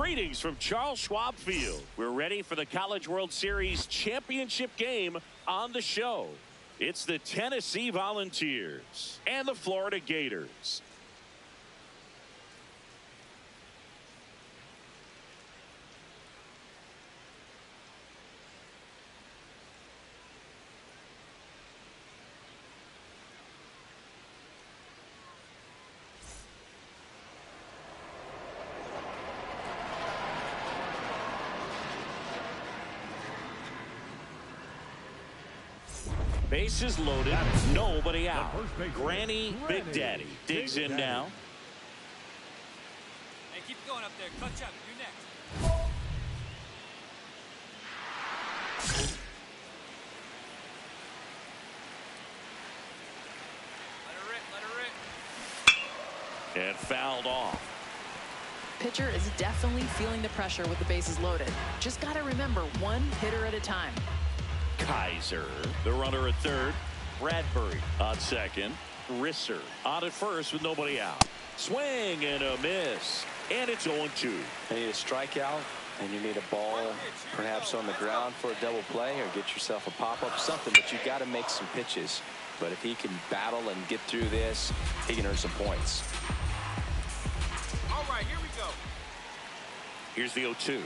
Greetings from Charles Schwab Field. We're ready for the College World Series championship game on the show. It's the Tennessee Volunteers and the Florida Gators. Bases loaded, nobody out. Granny Big Daddy digs in now. Hey, keep going up there. Clutch up. You're next. Let her rip. Let her rip. And fouled off. Pitcher is definitely feeling the pressure with the bases loaded. Just got to remember, one hitter at a time. Kaiser, the runner at third. Bradbury on second. Risser on at first with nobody out. Swing and a miss. And it's 0-2. You need a strikeout, and you need a ball perhaps on the ground for a double play, or get yourself a pop-up, something, but you got to make some pitches. But if he can battle and get through this, he can earn some points. All right, here we go. Here's the 0-2.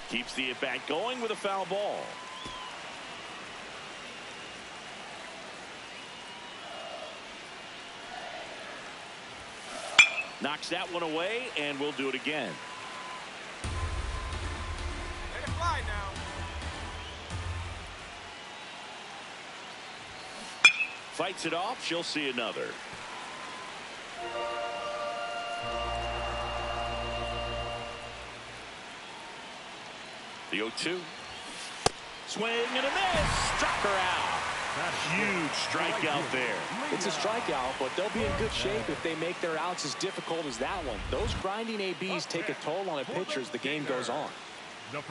Keeps the at-bat going with a foul ball. Knocks that one away, and we'll do it again. Let it fly now. Fights it off. She'll see another. The 0-2. Swing and a miss. Struck her out. Huge strikeout there. It's a strikeout, but they'll be in good shape if they make their outs as difficult as that one. Those grinding ABs take a toll on a pitcher as the game goes on.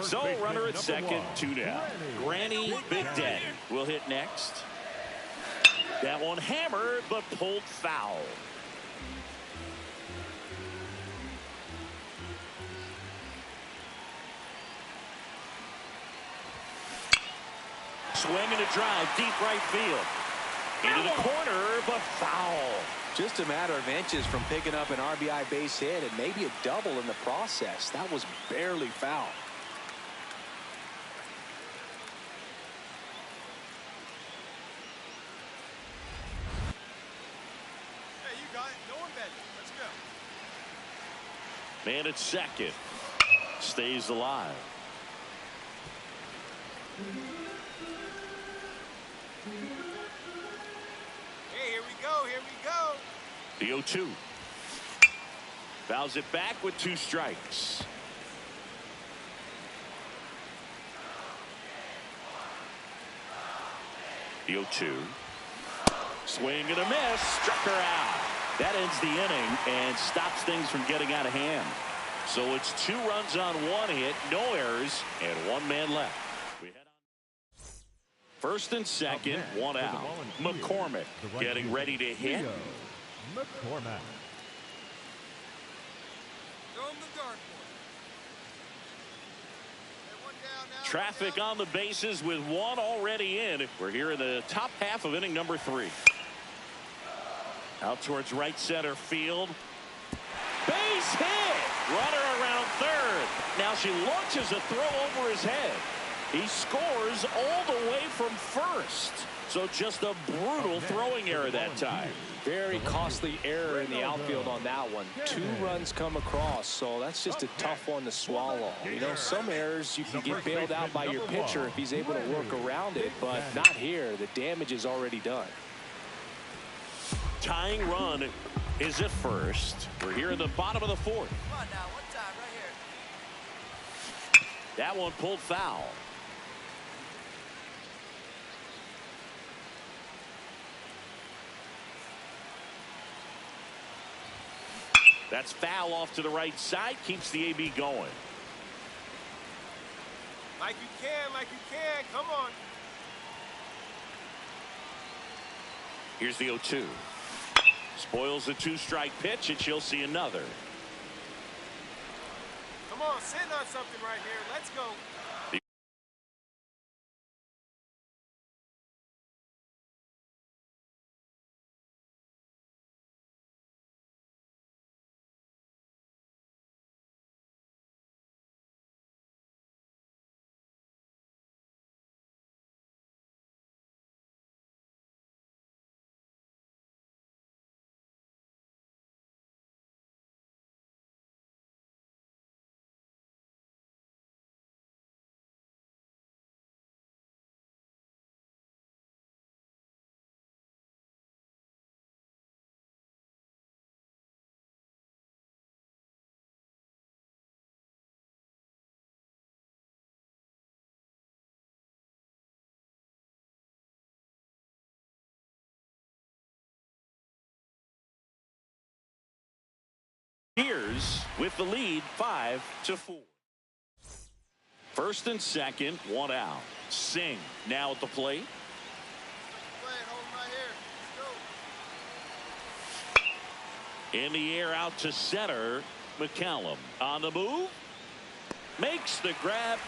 So runner at second, 2 down. Granny Big Daddy will hit next. That one hammered but pulled foul. Swing and a drive, deep right field. Into the corner, but foul. Just a matter of inches from picking up an RBI base hit and maybe a double in the process. That was barely foul. Hey, you got it. No one better. Let's go. Man at second. Stays alive. Hey, here we go. Here we go. The 0-2. Fouls it back with 2 strikes. The 0-2. Swing and a miss. Struck her out. That ends the inning and stops things from getting out of hand. So it's 2 runs on 1 hit, no errors, and 1 man left. We head on. First and second, 1 out. McCormick getting ready to hit. McCormick. Throw him the dartboard. Hey, one down now. Traffic on the bases with 1 already in. We're here in the top half of inning number 3. Out towards right center field. Base hit. Runner around third. Now she launches a throw over his head. He scores all the way from first. So just a brutal throwing error that time. Very costly error in the outfield on that one. 2 runs come across, so that's just a tough one to swallow. You know, some errors you can get bailed out by your pitcher if he's able to work around it, but not here. The damage is already done. Tying run is at first. We're here in the bottom of the 4th. Come on now. One time right here. That one pulled foul. That's foul off to the right side. Keeps the AB going. Like you can. Like you can. Come on. Here's the 0-2. Spoils the 2-strike pitch, and she'll see another. Come Come on, sitting on something right here. Let's go. Here's with the lead 5-4. First and second, one out. Singh now at the plate. In the air out to center. McCallum on the move. Makes the grab.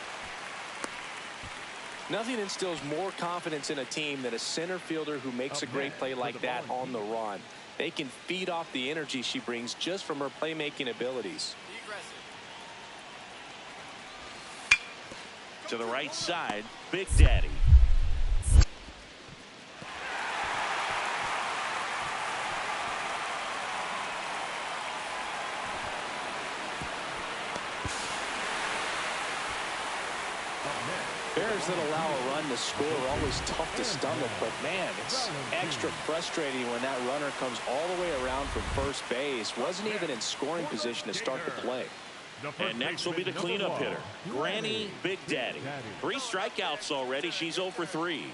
Nothing instills more confidence in a team than a center fielder who makes a great play like that on the run. They can feed off the energy she brings just from her playmaking abilities. To the right side, Big Daddy. Bears that allow a run to score are always tough to stomach, but man, it's extra frustrating when that runner comes all the way around from first base. Wasn't even in scoring position to start the play. And next will be the cleanup hitter, Granny Big Daddy. 3 strikeouts already. She's 0 for 3.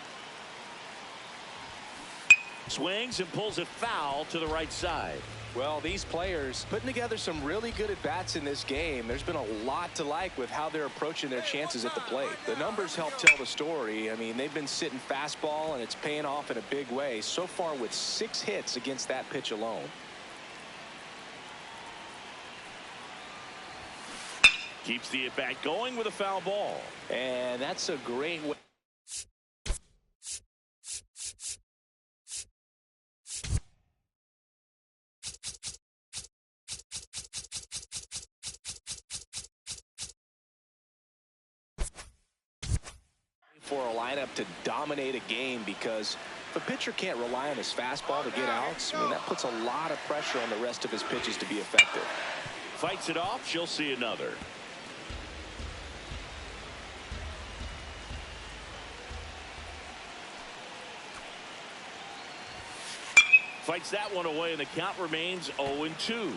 Swings and pulls it foul to the right side. Well, these players putting together some really good at-bats in this game. There's been a lot to like with how they're approaching their chances at the plate. The numbers help tell the story. I mean, they've been sitting fastball, and it's paying off in a big way so far with 6 hits against that pitch alone. Keeps the at-bat going with a foul ball. And that's a great way. For a lineup to dominate a game, because if a pitcher can't rely on his fastball to get outs, I mean, that puts a lot of pressure on the rest of his pitches to be effective. Fights it off. She'll see another. Fights that one away, and the count remains 0-2.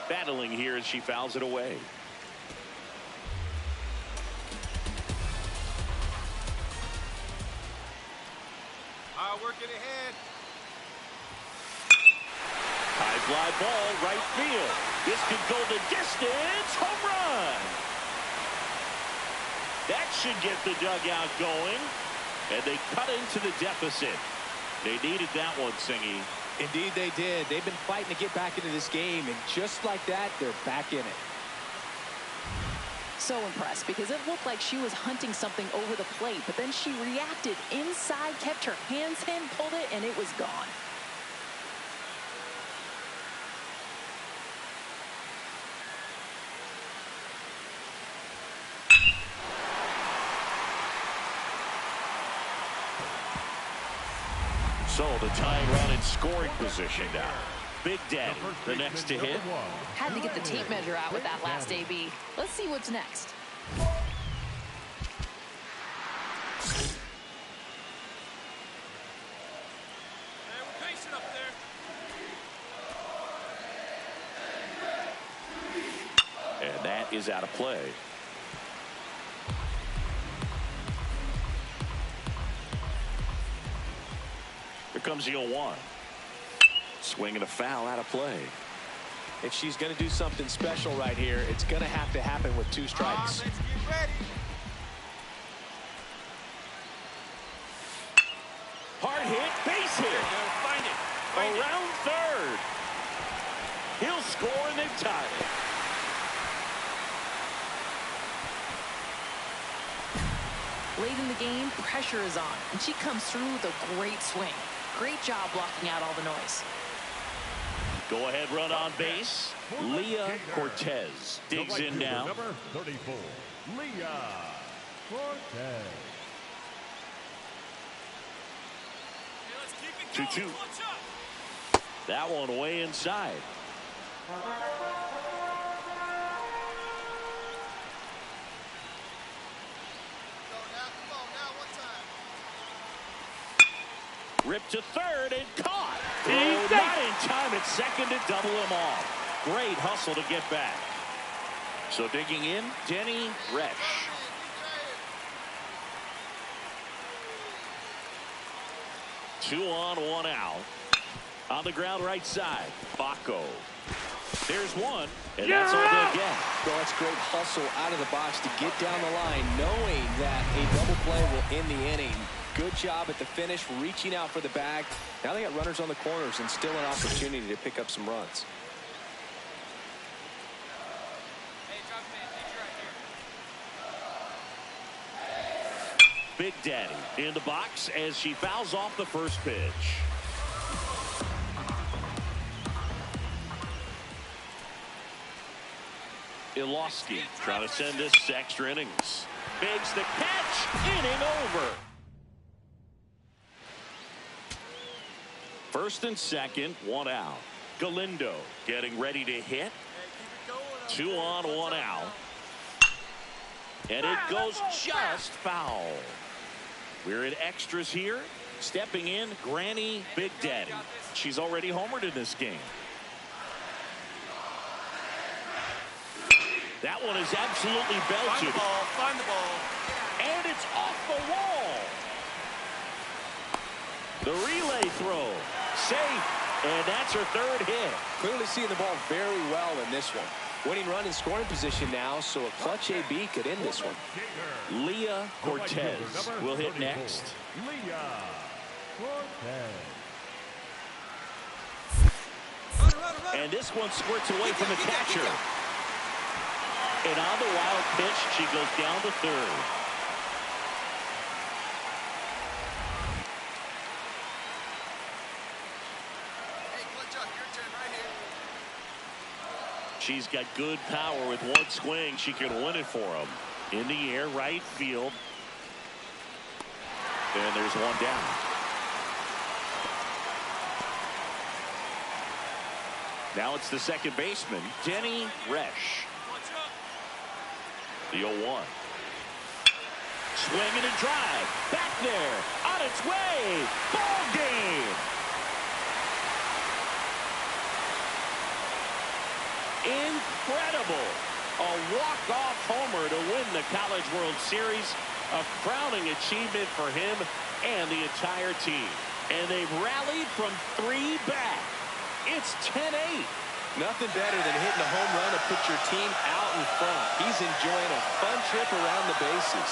Battling here as she fouls it away. Working ahead. High fly ball, right field. This could go the distance. Home run. That should get the dugout going. And they cut into the deficit. They needed that one, Singy. Indeed they did. They've been fighting to get back into this game, and just like that, they're back in it. So impressed, because it looked like she was hunting something over the plate, but then she reacted inside, kept her hands in, pulled it, and it was gone. So the tying run in scoring position now. Big Daddy, the next to hit. Had to get the tape measure out with that last AB. Let's see what's next. We're pacing up there. And that is out of play. Here comes the 0-1. Swing and a foul, out of play. If she's going to do something special right here, it's going to have to happen with 2 strikes. Let's get ready. Hard hit, base hit. Find it. Find it. Around third. He'll score and they've tied it. Late in the game, pressure is on, and she comes through with a great swing. Great job blocking out all the noise. Go ahead run on base. Leah Cortez digs in now. Number 34, Leah Cortez. Hey, let's keep it 2-2. going. Clutch up. That one way inside. Ripped to third and caught. Not in time at second to double him off. Great hustle to get back. So digging in, Denny Resch. Two on, one out. On the ground right side, Baco. There's one, and that's all they'll get. Well, that's great hustle out of the box to get down the line, knowing that a double play will end the inning. Good job at the finish, reaching out for the bag. Now they got runners on the corners and still an opportunity to pick up some runs. Hey, drop it in. He's right here. Big Daddy in the box as she fouls off the first pitch. Ilowski trying to send this to extra innings. Biggs the catch. Inning over. First and second, one out. Galindo getting ready to hit. Two on, one out. And it goes just foul. We're in extras here. Stepping in, Granny Big Daddy. She's already homered in this game. That one is absolutely Find the belted. ball. Find the ball. And it's off the wall. The relay throw. Safe. And that's her third hit. Clearly seeing the ball very well in this one. Winning run in scoring position now, so a clutch AB could end this one. Leah Cortez will hit next. Leah Cortez. And this one squirts away from the catcher. And on the wild pitch, she goes down to third. Hey, clutch up. Your turn right here. She's got good power with one swing. She can win it for them. In the air, right field. And there's one down. Now it's the second baseman, Denny Resch. Clutch up. The 0-1. Swinging and drive. Back there. On its way. Ball game. Incredible. A walk-off homer to win the College World Series. A crowning achievement for him and the entire team. And they've rallied from 3 back. It's 10-8. Nothing better than hitting a home run to put your team out in front. He's enjoying a fun trip around the bases.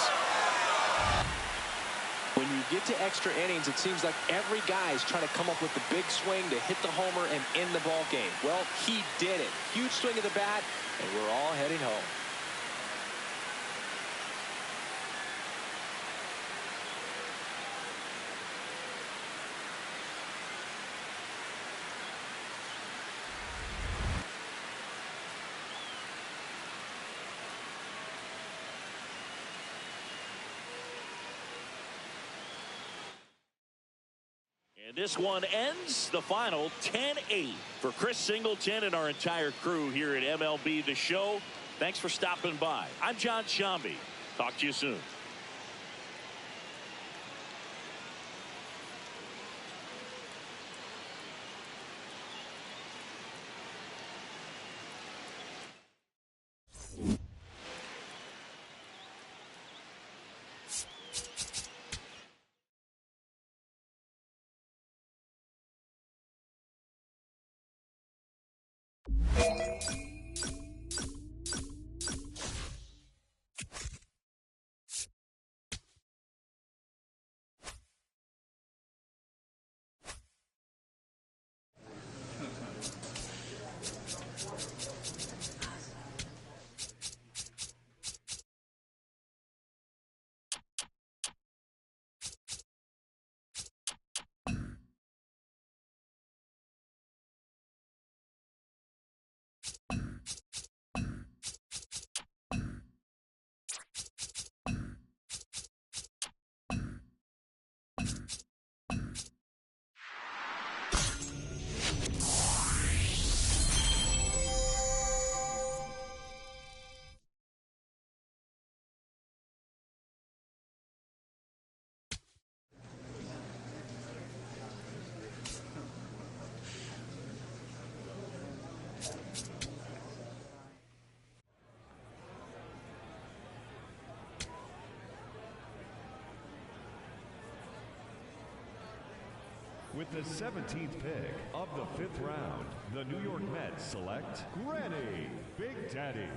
When you get to extra innings, it seems like every guy is trying to come up with the big swing to hit the homer and end the ball game. Well, he did it. Huge swing of the bat, and we're all heading home. And this one ends the final 10-8 for Chris Singleton and our entire crew here at MLB The Show. Thanks for stopping by. I'm John Shambi. Talk to you soon. With the 17th pick of the 5th round, the New York Mets select Granny Big Daddy.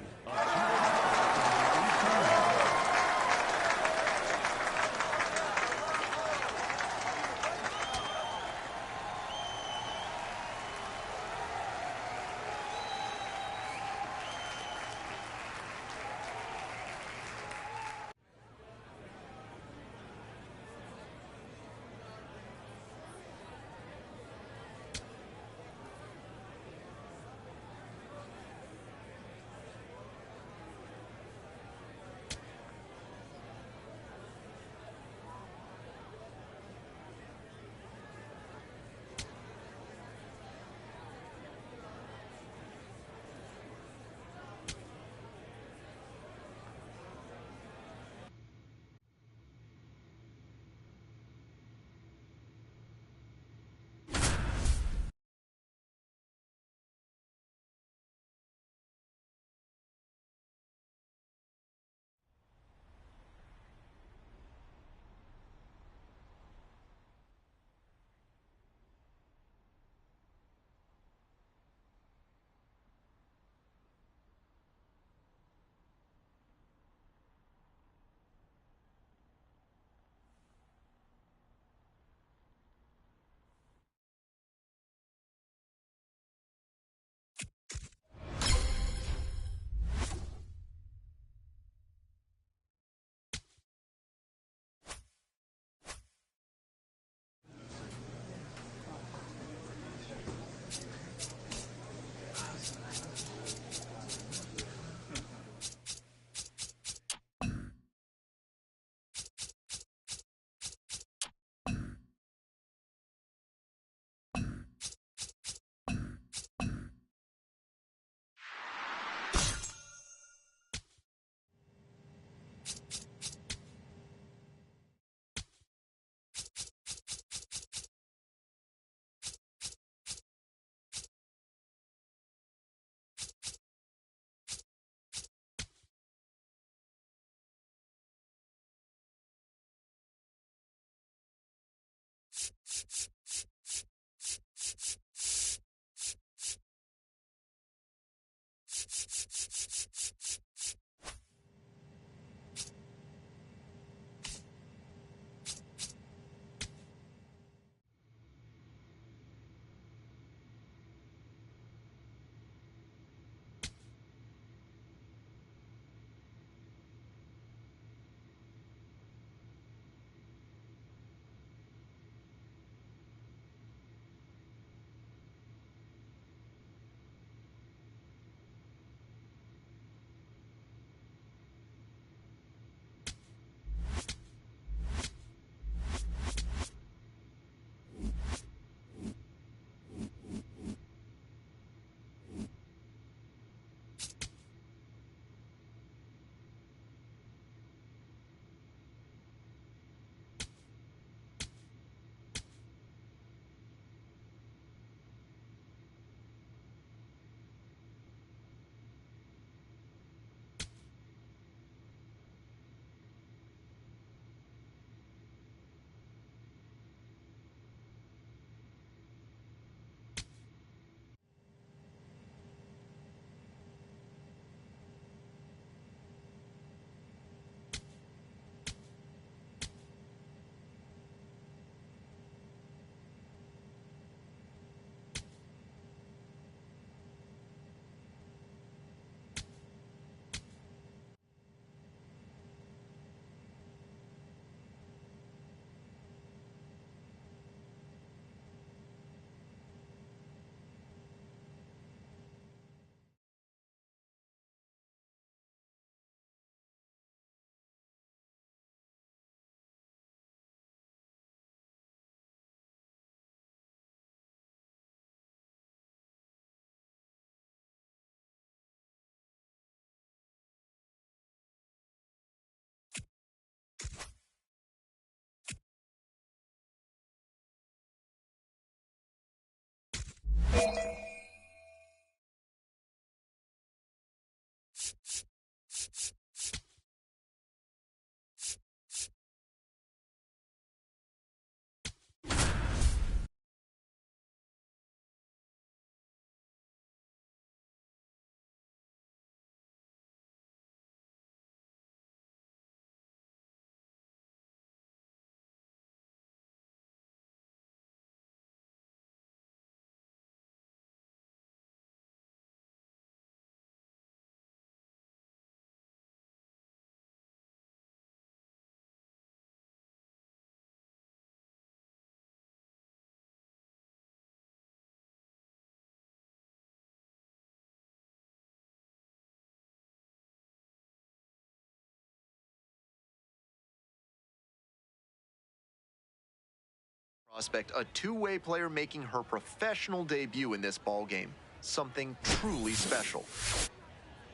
Prospect, a two-way player making her professional debut in this ball game. Something truly special.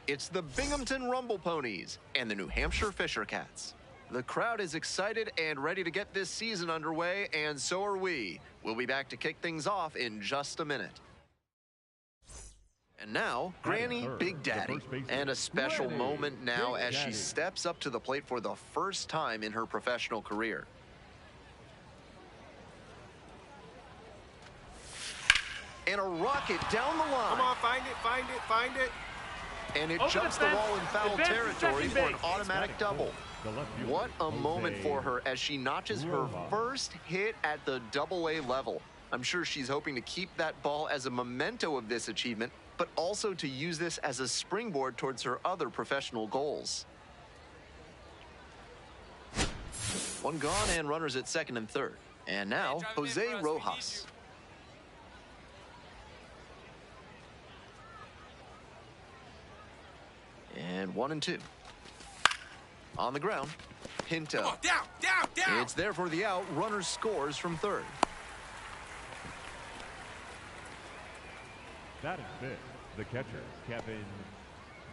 It's the Binghamton Rumble Ponies and the New Hampshire Fisher Cats. The crowd is excited and ready to get this season underway, and so are we. We'll be back to kick things off in just a minute. And now, Granny Big Daddy. And a special moment now as she steps up to the plate for the first time in her professional career. And a rocket down the line. Come on, find it, find it, find it. And it jumps the ball in foul territory for an automatic double. What a moment for her as she notches her first hit at the Double-A level. I'm sure she's hoping to keep that ball as a memento of this achievement, but also to use this as a springboard towards her other professional goals. One gone and runners at second and third. And now, Jose Rojas. And 1 and 2. On the ground, Pinto. Come on, down, down, down. It's there for the out. Runner scores from third. That is fifth. The catcher, Kevin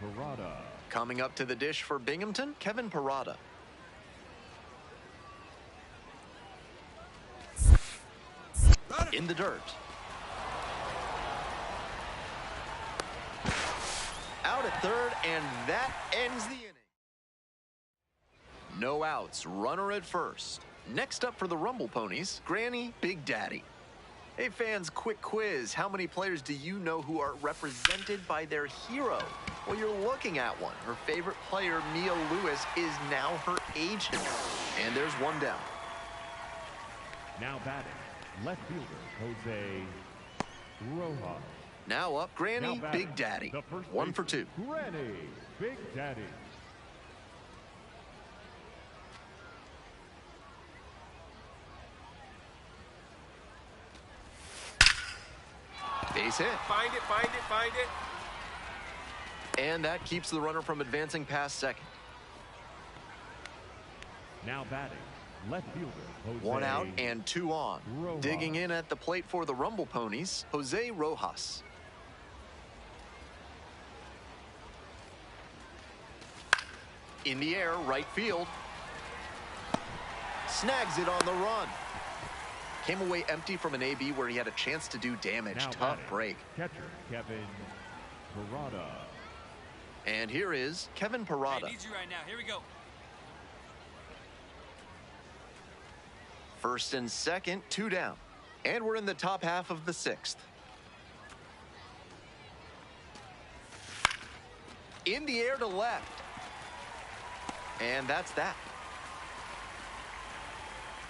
Parada. Coming up to the dish for Binghamton, Kevin Parada. In the dirt. Out at third, and that ends the inning. No outs, runner at first. Next up for the Rumble Ponies, Granny Big Daddy. Hey fans, quick quiz. How many players do you know who are represented by their hero? Well, you're looking at one. Her favorite player, Mia Lewis, is now her agent. And there's one down. Now batting, left fielder, Jose Rojas. Now up, Granny Big Daddy. 1 for 2. Granny Big Daddy. Base hit. Find it, find it, find it. And that keeps the runner from advancing past second. Now batting, left fielder, Jose 1 out and 2 on. Rojas. Digging in at the plate for the Rumble Ponies, Jose Rojas. In the air, right field. Snags it on the run. Came away empty from an AB where he had a chance to do damage. Now Tough batting, break. catcher, Kevin Parada. And here is Kevin I Parada. need you right now. Here we go. First and second, 2 down. And we're in the top half of the 6th. In the air to left. And that's that.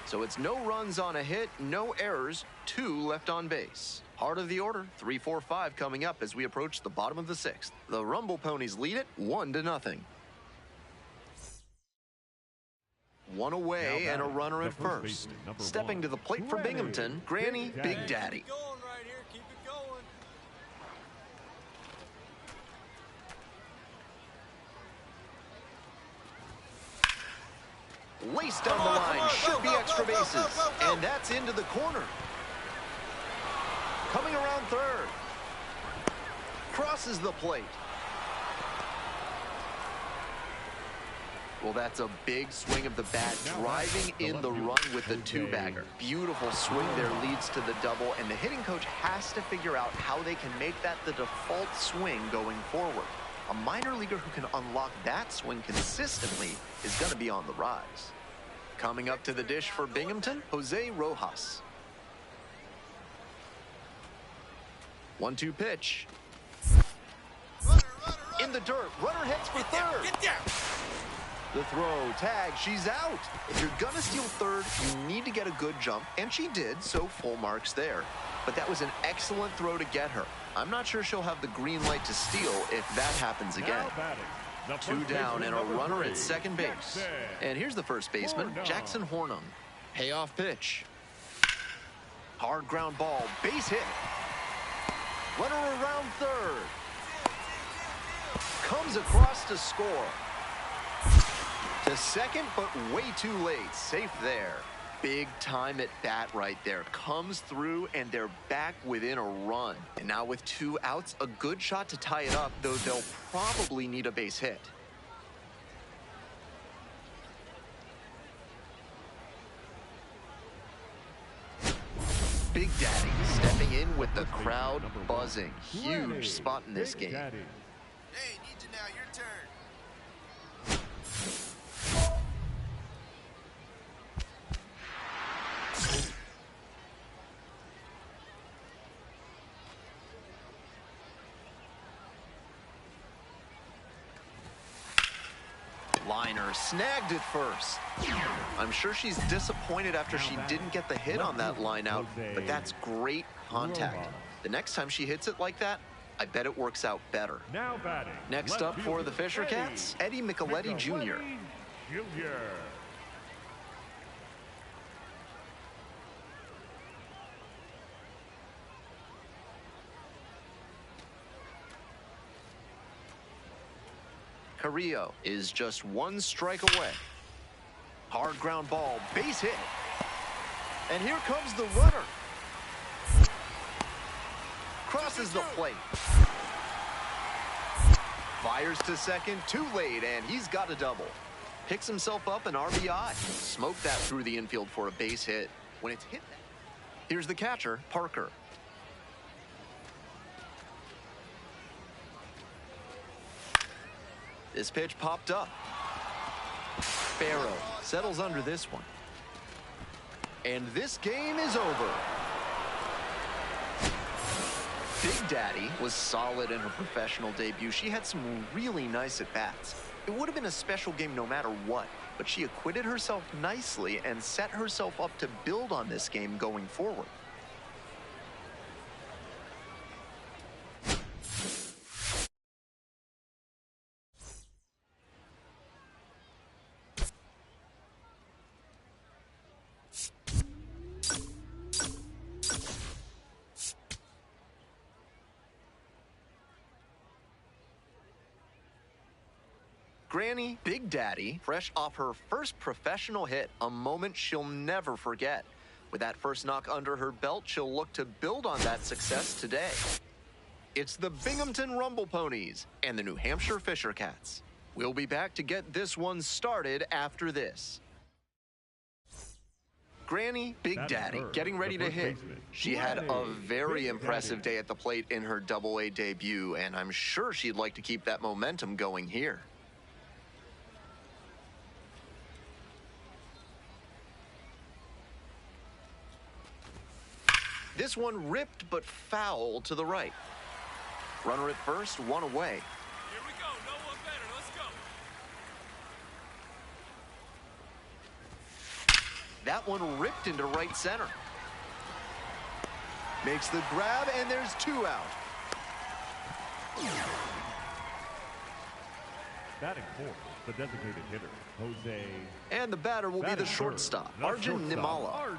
So it's no runs on a hit, no errors, 2 left on base. Heart of the order, 3, 4, 5 coming up as we approach the bottom of the 6th. The Rumble Ponies lead it 1-0. 1 away and a runner at first. Stepping to the plate for Binghamton, Granny Big Daddy. Keep going right here, keep it going. Laced down the line, should be extra bases. And that's into the corner. Coming around third. Crosses the plate. Well, that's a big swing of the bat, driving in the run with the 2-bagger. Beautiful swing there leads to the double, and the hitting coach has to figure out how they can make that the default swing going forward. A minor leaguer who can unlock that swing consistently is going to be on the rise. Coming up to the dish for Binghamton, Jose Rojas. 1-2 pitch. In the dirt, runner heads for third. Get down. The throw, tag, she's out. If you're gonna steal third, you need to get a good jump, and she did, so full marks there. But that was an excellent throw to get her. I'm not sure she'll have the green light to steal if that happens again. 2 down and a runner at second base. And here's the first baseman, Jackson Hornung. Payoff pitch. Hard ground ball, base hit. Runner around third. Comes across to score. To second, but way too late. Safe there. big time at bat right there. Comes through, and they're back within a run. And now with 2 outs, a good shot to tie it up, though they'll probably need a base hit. Big Daddy stepping in with the crowd buzzing. Huge spot in this game. Hey, need you now. Your turn. Liner snagged it first. I'm sure she's disappointed after she didn't get the hit on that line out, but that's great contact. The next time she hits it like that, I bet it works out better. Now batting. Next up for the Fisher Cats, Eddie Micheletti Jr. Carrillo is just 1 strike away. Hard ground ball, base hit. And here comes the runner. Crosses the plate. Fires to second, too late, and he's got a double. Picks himself up an RBI. Smoked that through the infield for a base hit. When it's hit, here's the catcher, Parker. This pitch popped up. Farrow settles under this one. And this game is over. Big Daddy was solid in her professional debut. She had some really nice at-bats. It would have been a special game no matter what, but she acquitted herself nicely and set herself up to build on this game going forward. Granny Big Daddy, fresh off her first professional hit, a moment she'll never forget. With that first knock under her belt, she'll look to build on that success today. It's the Binghamton Rumble Ponies and the New Hampshire Fisher Cats. We'll be back to get this one started after this. Granny Big Daddy getting ready to hit. She had a very impressive day at the plate in her Double-A debut, and I'm sure she'd like to keep that momentum going here. This one ripped but foul to the right. Runner at first, 1 away. Here we go. No one better. Let's go. That one ripped into right center. Makes the grab, and there's 2 out. Batting fourth, the designated hitter, Jose. And the batter will be the shortstop, Arjun Nimala. Arjun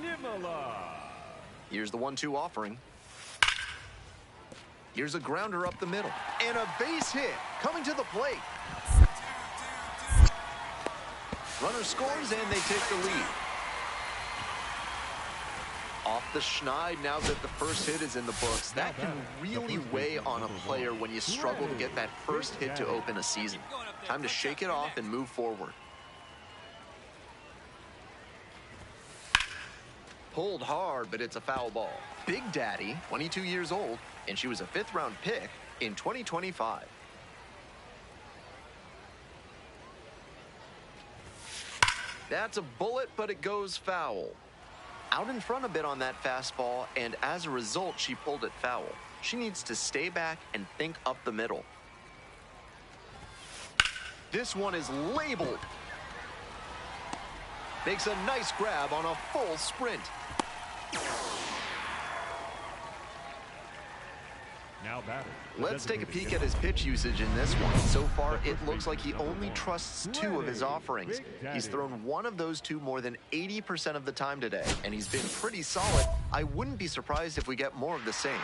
Nimala. Here's the 1-2 offering. Here's a grounder up the middle. And a base hit coming to the plate. Runner scores, and they take the lead. Off the schneid now that the first hit is in the books. That can really weigh on a player when you struggle to get that first hit to open a season. Time to shake it off and move forward. Pulled hard, but it's a foul ball. Big Daddy, 22 years old, and she was a 5th-round pick in 2025. That's a bullet, but it goes foul. Out in front a bit on that fastball, and as a result, she pulled it foul. She needs to stay back and think up the middle. This one is labeled. Makes a nice grab on a full sprint. Now batting. Let's take a peek at his pitch usage in this one. So far, it looks like he only trusts 2 of his offerings. He's thrown 1 of those 2 more than 80% of the time today, and he's been pretty solid. I wouldn't be surprised if we get more of the same.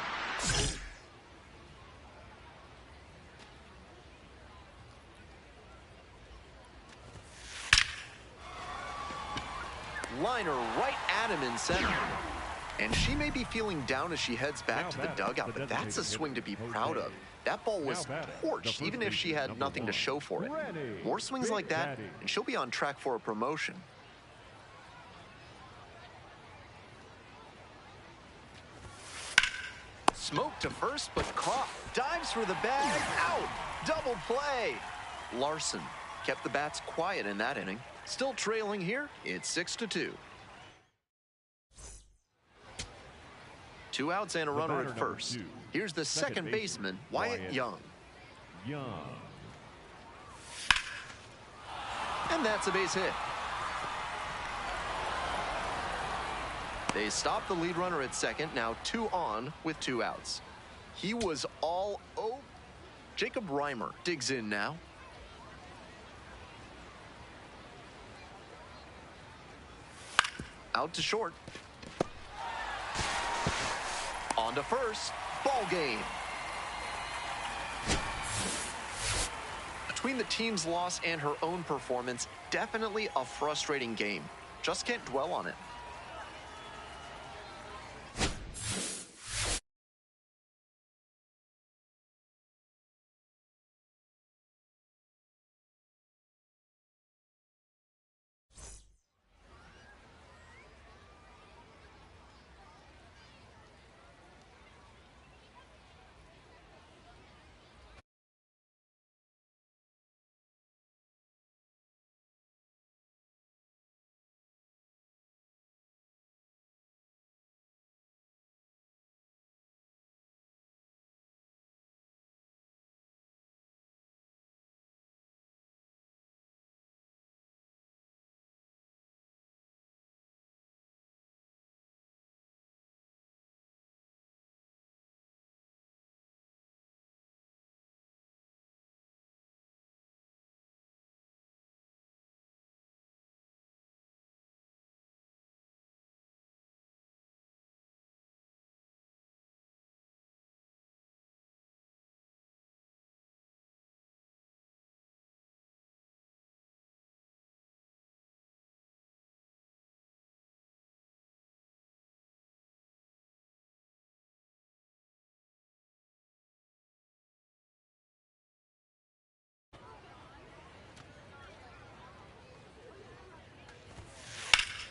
Liner right at him in center. And she may be feeling down as she heads back to the dugout, but that's a swing to be proud of. That ball was torched, even if she had nothing to show for it. More swings like that, and she'll be on track for a promotion. Smoke to first, but caught. Dives for the bag. Out. Double play. Larson kept the bats quiet in that inning. Still trailing here. It's 6-2. 2 outs and a runner at first. Here's the second baseman, Wyatt Young. And that's a base hit. They stop the lead runner at second. Now 2 on with 2 outs. He was all over. Jacob Reimer digs in now. Out to short. On to first. Ball game. Between the team's loss and her own performance, definitely a frustrating game. Just can't dwell on it.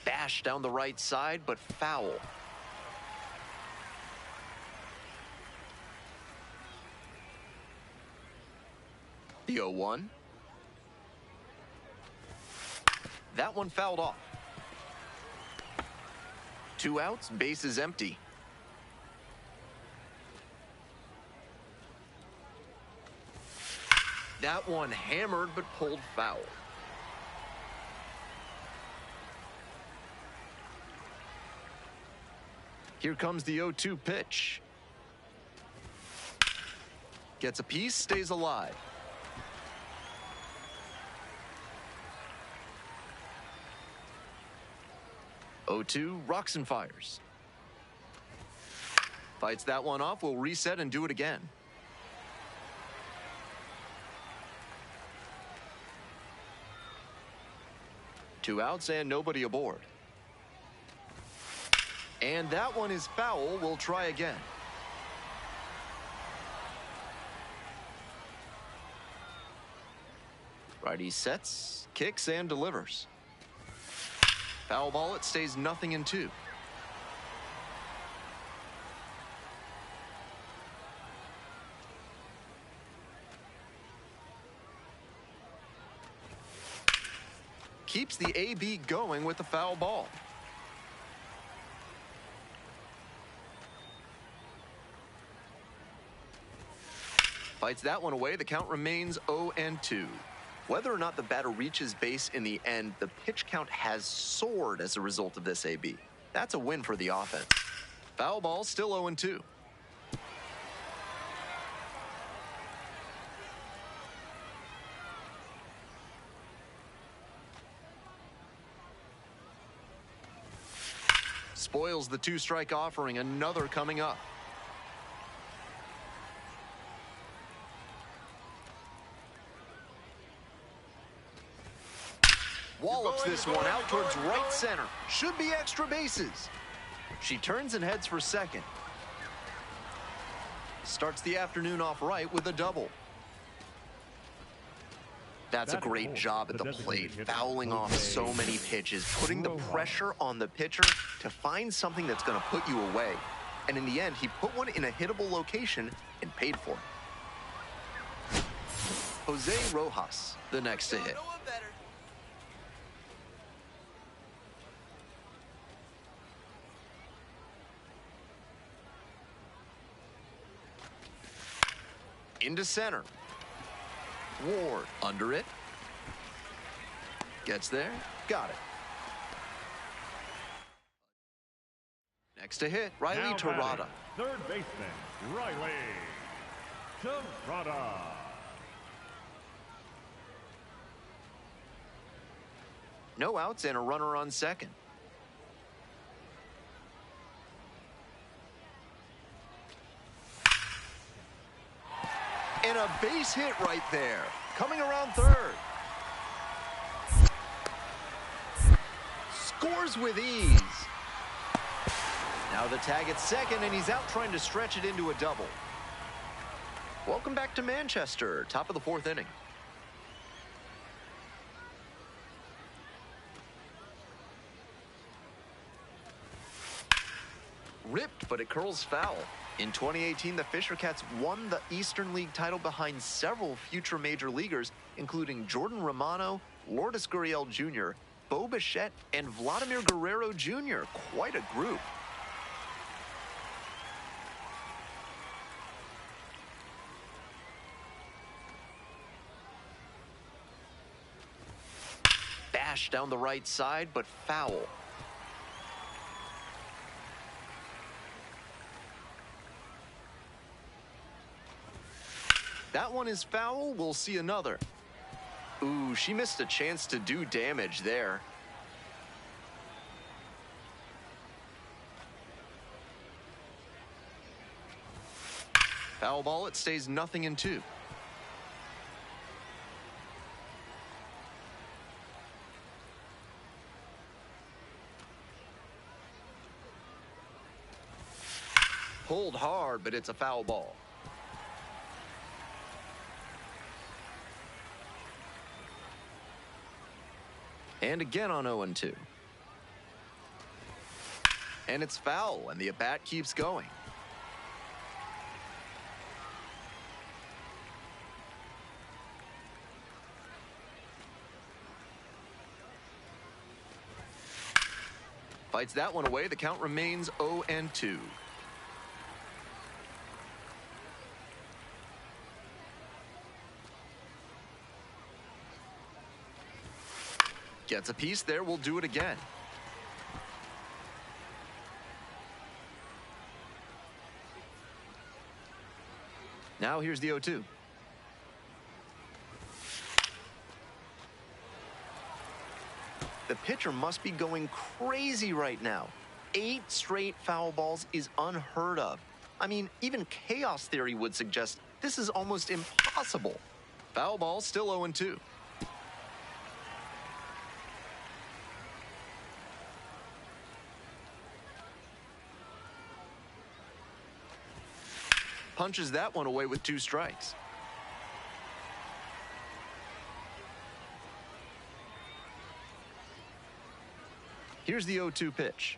Bash down the right side, but foul. The 0-1. That one fouled off. 2 outs, base is empty. That one hammered but pulled foul. Here comes the 0-2 pitch. Gets a piece, stays alive. Rocks and fires. Fights that one off, will reset and do it again. Two outs and nobody aboard. And that one is foul. We'll try again. Righty sets, kicks, and delivers. Foul ball, it stays 0-2. Keeps the AB going with the foul ball. Fights that one away. The count remains 0-2. Whether or not the batter reaches base in the end, the pitch count has soared as a result of this AB. That's a win for the offense. Foul ball, still 0-2. Spoils the 2-strike offering. Another coming up. Walloped Hooks this one out towards right center. Should be extra bases. She turns and heads for second. Starts the afternoon off right with a double. That's a great job at the plate, fouling off so many pitches, putting the pressure on the pitcher to find something that's going to put you away. And in the end, he put one in a hittable location and paid for it. Jose Rojas, the next to hit. Into center. Ward under it. Gets there. Got it. Next to hit, Riley Terada. Third baseman, Riley Terada. No outs and a runner on second. And a base hit right there. Coming around third. Scores with ease. Now the tag at second, and he's out trying to stretch it into a double. Welcome back to Manchester. Top of the fourth inning. Ripped, but it curls foul. In 2018, the Fisher Cats won the Eastern League title behind several future major leaguers, including Jordan Romano, Lourdes Gurriel Jr., Bo Bichette, and Vladimir Guerrero Jr. Quite a group. Bash down the right side, but foul. That one is foul. We'll see another. Ooh, she missed a chance to do damage there. Foul ball, it stays 0-2. Pulled hard, but it's a foul ball. And again on 0-2. And it's foul, and the at-bat keeps going. Fights that one away. The count remains 0-2. Gets a piece there. We'll do it again. Now here's the 0-2. The pitcher must be going crazy right now. 8 straight foul balls is unheard of. I mean, even chaos theory would suggest this is almost impossible. Foul ball, still 0-2. Punches that one away with 2 strikes. Here's the 0-2 pitch.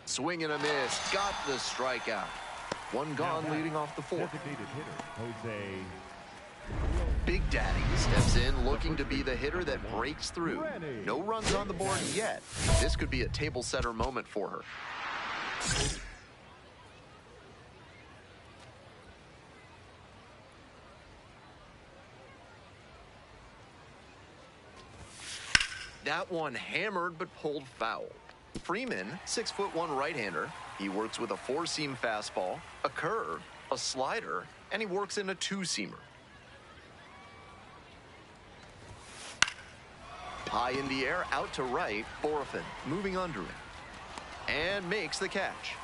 Swing and a miss. Got the strikeout. One gone, leading off the fourth. Designated hitter, Jose. Big Daddy steps in, looking to be the hitter that breaks through. No runs on the board yet. This could be a table setter moment for her. That one hammered but pulled foul. Freeman, 6'1" right-hander. He works with a 4-seam fastball, a curve, a slider, and he works in a 2-seamer. High in the air, out to right, Borafin moving under it. And makes the catch.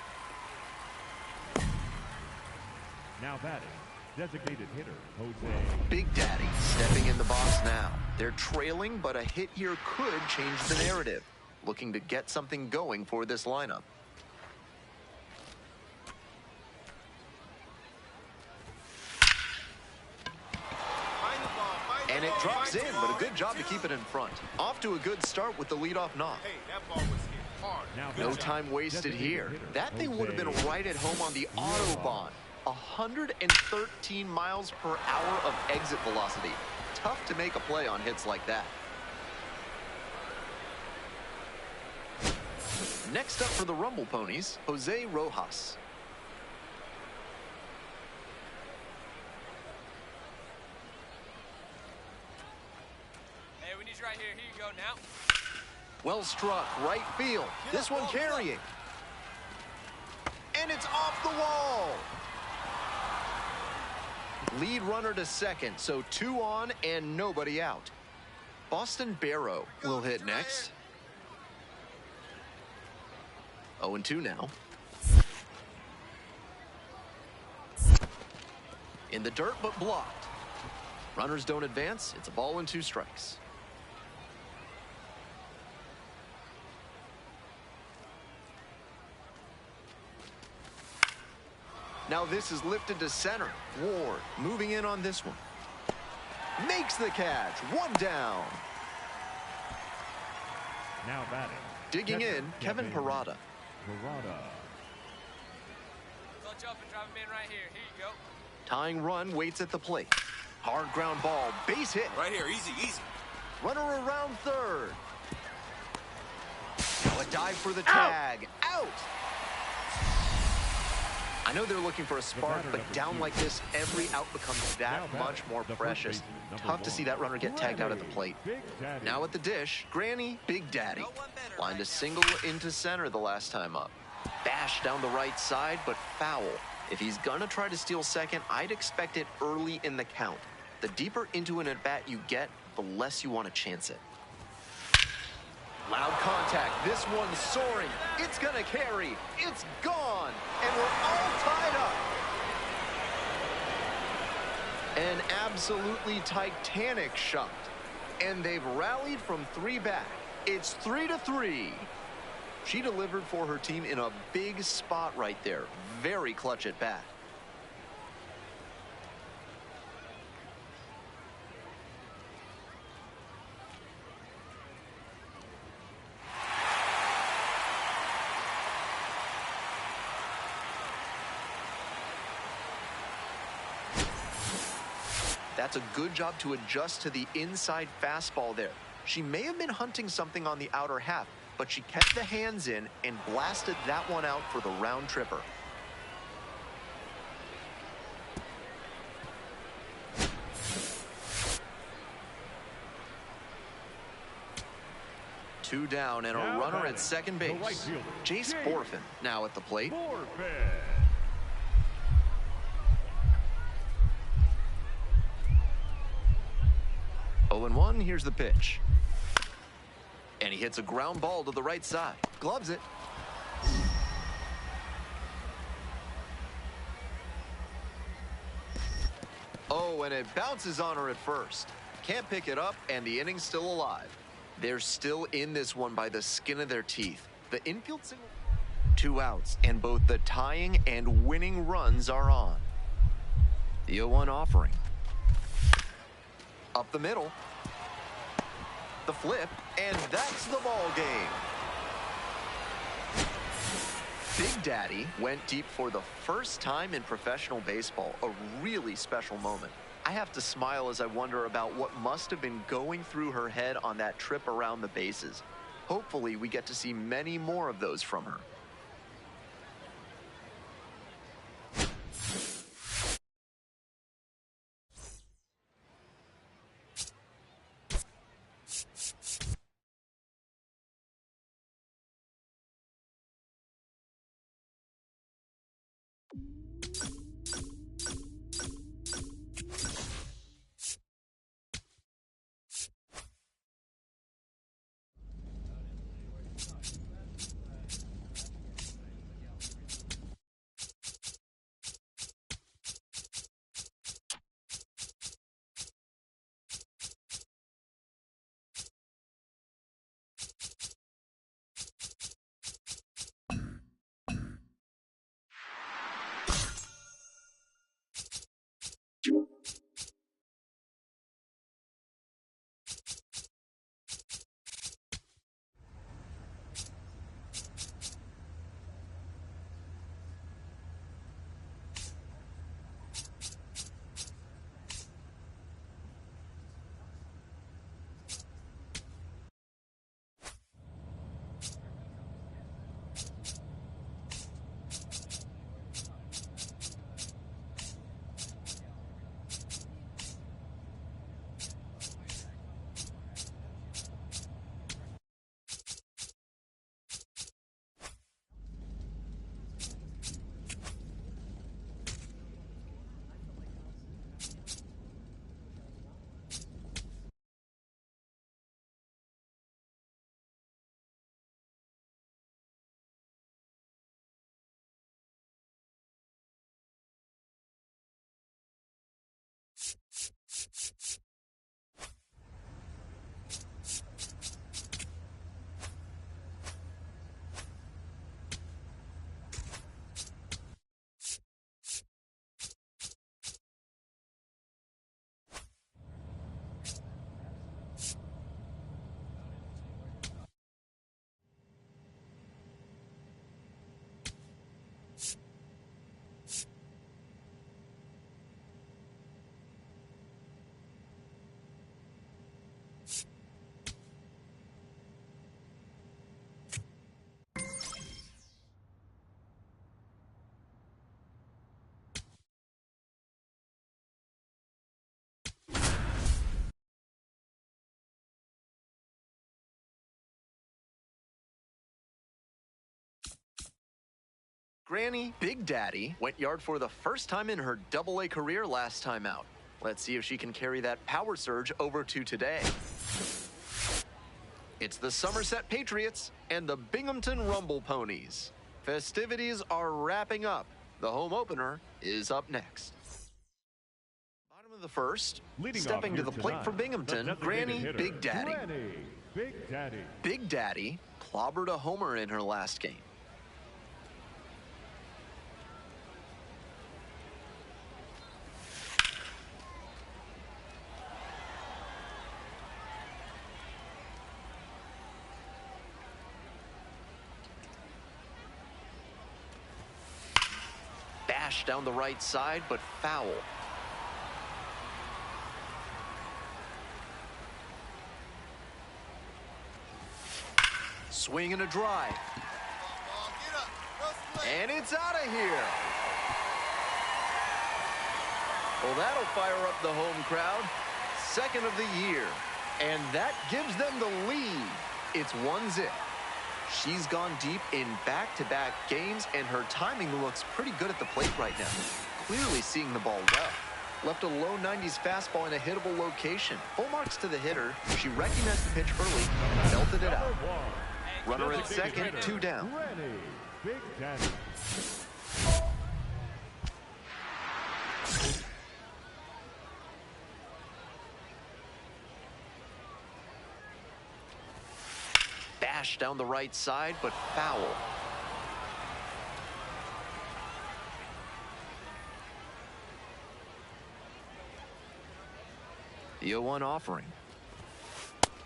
Now batting, designated hitter, Jose. Big Daddy stepping in the box now. They're trailing, but a hit here could change the narrative. Looking to get something going for this lineup. And it drops in, but a good job to keep it in front. Off to a good start with the leadoff knock. Hey, that ball was hit hard. No time wasted here. That thing would have been right at home on the Autobahn. 113 miles per hour of exit velocity. Tough to make a play on hits like that. Next up for the Rumble Ponies, Jose Rojas. Hey, we need you right here. Here you go now. Well struck, right field. This one carrying. And it's off the wall. Lead runner to second, so 2 on and nobody out. Boston Barrow will hit next. 0-2 now. In the dirt, but blocked. Runners don't advance. It's a ball and 2 strikes. Now this is lifted to center. Ward moving in on this one. Makes the catch. 1 down. Now batting. Digging in, Kevin Parada. Clutch up and drive him in right here. Here you go. Tying run waits at the plate. Hard ground ball. Base hit. Right here, easy, easy. Runner around third. Now a dive for the tag. Out. I know they're looking for a spark, but down like this, every out becomes that much more precious. Tough to see that runner get tagged out at the plate. Now at the dish, Granny Big Daddy. Lined a single into center the last time up. Bash down the right side, but foul. If he's gonna try to steal second, I'd expect it early in the count. The deeper into an at-bat you get, the less you want to chance it. Loud contact. This one's soaring. It's gonna carry. It's gone. And we're all tied up. An absolutely titanic shot. And they've rallied from 3 back. It's 3-3. She delivered for her team in a big spot right there. Very clutch at bat. That's a good job to adjust to the inside fastball there. She may have been hunting something on the outer half, but she kept the hands in and blasted that one out for the round tripper. Two down and a runner at second base. Jace Borfin now at the plate. 0-1, here's the pitch. And he hits a ground ball to the right side. Gloves it. Oh, and it bounces on her at first. Can't pick it up, and the inning's still alive. They're still in this one by the skin of their teeth. The infield single. 2 outs, and both the tying and winning runs are on. The 0-1 offering. Up the middle. The flip, and that's the ball game. Big Daddy went deep for the first time in professional baseball, a really special moment. I have to smile as I wonder about what must have been going through her head on that trip around the bases. Hopefully, we get to see many more of those from her. Granny Big Daddy went yard for the first time in her Double-A career last time out. Let's see if she can carry that power surge over to today. It's the Somerset Patriots and the Binghamton Rumble Ponies. Festivities are wrapping up. The home opener is up next. Bottom of the first, stepping to the plate for Binghamton, Granny Big Daddy. Granny Big Daddy. Big Daddy clobbered a homer in her last game. Bash down the right side, but foul. Swing and a drive. And it's out of here. Well, that'll fire up the home crowd. Second of the year. And that gives them the lead. It's 1-0. She's gone deep in back-to-back games, and her timing looks pretty good at the plate right now. Clearly seeing the ball well. Left a low 90s fastball in a hittable location. Full marks to the hitter. She recognized the pitch early, belted it out. Runner at second, 2 down. Granny Big Daddy. Bash down the right side, but foul. The 0-1 offering.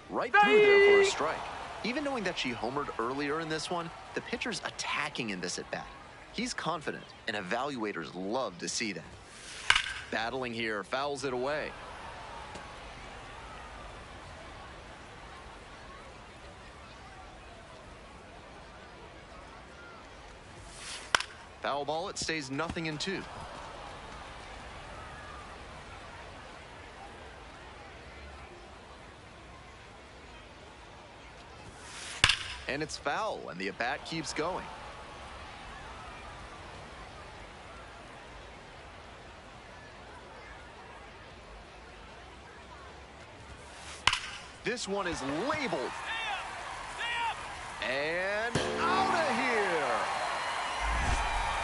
Right through there for a strike. Even knowing that she homered earlier in this one, the pitcher's attacking in this at-bat. He's confident, and evaluators love to see that. Battling here, fouls it away. Foul ball, it stays 0-2. And it's foul, and the at-bat keeps going. This one is labeled. And out of here.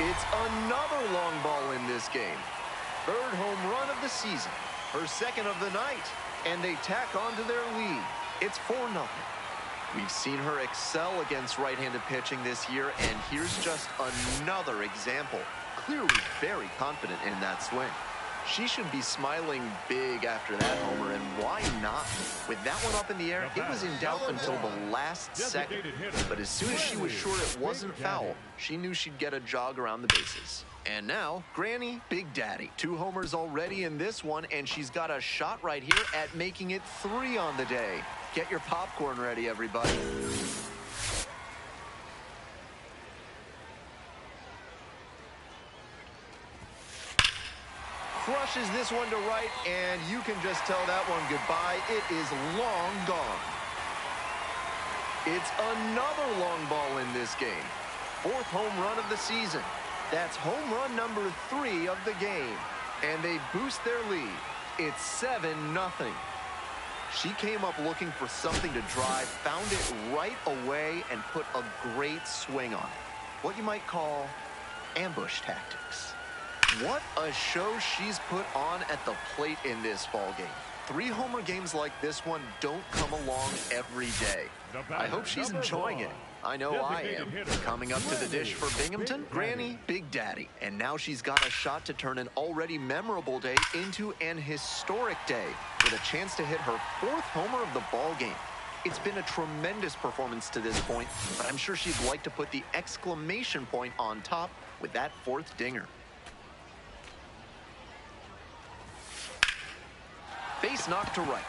It's another long ball in this game. Third home run of the season. Her second of the night. And they tack on to their lead. It's 4-0. We've seen her excel against right-handed pitching this year, and here's just another example. Clearly very confident in that swing. She should be smiling big after that homer, and why not? With that one up in the air, it was in doubt until the last second. But as soon as she was sure it wasn't foul, she knew she'd get a jog around the bases. And now, Granny Big Daddy. 2 homers already in this one, and she's got a shot right here at making it 3 on the day. Get your popcorn ready, everybody. Crushes this one to right, and you can just tell that one goodbye. It is long gone. It's another long ball in this game. 4th home run of the season. That's home run number 3 of the game. And they boost their lead. It's 7-0. She came up looking for something to drive, found it right away, and put a great swing on it. What you might call ambush tactics. What a show she's put on at the plate in this ball game. 3 homer games like this one don't come along every day. I hope she's enjoying it. I know I am. Coming up to the dish for Binghamton, Granny Big Daddy. And now she's got a shot to turn an already memorable day into an historic day with a chance to hit her 4th homer of the ball game. It's been a tremendous performance to this point, but I'm sure she'd like to put the exclamation point on top with that 4th dinger. Base knock to right.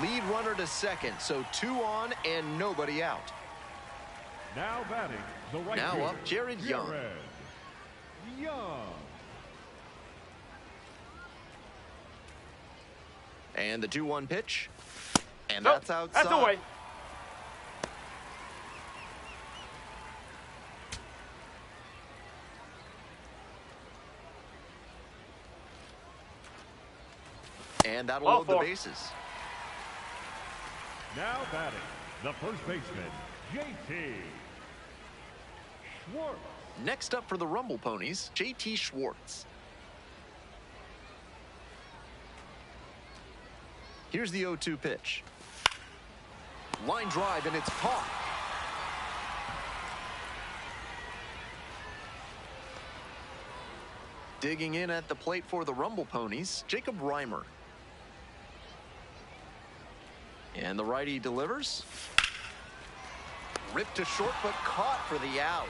Lead runner to second, so 2 on and nobody out. Now batting, the right Now fielder, up, Jared Young. Jared Young. And the 2-1 pitch. And that's outside. That's away. And that'll load the bases. Now batting, the first baseman, JT Schwartz. Next up for the Rumble Ponies, JT Schwartz. Here's the 0-2 pitch. Line drive, and it's caught. Digging in at the plate for the Rumble Ponies, Jacob Reimer. And the righty delivers. Ripped to short, but caught for the out.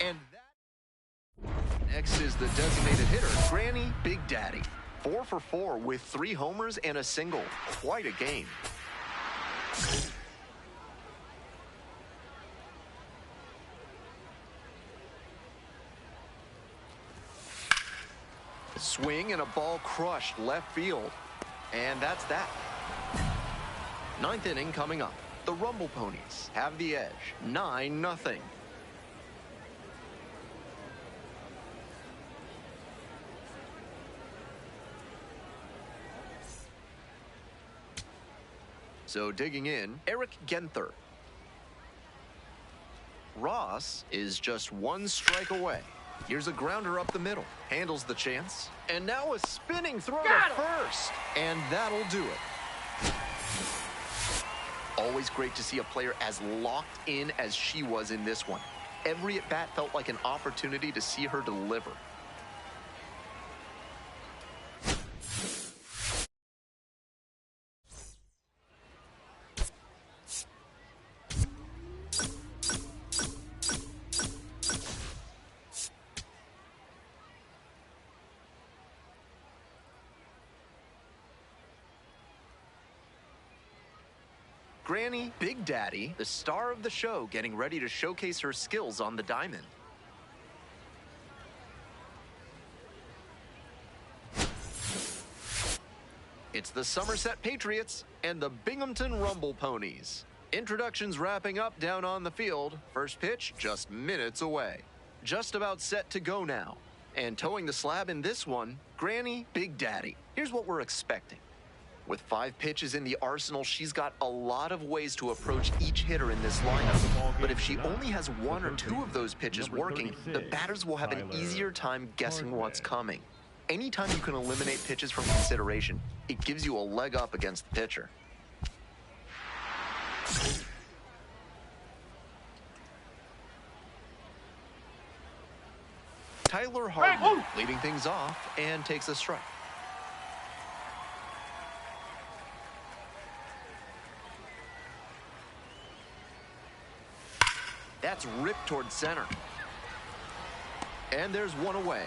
And that... Next is the designated hitter, Granny Big Daddy. 4 for 4 with 3 homers and a single. Quite a game. Swing and a ball crushed left field. And that's that. 9th inning coming up. The Rumble Ponies have the edge. 9-0. So digging in, Eric Genther. Ross is just 1 strike away. Here's a grounder up the middle. Handles the chance. And now a spinning throw to first. And that'll do it. Always great to see a player as locked in as she was in this one. Every at-bat felt like an opportunity to see her deliver. Granny Big Daddy, the star of the show, getting ready to showcase her skills on the diamond. It's the Somerset Patriots and the Binghamton Rumble Ponies. Introductions wrapping up down on the field. First pitch just minutes away. Just about set to go now. And towing the slab in this one, Granny Big Daddy. Here's what we're expecting. With 5 pitches in the arsenal, she's got a lot of ways to approach each hitter in this lineup. But if she only has 1 or 2 of those pitches working, the batters will have an easier time guessing what's coming. Anytime you can eliminate pitches from consideration, it gives you a leg up against the pitcher. Tyler Hardman leading things off and takes a strike. That's ripped towards center. And there's 1 away.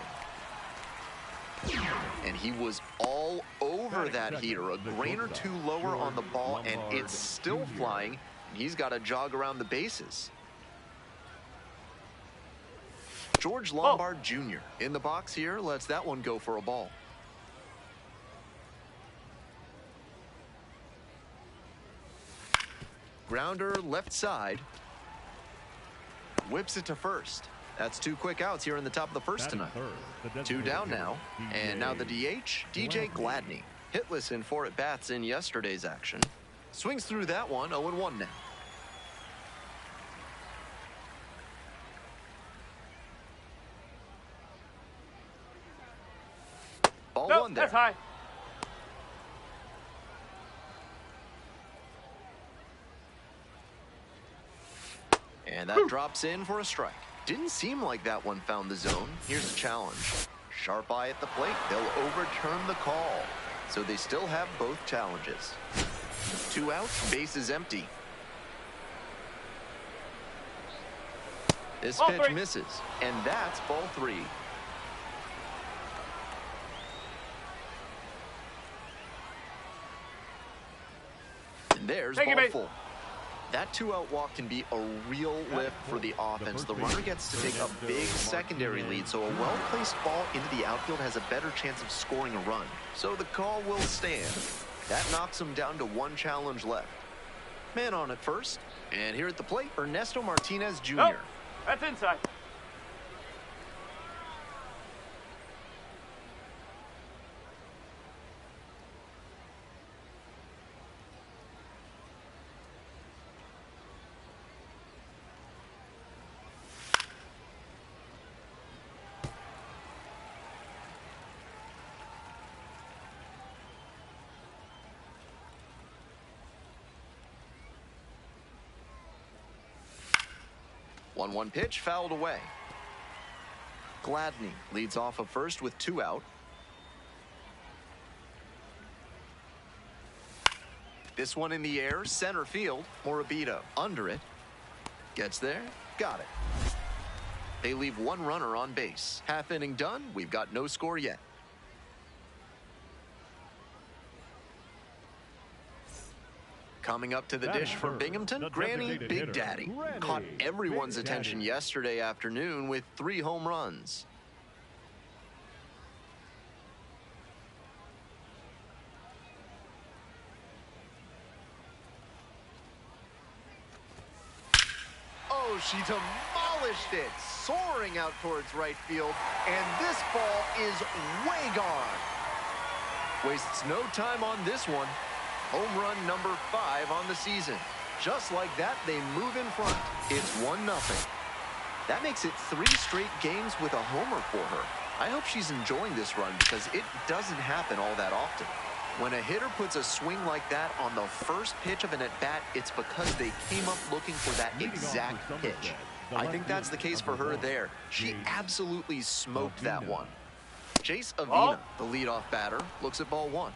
And he was all over that heater. A grain or 2 lower on the ball, and it's still flying. He's got to jog around the bases. George Lombard Jr. in the box here. Lets that one go for a ball. Grounder left side. Whips it to first. That's 2 quick outs here in the top of the first tonight. 2 down now. And now the DH, DJ Gladney. Hitless in 4 at-bats in yesterday's action. Swings through that one, 0-1 now. Ball 1 there. That's high. And that drops in for a strike. Didn't seem like that one found the zone. Here's a challenge. Sharp eye at the plate. They'll overturn the call. So they still have both challenges. 2 outs, bases empty. This pitch misses, and that's ball 3. And there's ball 4. That 2-out walk can be a real lift for the offense. The runner gets to take a big secondary lead, so a well-placed ball into the outfield has a better chance of scoring a run. So the call will stand. That knocks him down to 1 challenge left. Man on at first. And here at the plate, Ernesto Martinez Jr. Oh, that's inside. 1-1 pitch fouled away. Gladney leads off of first with 2 out. This one in the air, center field. Morabito under it. Gets there, got it. They leave 1 runner on base. Half inning done, we've got no score yet. Coming up to the dish for Binghamton, Granny Big Daddy. Caught everyone's attention yesterday afternoon with 3 home runs. Oh, she demolished it, soaring out towards right field, and this ball is way gone. Wastes no time on this one. Home run number 5 on the season. Just like that, they move in front. It's 1-0. That makes it 3 straight games with a homer for her. I hope she's enjoying this run because it doesn't happen all that often. When a hitter puts a swing like that on the first pitch of an at-bat, it's because they came up looking for that exact pitch. I think that's the case for her there. She absolutely smoked that one. Jace Avina, the leadoff batter, looks at ball 1.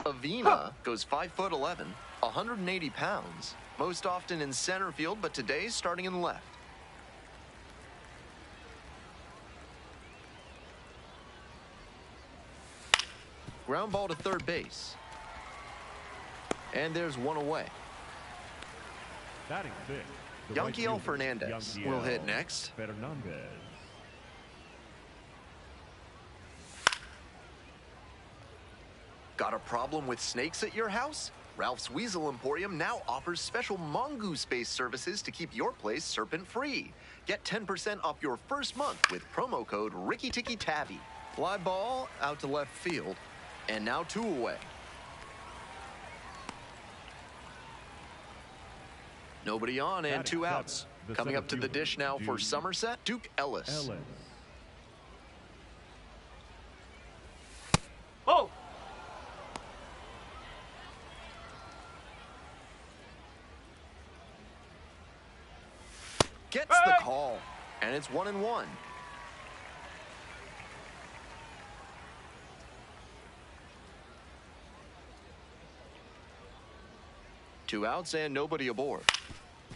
Avina goes 5'11", 180 pounds, most often in center field, but today starting in left. Ground ball to third base. And there's 1 away. Batting 5th, Yanquiel Fernandez will hit next. Fernandez. Got a problem with snakes at your house? Ralph's Weasel Emporium now offers special mongoose-based services to keep your place serpent-free. Get 10% off your first month with promo code RickyTickyTavy. Fly ball out to left field. And now 2 away. Nobody on and 2 outs. Coming up to the dish now for Somerset, Duke Ellis. Oh! Gets the call, and it's 1-1. Two outs and nobody aboard.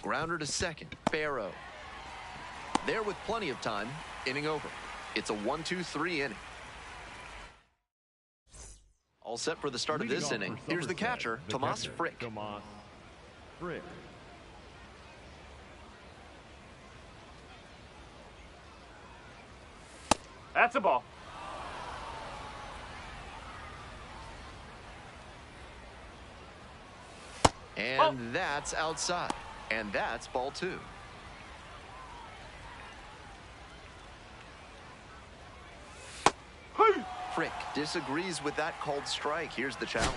Grounder to second. Barrow. There with plenty of time. Inning over. It's a 1-2-3 inning. All set for the start of this inning. Here's the catcher, Tomas Frick. Tomas Frick. That's a ball. And that's outside. And that's ball 2. Frick disagrees with that called strike. Here's the challenge.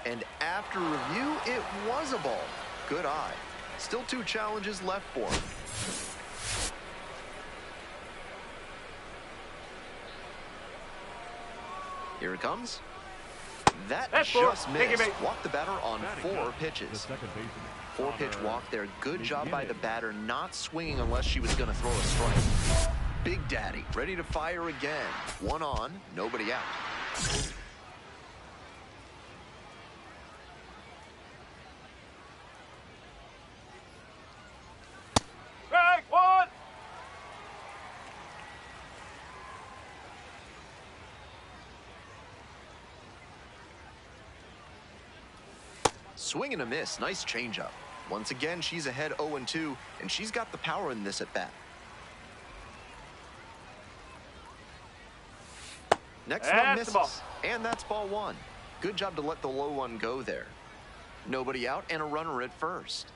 And after review, it was a ball. Good eye. Still 2 challenges left for him. Here it comes. That just missed. Walked the batter on 4 pitches. 4-pitch walk there. Good job by the batter, not swinging unless she was going to throw a strike. Big Daddy ready to fire again. 1 on, nobody out. Strike 1! Swing and a miss. Nice changeup. Once again, she's ahead 0-2, and she's got the power in this at bat. Next one misses, and that's ball 1. Good job to let the low one go there. Nobody out and a runner at first.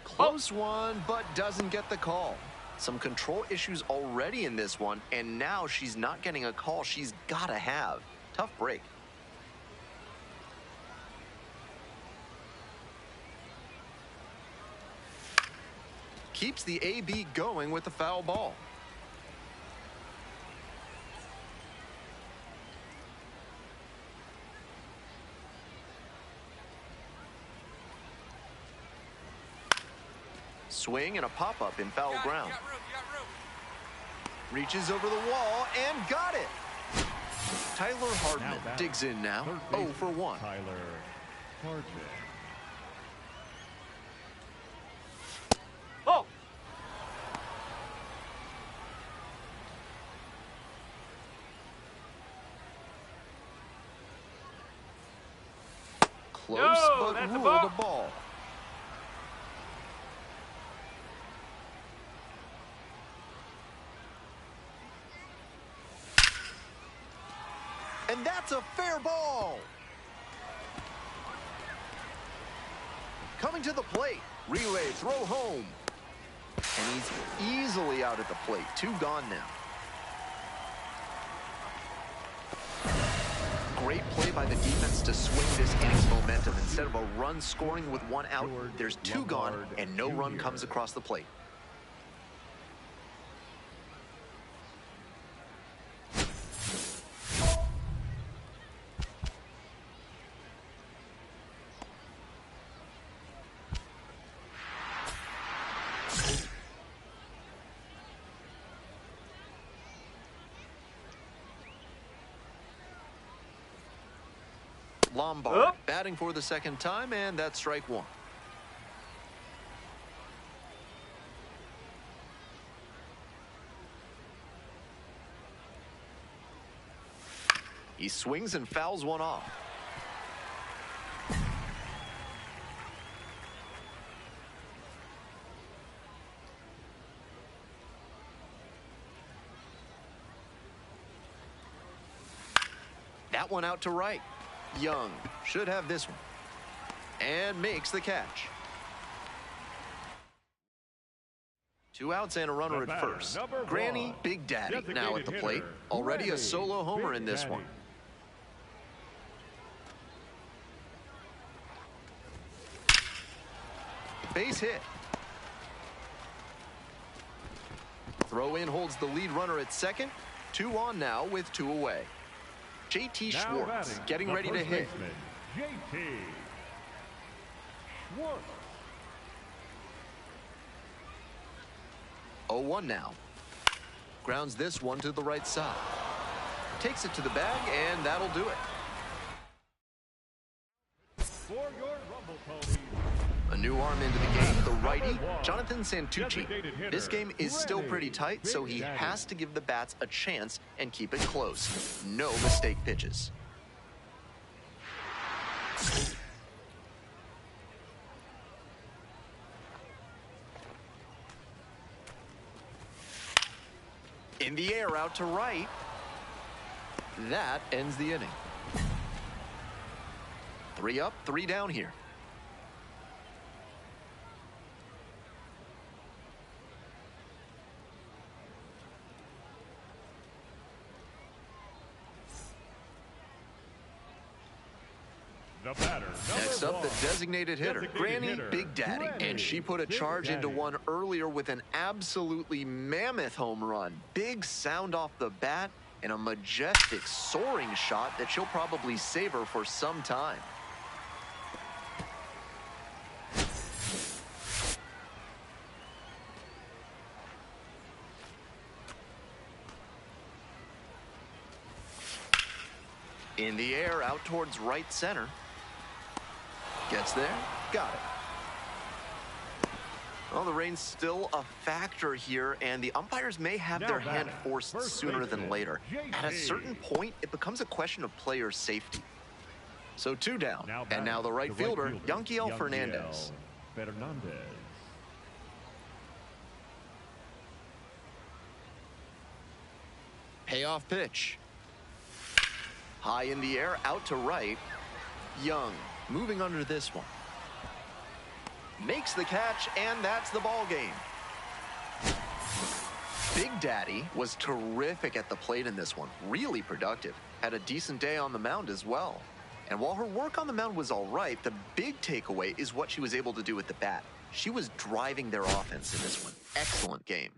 Close one, but doesn't get the call. Some control issues already in this one, and now she's not getting a call she's got to have. Tough break. Keeps the AB going with the foul ball. Swing and a pop-up in foul ground. You got room, you got room. Reaches over the wall and got it. Tyler Hardman digs in now. 0 for 1. Tyler Hardman. Oh! Close, No, but that's a ruled ball. a ball. And that's a fair ball. Coming to the plate. Relay throw home. And he's easily out at the plate. 2 gone now. Great play by the defense to swing this inning's momentum. Instead of a run scoring with 1 out, there's 2 gone and no run comes across the plate. Lombard batting for the 2nd time, and that's strike 1. He swings and fouls one off. That one out to right. Young should have this one. And makes the catch. 2 outs and a runner at first. Granny Big Daddy now at the plate. Already a solo homer in this one. Base hit. Throw in holds the lead runner at second. 2 on now with 2 away. JT Schwartz getting ready to hit. JT Schwartz. 0-1 now. Grounds this one to the right side. Takes it to the bag, and that'll do it. For your Rumble Ponies. A new arm into the game, the righty, Jonathan Santucci. This game is still pretty tight, so he has to give the bats a chance and keep it close. No mistake pitches. In the air, out to right. That ends the inning. 3 up, 3 down here. The batter. Next up, the designated hitter, Granny Big Daddy. And she put a charge into one earlier with an absolutely mammoth home run. Big sound off the bat and a majestic soaring shot that she'll probably savor for some time. In the air, out towards right center. Gets there, got it. Well, the rain's still a factor here, and the umpires may have their hand forced sooner than later. At a certain point, it becomes a question of player safety. So 2 down, and now the right fielder, Yanquiel Fernandez. Payoff pitch. High in the air, out to right. Young moving under this one. Makes the catch, and that's the ball game. Big Daddy was terrific at the plate in this one. Really productive. Had a decent day on the mound as well. And while her work on the mound was all right, the big takeaway is what she was able to do with the bat. She was driving their offense in this one. Excellent game.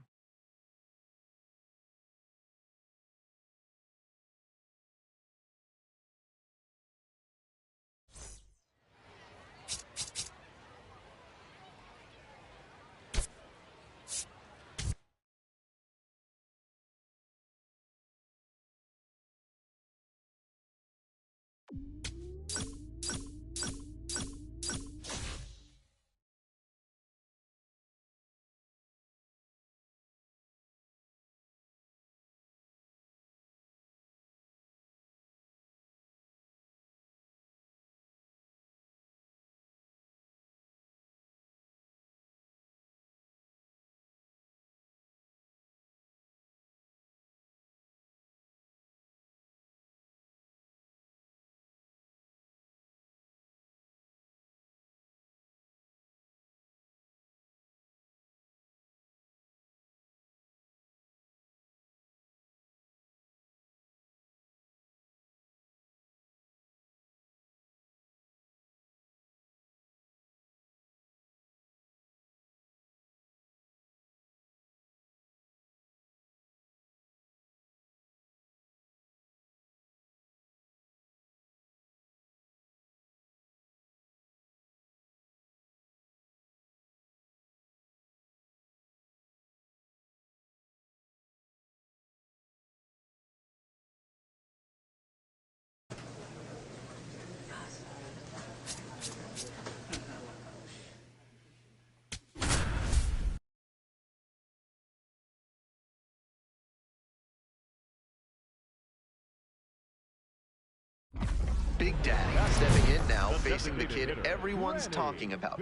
Big Daddy stepping in now, facing the kid everyone's talking about.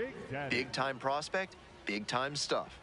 Big-time prospect, big-time stuff.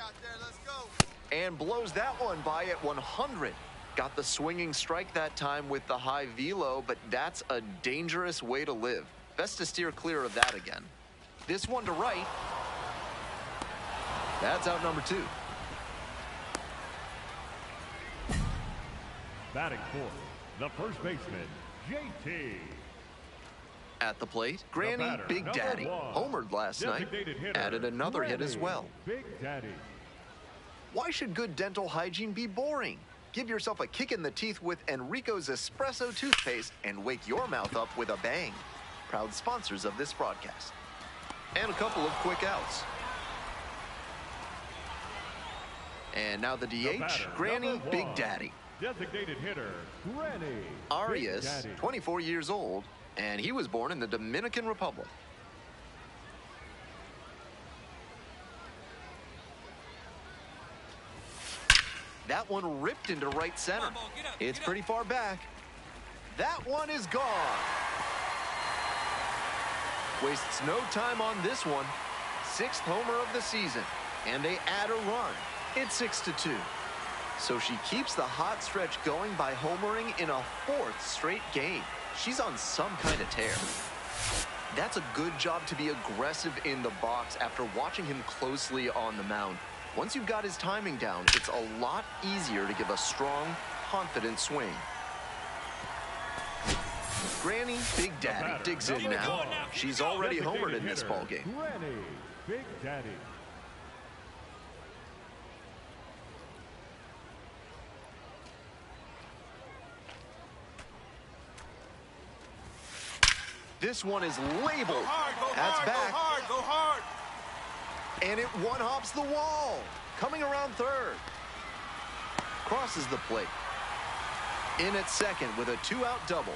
Out there, let's go. And blows that one by at 100. Got the swinging strike that time with the high velo, but that's a dangerous way to live. Best to steer clear of that again. This one to right. That's out number 2. Batting fourth, the first baseman, JT. At the plate, Granny batter, Big number Daddy, one, homered last night, designated hitter, added another hit as Granny well. Big Daddy. Why should good dental hygiene be boring? Give yourself a kick in the teeth with Enrico's Espresso toothpaste and wake your mouth up with a bang. Proud sponsors of this broadcast. And a couple of quick outs. And now the DH, batter, Granny number Big one, Daddy. Designated hitter, Granny Arias, Big Daddy. 24 years old, and he was born in the Dominican Republic. That one ripped into right center. Come on, get up, It's get up. pretty far back. That one is gone. Wastes no time on this one. 6th homer of the season, and they add a run. It's 6-2. So she keeps the hot stretch going by homering in a 4th straight game. She's on some kind of tear. That's a good job to be aggressive in the box after watching him closely on the mound. Once you've got his timing down, it's a lot easier to give a strong, confident swing. Granny Big Daddy digs in now. She's already homered in this ballgame. Granny Big Daddy. This one is labeled. Hard, go That's hard, back. go hard, go hard. And it one-hops the wall. Coming around third. Crosses the plate. In at second with a 2-out double.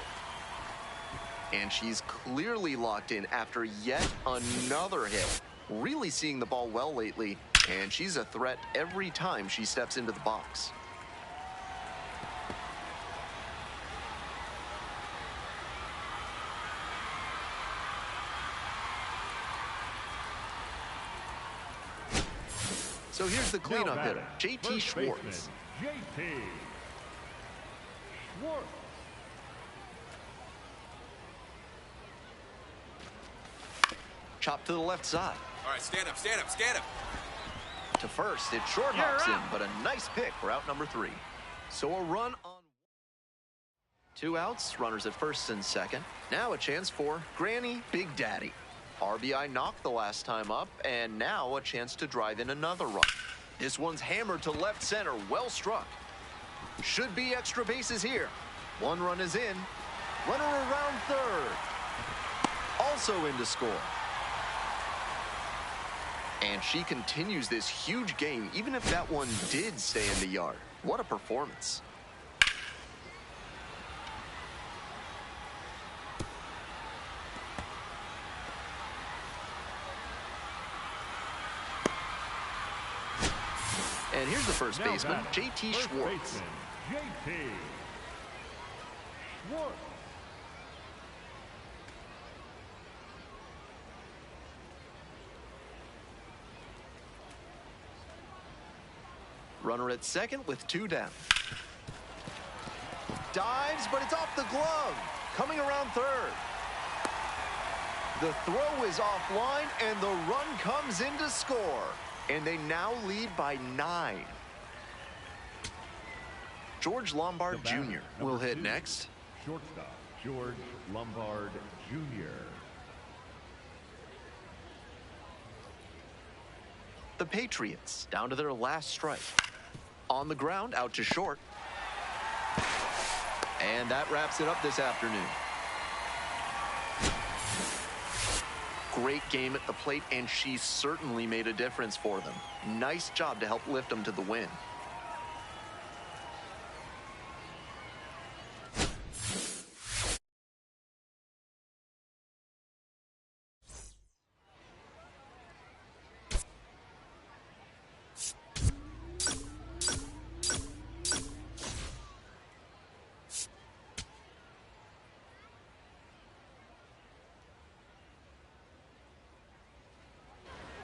And she's clearly locked in after yet another hit. Really seeing the ball well lately, and she's a threat every time she steps into the box. So here's the cleanup hitter, JT Schwartz. JT Schwartz. Chopped to the left side. All right, stand up, stand up, stand up. To first, it short hops in, but a nice pick for out number 3. So a run on 2 outs, runners at first and second. Now a chance for Granny Big Daddy. RBI knocked the last time up, and now a chance to drive in another run. This one's hammered to left center, well struck. Should be extra bases here. 1 run is in. Runner around third. Also in to score. And she continues this huge game, even if that one did stay in the yard. What a performance. And here's the first Now baseman, batting, JT first Schwartz. baseman, JT Schwartz. Runner at second with 2 down. Dives, but it's off the glove. Coming around third. The throw is offline, and the run comes in to score. And they now lead by 9. George Lombard The batter, Jr. will number hit 2, next. Shortstop, George Lombard Jr. The Patriots down to their last strike. On the ground, out to short. And that wraps it up this afternoon. Great game at the plate, and she certainly made a difference for them. Nice job to help lift them to the win.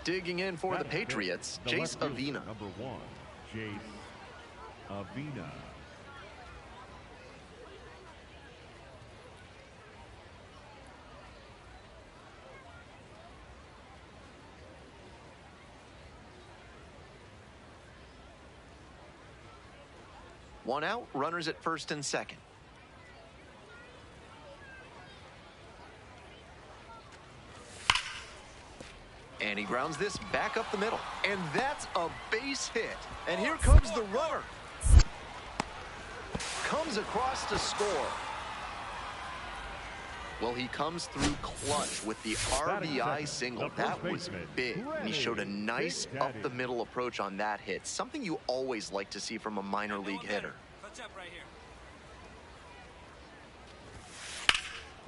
Digging in for the Patriots, Jace Avina. Number 1, Jace Avina. One out, runners at first and second. And he grounds this back up the middle. And that's a base hit. And here comes the runner. Comes across to score. Well, he comes through clutch with the RBI single. That was big. And he showed a nice up-the-middle approach on that hit. Something you always like to see from a minor league hitter.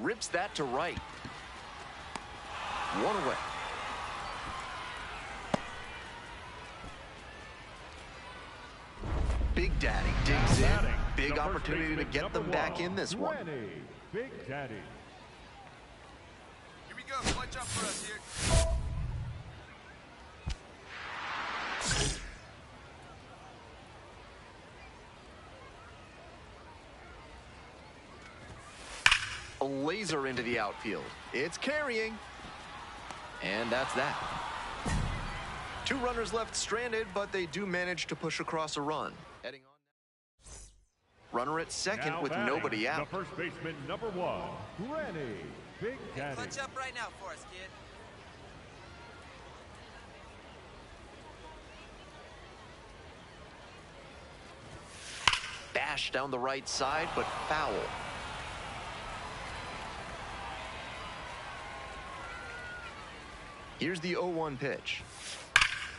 Rips that to right. One away. Big Daddy digs in. Big opportunity to get them back in this one. Big Daddy. Here we go. Watch out for us here. A laser into the outfield. It's carrying. And that's that. 2 runners left stranded, but they do manage to push across a run. Heading on. Runner at second Now with batting, nobody out. The first baseman, number 1, Granny Big Daddy. Clutch up right now for us, kid. Bash down the right side, but foul. Here's the 0-1 pitch.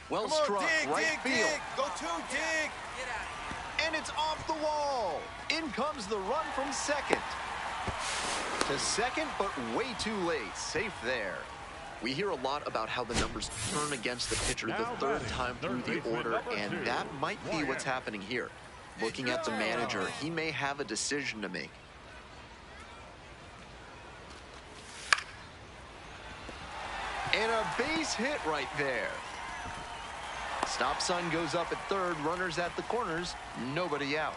Well struck, right field. Go to, dig. Get out of here. And it's off the wall. In comes the run from second. To second, but way too late. Safe there. We hear a lot about how the numbers turn against the pitcher the third time through the order, and that might be what's happening here. Looking at the manager, he may have a decision to make. And a base hit right there. Stop sign goes up at third, runners at the corners, nobody out.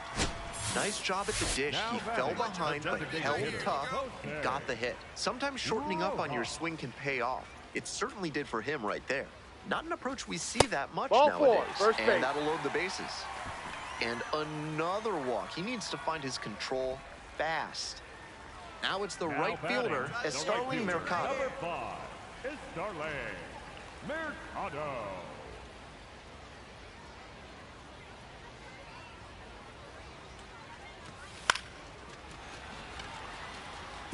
Nice job at the dish. He fell behind, but held tough and got the hit. Sometimes shortening up on your swing can pay off. It certainly did for him right there. Not an approach we see that much nowadays. And that'll load the bases. And another walk. He needs to find his control fast. Now it's the right fielder, Starling Mercado. Number 5 is Starling Mercado.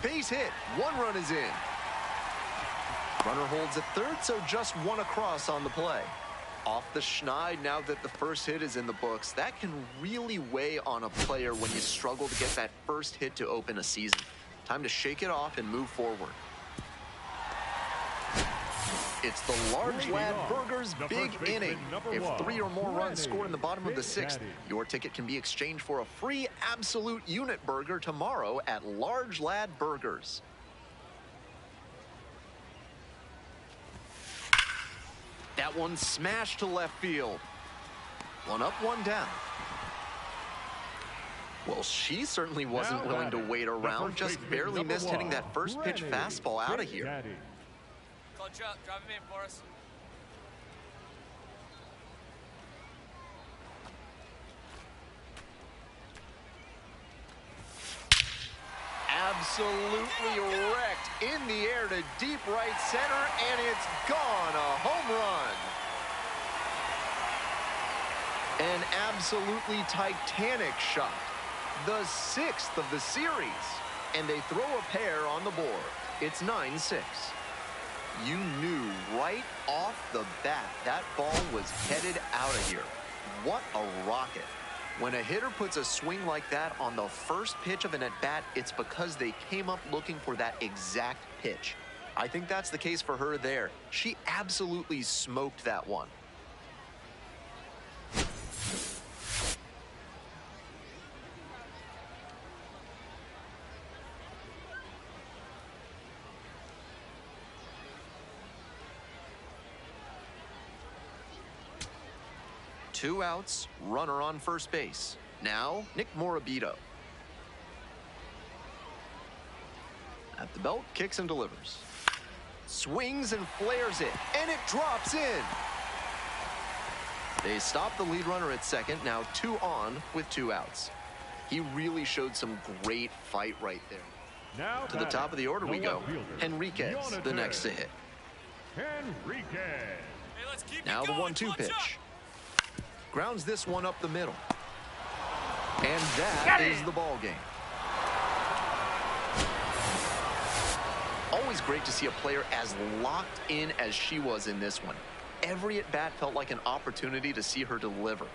Base hit. 1 run is in. Runner holds at third, so just 1 across on the play. Off the schneid now that the first hit is in the books. That can really weigh on a player when you struggle to get that first hit to open a season. Time to shake it off and move forward. It's the Large Lad Burgers big inning. If 3 or more runs scored in the bottom of the 6th, your ticket can be exchanged for a free absolute unit burger tomorrow at Large Lad Burgers. That one smashed to left field. 1 up, 1 down. Well, she certainly wasn't willing to wait around, just barely missed hitting that first pitch fastball out of here. Clutch up. Drive him in for us. Absolutely wrecked in the air to deep right center, and it's gone. A home run. An absolutely titanic shot. The 6th of the series. And they throw a pair on the board. It's 9-6. You knew right off the bat that ball was headed out of here. What a rocket. When a hitter puts a swing like that on the first pitch of an at-bat, it's because they came up looking for that exact pitch. I think that's the case for her there. She absolutely smoked that one. Two outs, runner on first base. Now, Nick Morabito. At the belt, kicks and delivers. Swings and flares it, and it drops in. They stop the lead runner at second, now 2 on with 2 outs. He really showed some great fight right there. Now to the top of the order we go. Henriquez, the next to hit. Henriquez. Hey, let's keep Now it the going. 1-2 Clutch pitch. up. Grounds this one up the middle. And that is the ball game. Always great to see a player as locked in as she was in this one. Every at-bat felt like an opportunity to see her deliver.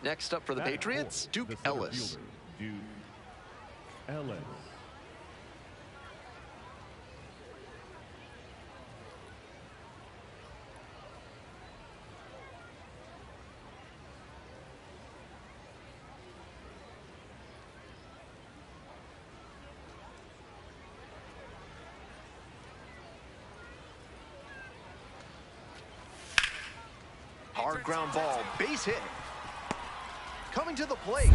Next up for the Patriots, Duke Ellis. Duke Ellis. Hard ground ball, base hit. Coming to the plate.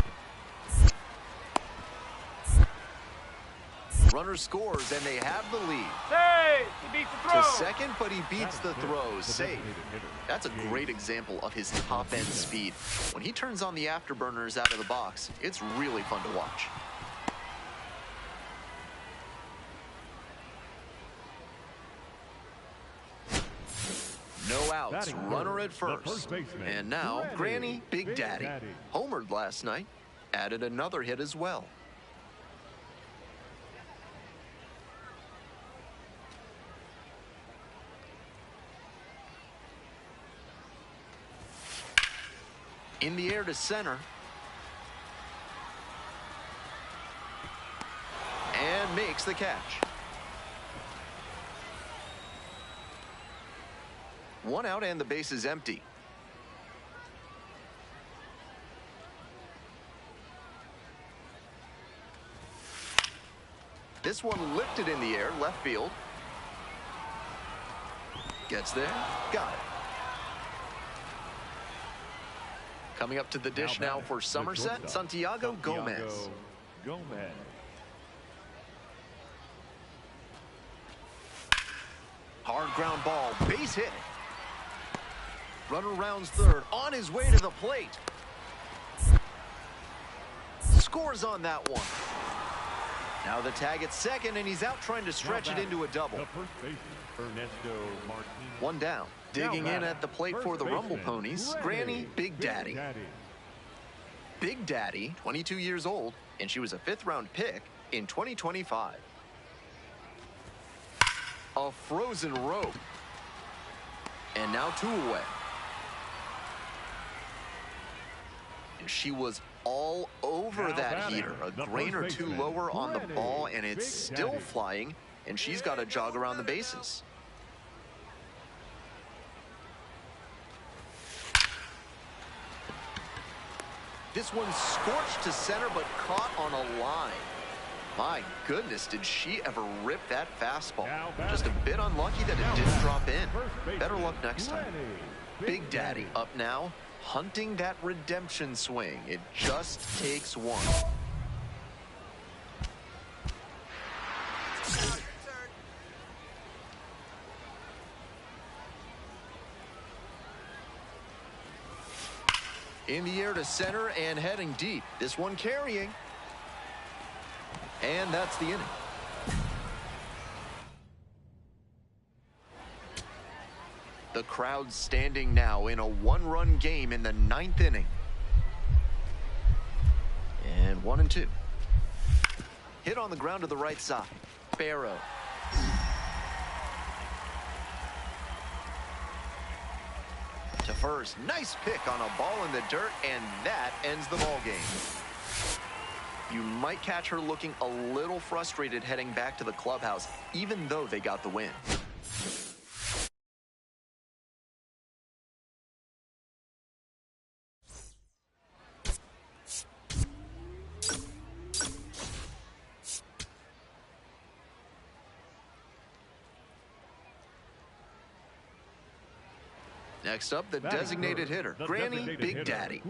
Runner scores, and they have the lead. Hey, he beats the throw. To second, but he beats the throw. Safe. That's a great example of his top-end speed. When he turns on the afterburners out of the box, it's really fun to watch. No outs, runner at first. And now, Granny Big Daddy, homered last night, added another hit as well. In the air to center. And makes the catch. 1 out and the base is empty. This one lifted in the air, left field. Gets there, got it. Coming up to the dish now for Somerset, Santiago Gomez. Hard ground ball, base hit. Runner rounds third, on his way to the plate. Scores on that one. Now the tag at second, and he's out trying to stretch it into a double. One down. Digging in at the plate for the Rumble Ponies, Granny Big Daddy. Big Daddy, 22 years old, and she was a 5th-round pick in 2025. A frozen rope. And now 2 away. She was all over that heater. A grain or 2 lower on the ball, and it's still flying, and she's got to jog around the bases. This one scorched to center, but caught on a line. My goodness, did she ever rip that fastball. Just a bit unlucky that it didn't drop in. Better luck next time. Big Daddy up now, hunting that redemption swing. It just takes one. In the air to center and heading deep. This one carrying. And that's the inning. The crowd standing now in a one-run game in the 9th inning. And 1-2. Hit on the ground to the right side. Barrow. To first. Nice pick on a ball in the dirt, and that ends the ball game. You might catch her looking a little frustrated heading back to the clubhouse, even though they got the win. Next up, the designated hitter, Granny Big Daddy.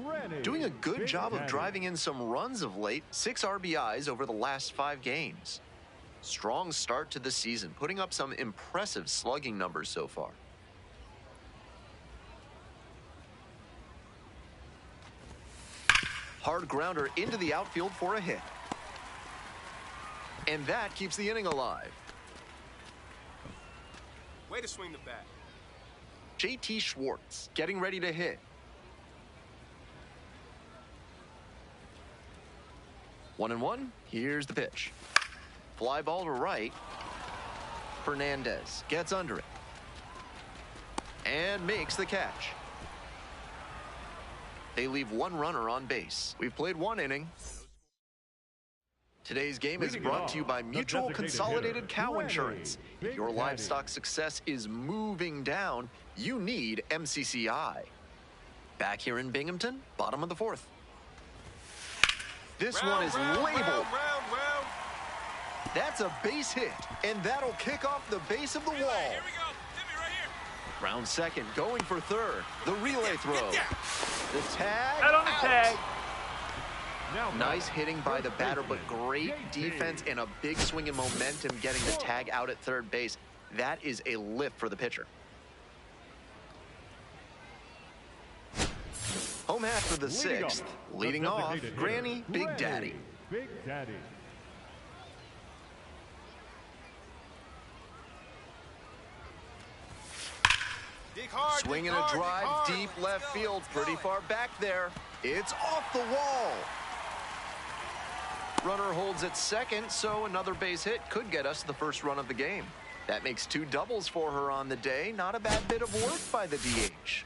Doing a good job of driving in some runs of late, 6 RBIs over the last 5 games. Strong start to the season, putting up some impressive slugging numbers so far. Hard grounder into the outfield for a hit. And that keeps the inning alive. Way to swing the bat. JT Schwartz getting ready to hit. 1-1. Here's the pitch. Fly ball to right. Fernandez gets under it and makes the catch. They leave 1 runner on base. We've played 1 inning. Today's game is brought to you by Mutual Consolidated Cow Insurance. If your livestock success is moving down, you need MCCI. Back here in Binghamton, bottom of the 4th. This one is labeled. That's a base hit, and that'll kick off the base of the wall. Here we go. Hit me right here. Round second, going for third. The relay throw. The tag. Out on the tag. Nice hitting by the batter, but great defense and a big swing in momentum getting the tag out at third base. That is a lift for the pitcher. Home half for the 6th. Leading off, Granny Big Daddy. Big Daddy. Dig hard. Swinging a drive deep left field, pretty far back there. It's off the wall. Runner holds at second, so another base hit could get us the first run of the game. That makes 2 doubles for her on the day. Not a bad bit of work by the DH.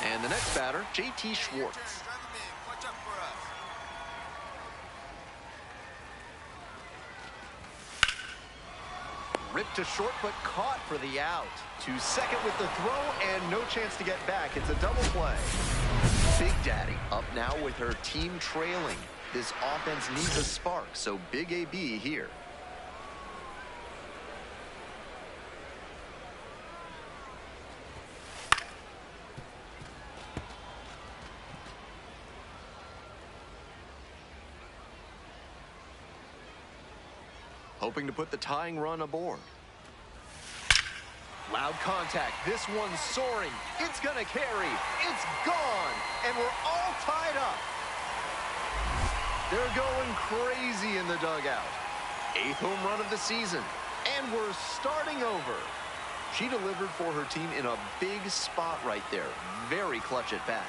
And the next batter, JT Schwartz. Ripped to short, but caught for the out. To second with the throw, and no chance to get back. It's a double play. Big Daddy up now with her team trailing. This offense needs a spark, so big AB here. Hoping to put the tying run aboard. Loud contact. This one's soaring. It's going to carry. It's gone. And we're all tied up. They're going crazy in the dugout. 8th home run of the season. And we're starting over. She delivered for her team in a big spot right there. Very clutch at bat.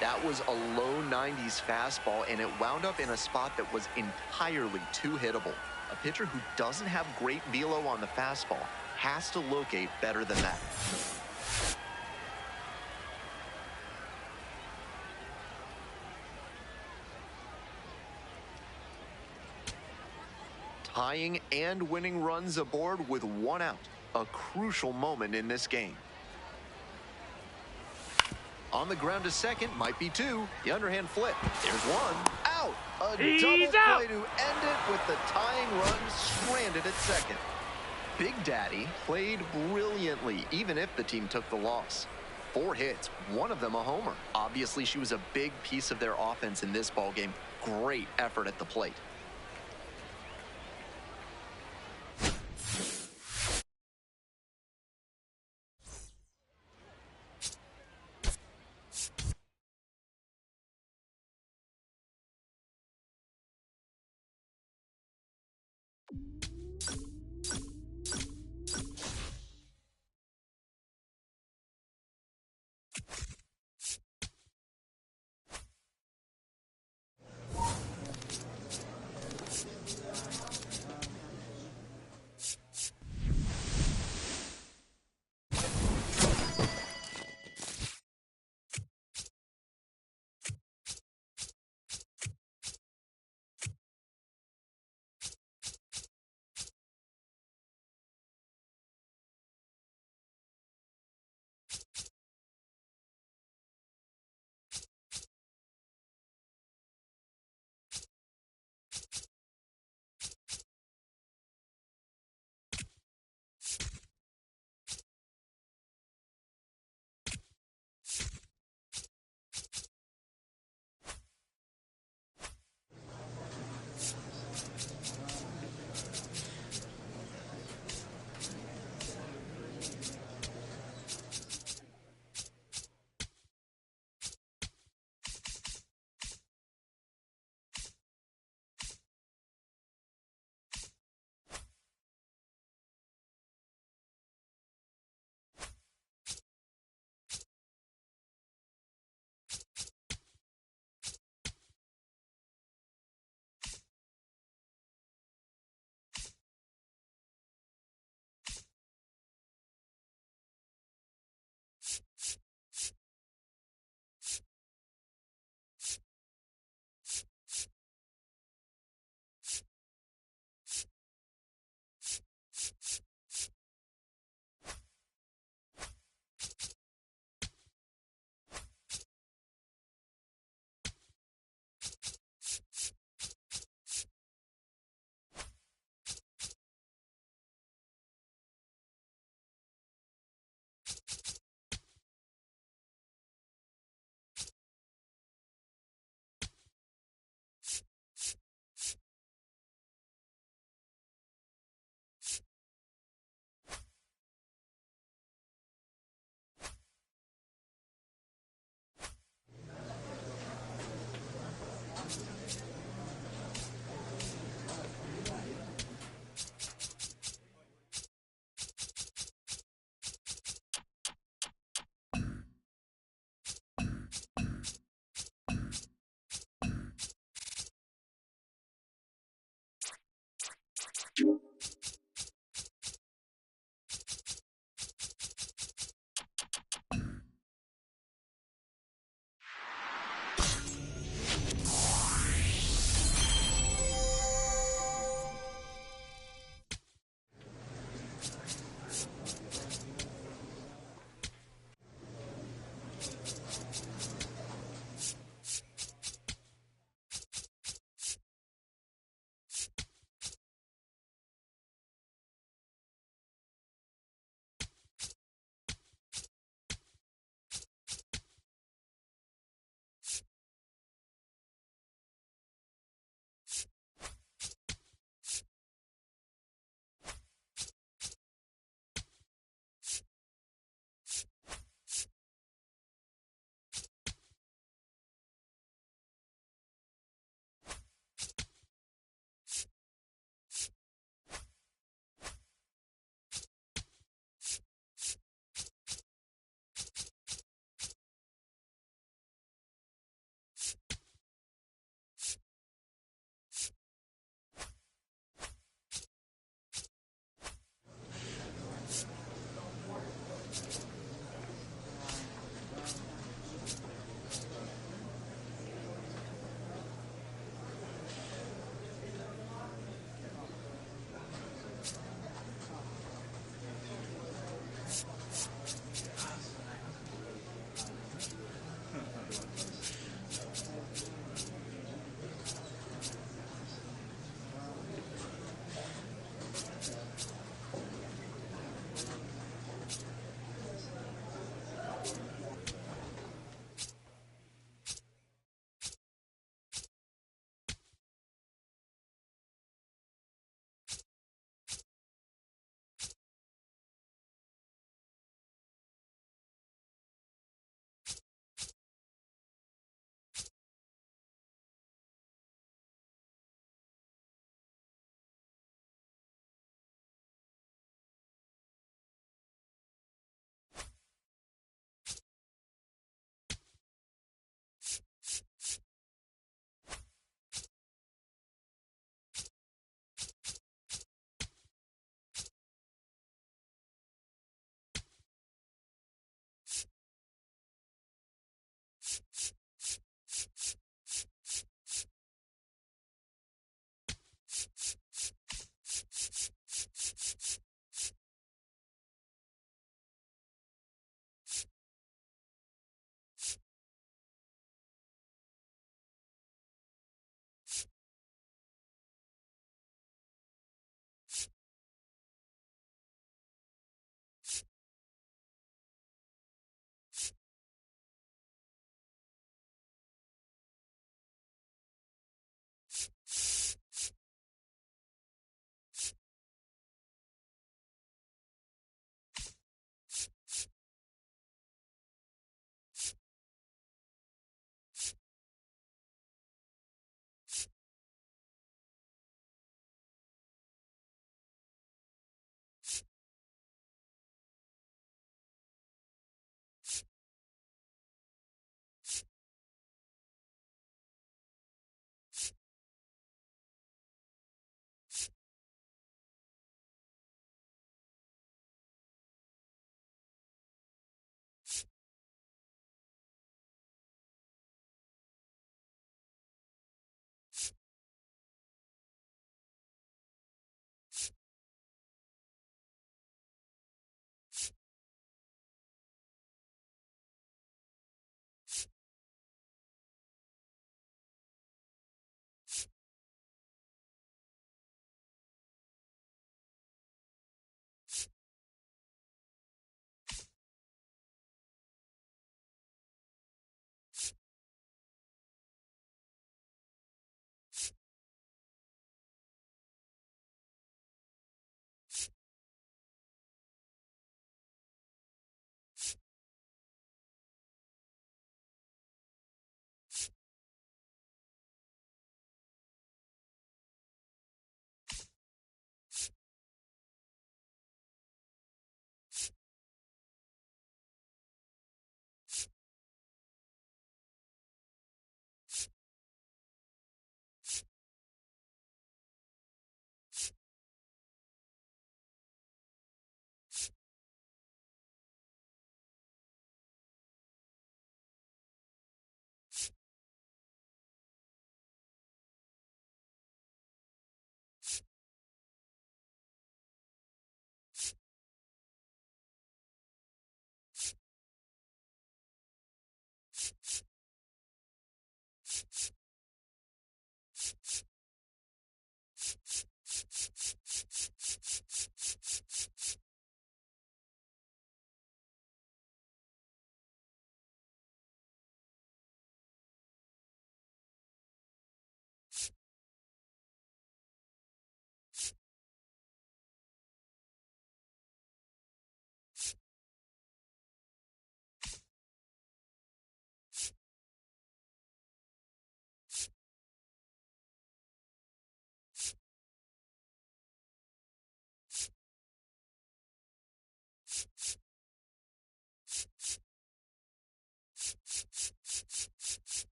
That was a low 90s fastball, and it wound up in a spot that was entirely too hittable. A pitcher who doesn't have great velo on the fastball has to locate better than that. Tying and winning runs aboard with 1 out. A crucial moment in this game. On the ground to second, might be 2. The underhand flip. There's 1. Out. A double play to end it with the tying run stranded at second. Big Daddy played brilliantly, even if the team took the loss. 4 hits, 1 of them a homer. Obviously, she was a big piece of their offense in this ballgame. Great effort at the plate.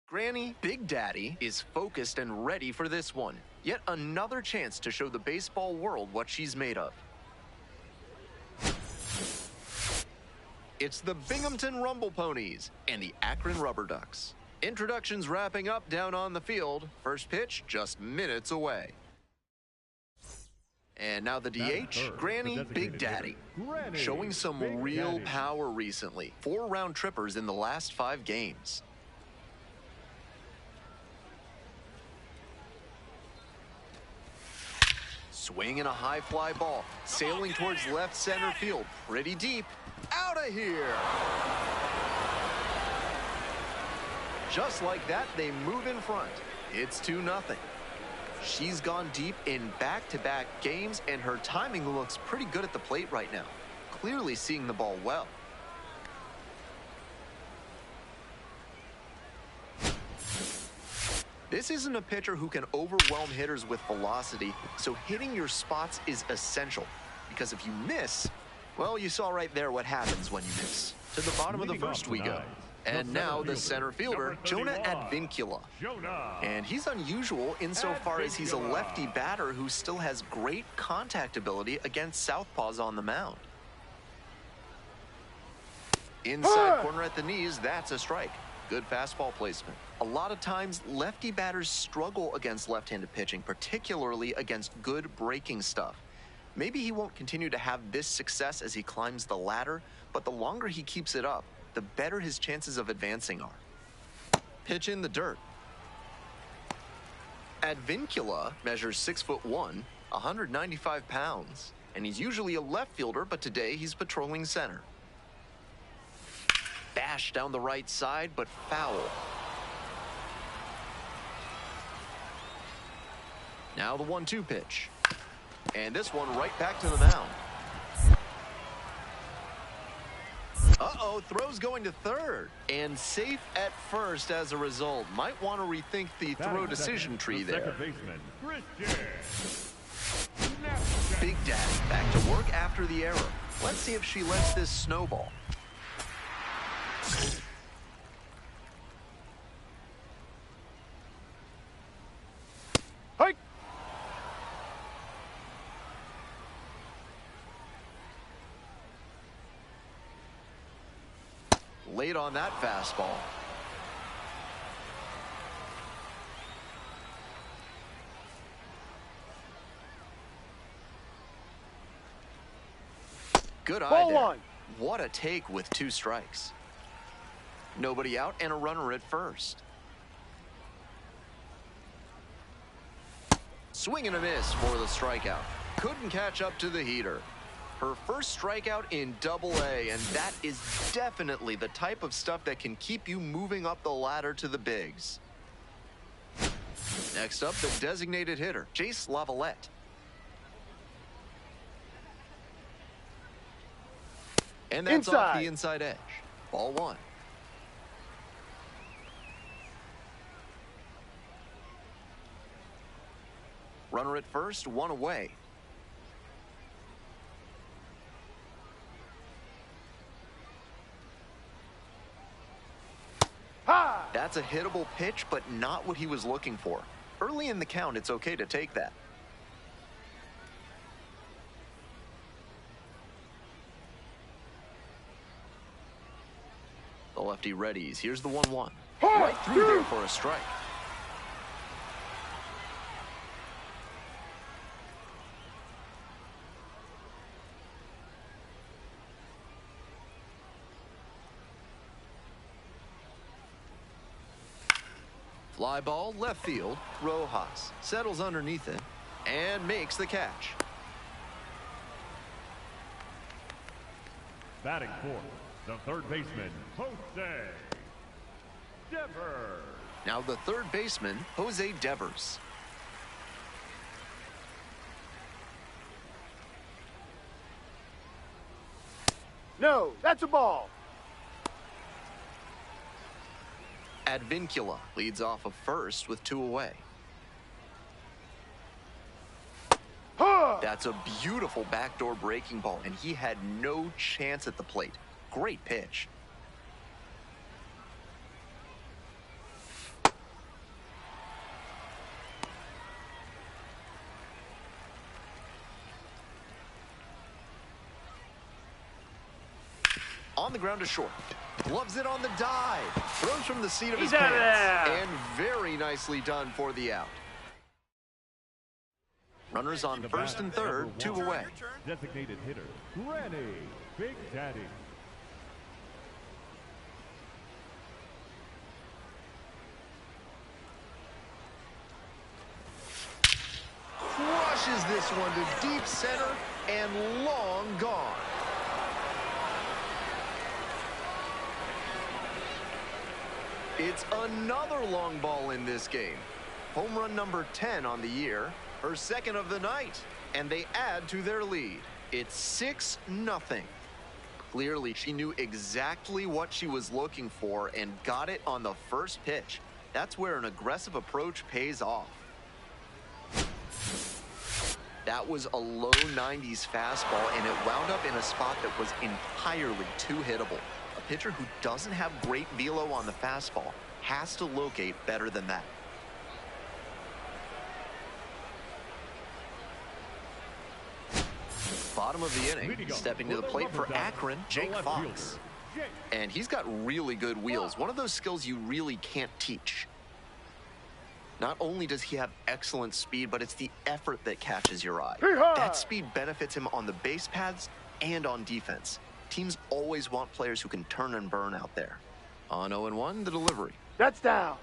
Granny Big Daddy is focused and ready for this one. Yet another chance to show the baseball world what she's made of. It's the Binghamton Rumble Ponies and the Akron Rubber Ducks. Introductions wrapping up down on the field. First pitch just minutes away. And now the DH, Granny Big Daddy. Showing some real power recently. 4 round trippers in the last 5 games. Swinging a high fly ball, sailing towards left center field, pretty deep, out of here. Just like that, they move in front. It's 2-0. She's gone deep in back-to-back games, and her timing looks pretty good at the plate right now. Clearly seeing the ball well. This isn't a pitcher who can overwhelm hitters with velocity, so hitting your spots is essential. Because if you miss, well, you saw right there what happens when you miss. To the bottom of the first we go. And now the center fielder, Jonah Advincula. And he's unusual insofar as he's a lefty batter who still has great contact ability against southpaws on the mound. Inside corner at the knees, that's a strike. Good fastball placement. A lot of times, lefty batters struggle against left-handed pitching, particularly against good breaking stuff. Maybe he won't continue to have this success as he climbs the ladder, but the longer he keeps it up, the better his chances of advancing are. Pitch in the dirt. Advincula measures 6'1", 195 pounds, and he's usually a left fielder, but today he's patrolling center. Bash down the right side, but foul. Now the 1-2 pitch. And this one right back to the mound. Uh-oh, throw's going to third. And safe at first as a result. Might want to rethink the throw decision tree there. Big Daddy back to work after the error. Let's see if she lets this snowball. Late on that fastball. Good eye there. What a take with 2 strikes. Nobody out and a runner at first. Swing and a miss for the strikeout. Couldn't catch up to the heater. Her first strikeout in Double-A, and that is definitely the type of stuff that can keep you moving up the ladder to the bigs. Next up, the designated hitter, Jace Lavalette. And that's off the inside edge. Ball 1. Runner at first, 1 away. That's a hittable pitch, but not what he was looking for. Early in the count, it's okay to take that. The lefty readies. Here's the 1-1. Right through there for a strike. Fly ball, left field. Rojas settles underneath it and makes the catch. Batting fourth, the third baseman, Jose Devers. Now the third baseman, Jose Devers. No, that's a ball. Advincula leads off of first with 2 away. That's a beautiful backdoor breaking ball, and he had no chance at the plate. Great pitch. On the ground to short. Loves it on the dive. Throws from the seat of his He's out of pants. there. And very nicely done for the out. Runners on first and third, 2 away. Designated hitter, Granny Big Daddy. Crushes this one to deep center and long gone. It's another long ball in this game. Home run number 10 on the year, her second of the night, and they add to their lead. It's 6-0. Clearly, she knew exactly what she was looking for and got it on the first pitch. That's where an aggressive approach pays off. That was a low 90s fastball, and it wound up in a spot that was entirely too hittable. A pitcher who doesn't have great velo on the fastball has to locate better than that. Bottom of the inning, stepping to the plate for Akron, Jake Fox. And he's got really good wheels, one of those skills you really can't teach. Not only does he have excellent speed, but it's the effort that catches your eye. That speed benefits him on the base paths and on defense. Teams always want players who can turn and burn out there. On 0-1, the delivery. That's down.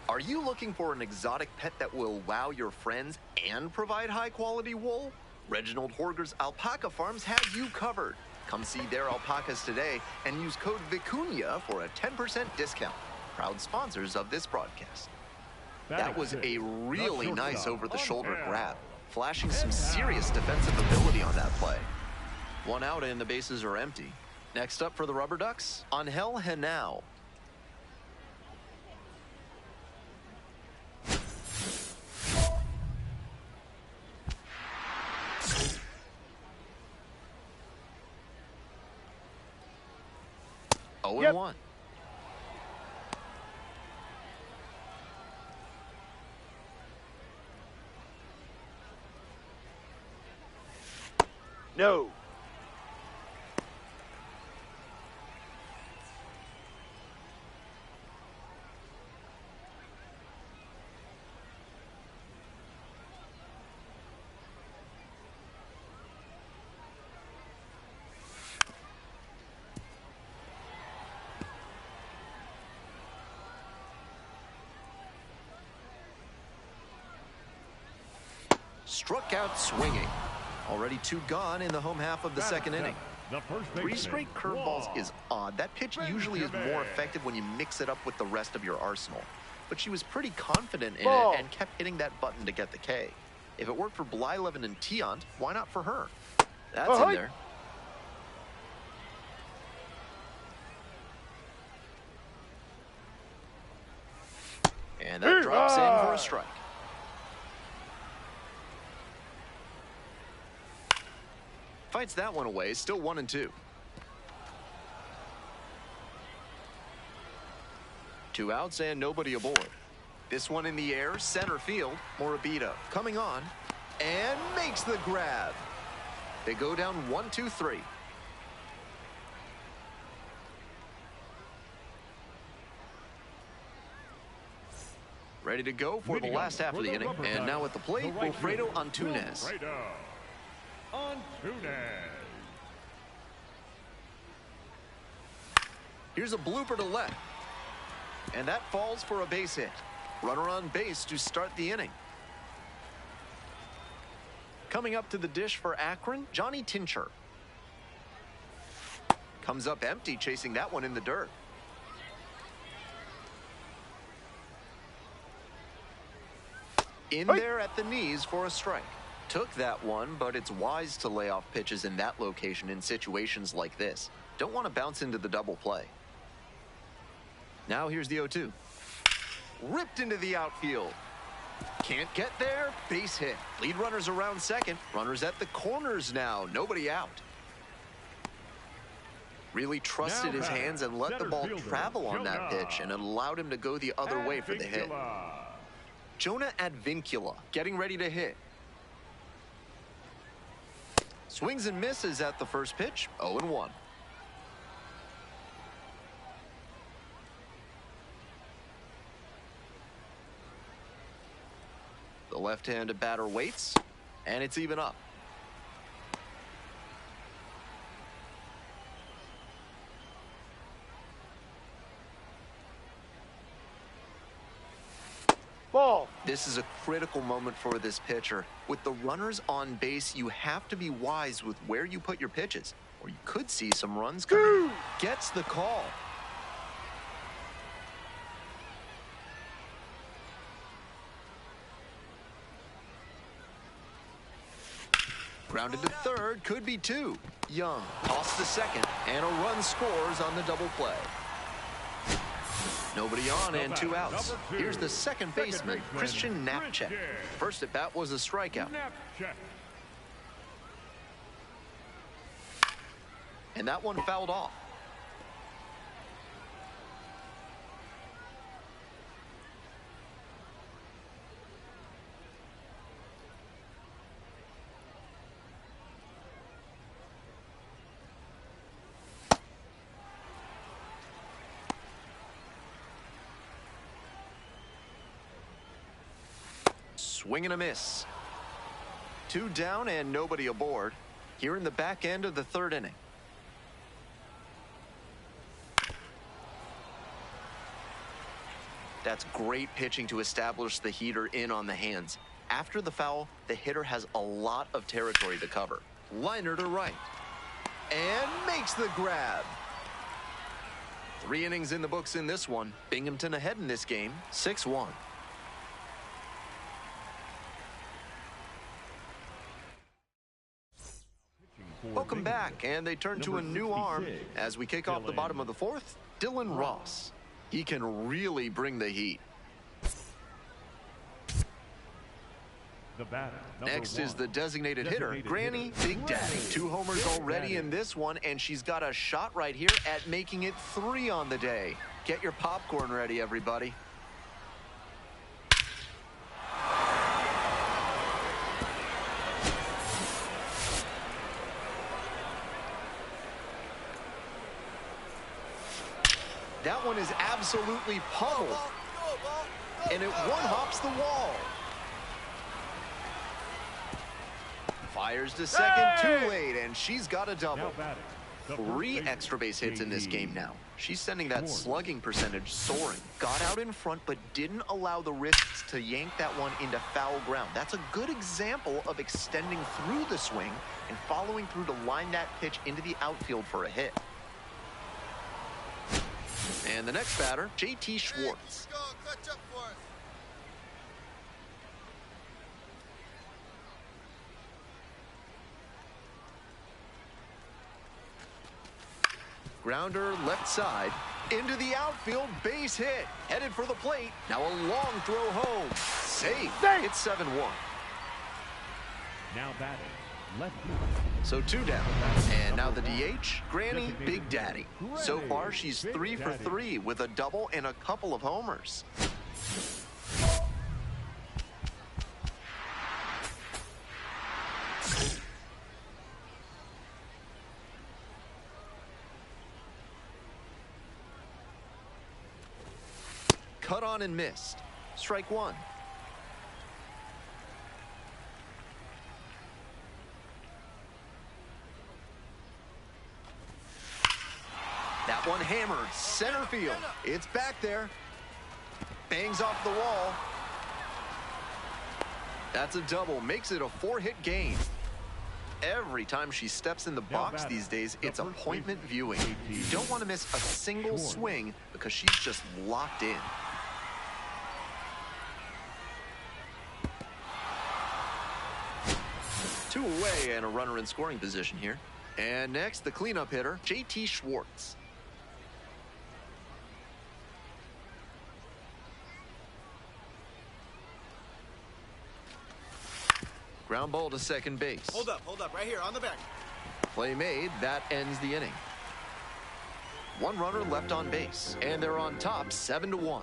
Are you looking for an exotic pet that will wow your friends and provide high-quality wool? Reginald Horger's Alpaca Farms has you covered. Come see their alpacas today and use code VICUNA for a 10% discount. Proud sponsors of this broadcast. That was a really nice over-the-shoulder grab, flashing some serious defensive ability on that play. One out and the bases are empty. Next up for the Rubber Ducks, Angel Henao. Yep. 0-1. No. Struck out swinging. Already 2 gone in the home half of the second inning. 3 straight curveballs is odd. That pitch usually is more effective when you mix it up with the rest of your arsenal. But she was pretty confident in it and kept hitting that button to get the K. If it worked for Blyleven and Tiant, why not for her? That's in there. And that drops in for a strike. Fights that one away, still 1-2. 2 outs and nobody aboard. This one in the air, center field. Morabito coming on and makes the grab. They go down 1-2-3. Ready to go for the last half of the inning. And now at the plate, Wilfredo Antunes. Here's a blooper to left. And that falls for a base hit. Runner on base to start the inning. Coming up to the dish for Akron, Johnny Tincher. Comes up empty, chasing that one in the dirt. In there at the knees for a strike. Took that one, but it's wise to lay off pitches in that location in situations like this. Don't want to bounce into the double play. Now here's the 0-2. Ripped into the outfield. Can't get there. Base hit. Lead runners around second. Runners at the corners now. Nobody out. Really trusted his hands and let the ball travel on that pitch, and it allowed him to go the other way for the hit. Jonah Advincula getting ready to hit. Swings and misses at the first pitch, 0-1. The left-handed batter waits, and it's even up. Ball. This is a critical moment for this pitcher. With the runners on base, you have to be wise with where you put your pitches, or you could see some runs coming. Gets the call. Grounded to third, could be two. Young tossed to second, and a run scores on the double play. Nobody on and 2 outs. Here's the second baseman, Christian Knapczyk. First at bat was a strikeout. And that one fouled off. Swing and a miss. 2 down and nobody aboard. Here in the back end of the third inning. That's great pitching to establish the heater in on the hands. After the foul, the hitter has a lot of territory to cover. Liner to right. And makes the grab. 3 innings in the books in this one. Binghamton ahead in this game, 6-1. Welcome back, and they turn to a new arm as we kick off the bottom of the fourth. Dylan Ross. He can really bring the heat. Next is the designated hitter, Granny Big Daddy. 2 homers already in this one, and she's got a shot right here at making it 3 on the day. Get your popcorn ready, everybody. That one is absolutely pummeled, and it one-hops the wall. Fires to second, too late, and she's got a double. 3 extra base hits in this game now. She's sending that slugging percentage soaring. Got out in front, but didn't allow the wrists to yank that one into foul ground. That's a good example of extending through the swing and following through to line that pitch into the outfield for a hit. And the next batter, J.T. Schwartz. Grounder left side into the outfield, base hit, headed for the plate. Now a long throw home, safe. It's 7-1. Now batting, left. So 2 down, and now the DH, Granny Big Daddy. So far, she's 3 for 3 with a double and a couple of homers. Cut on and missed. Strike 1. That one hammered center field. It's back there. Bangs off the wall. That's a double. Makes it a 4-hit game. Every time she steps in the box these days, it's appointment viewing. You don't want to miss a single swing because she's just locked in. Two away and a runner in scoring position here. And next, the cleanup hitter, J.T. Schwartz. Ground ball to second base. Hold up, right here on the back. Play made, that ends the inning. 1 runner left on base, and they're on top 7-1.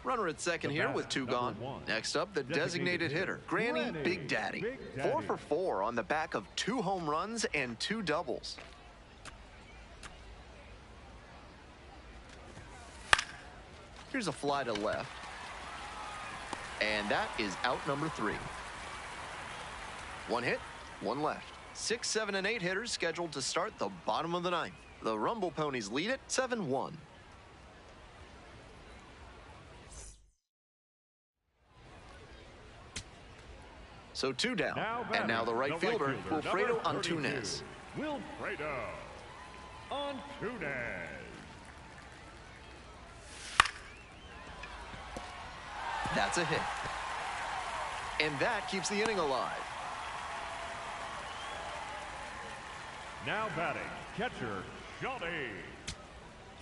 Runner at second here with 2 gone. Next up, the designated hitter, Granny Big Daddy. 4 for 4 on the back of 2 home runs and 2 doubles. Here's a fly to left. And that is out number 3. 1 hit, 1 left. 6, 7, and 8 hitters scheduled to start the bottom of the 9th. The Rumble Ponies lead it 7-1. So 2 down. And now the right fielder, Wilfredo Antunes. Wilfredo Antunes. That's a hit. And that keeps the inning alive. Now batting, catcher, Johnny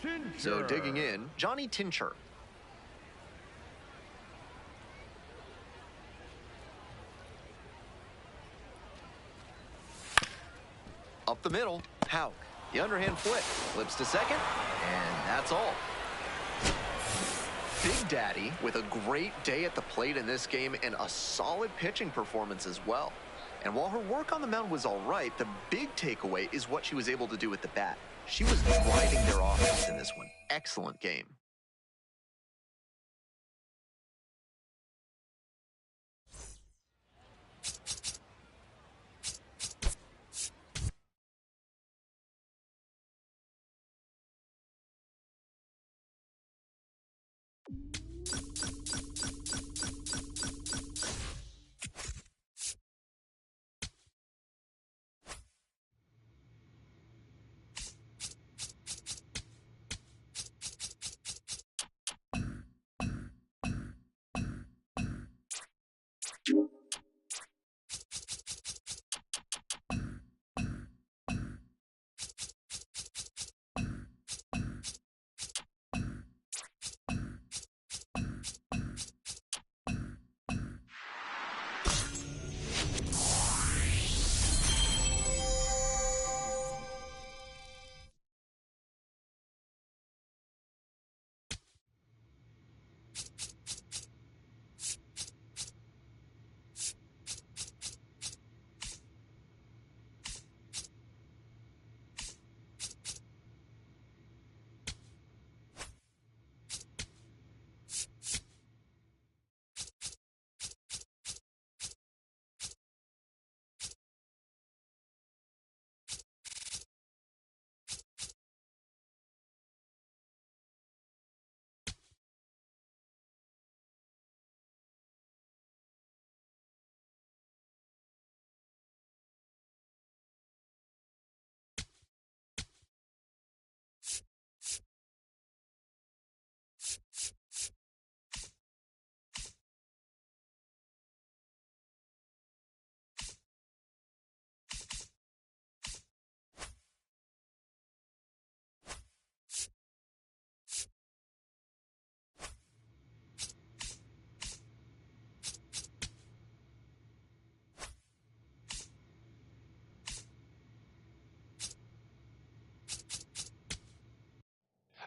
Tincher. So digging in, Johnny Tincher. Up the middle, Houck. The underhand flip, flips to second, and that's all. Big Daddy with a great day at the plate in this game and a solid pitching performance as well. And while her work on the mound was all right, the big takeaway is what she was able to do with the bat. She was driving their offense in this one. Excellent game.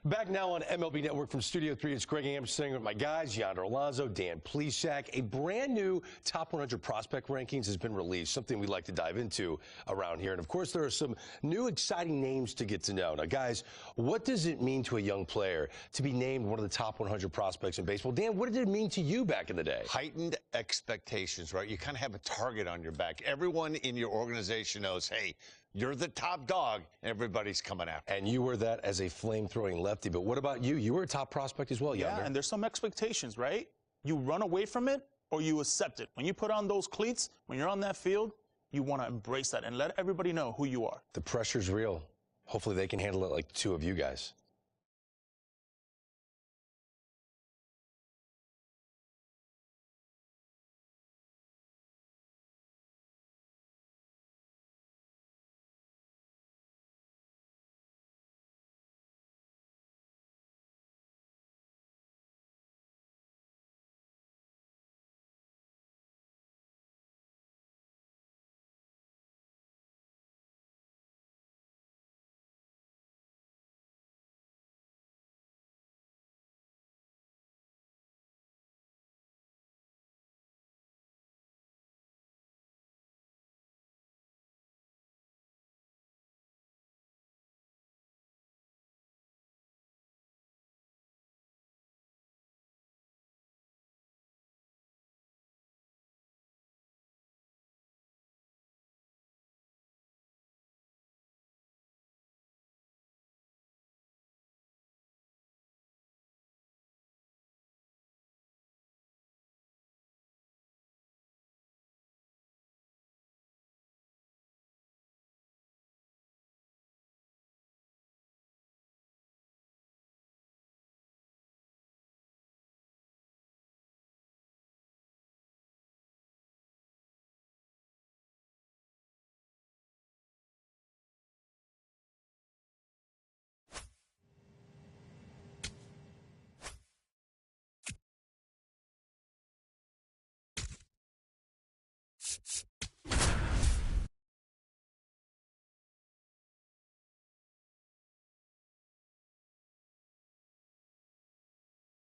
Back now on MLB Network from Studio 3, it's Greg Amsinger with my guys, Yonder Alonso, Dan Plesac. A brand new Top 100 Prospect Rankings has been released, something we'd like to dive into around here. And, of course, there are some new exciting names to get to know. Now, guys, what does it mean to a young player to be named one of the top 100 prospects in baseball? Dan, what did it mean to you back in the day? Heightened expectations, right? You kind of have a target on your back. Everyone in your organization knows, hey, you're the top dog. Everybody's coming after. And you were that as a flame-throwing lefty. But what about you? You were a top prospect as well, Yonder. Yeah, and there's some expectations, right? You run away from it or you accept it. When you put on those cleats, when you're on that field, you want to embrace that and let everybody know who you are. The pressure's real. Hopefully they can handle it like the two of you guys.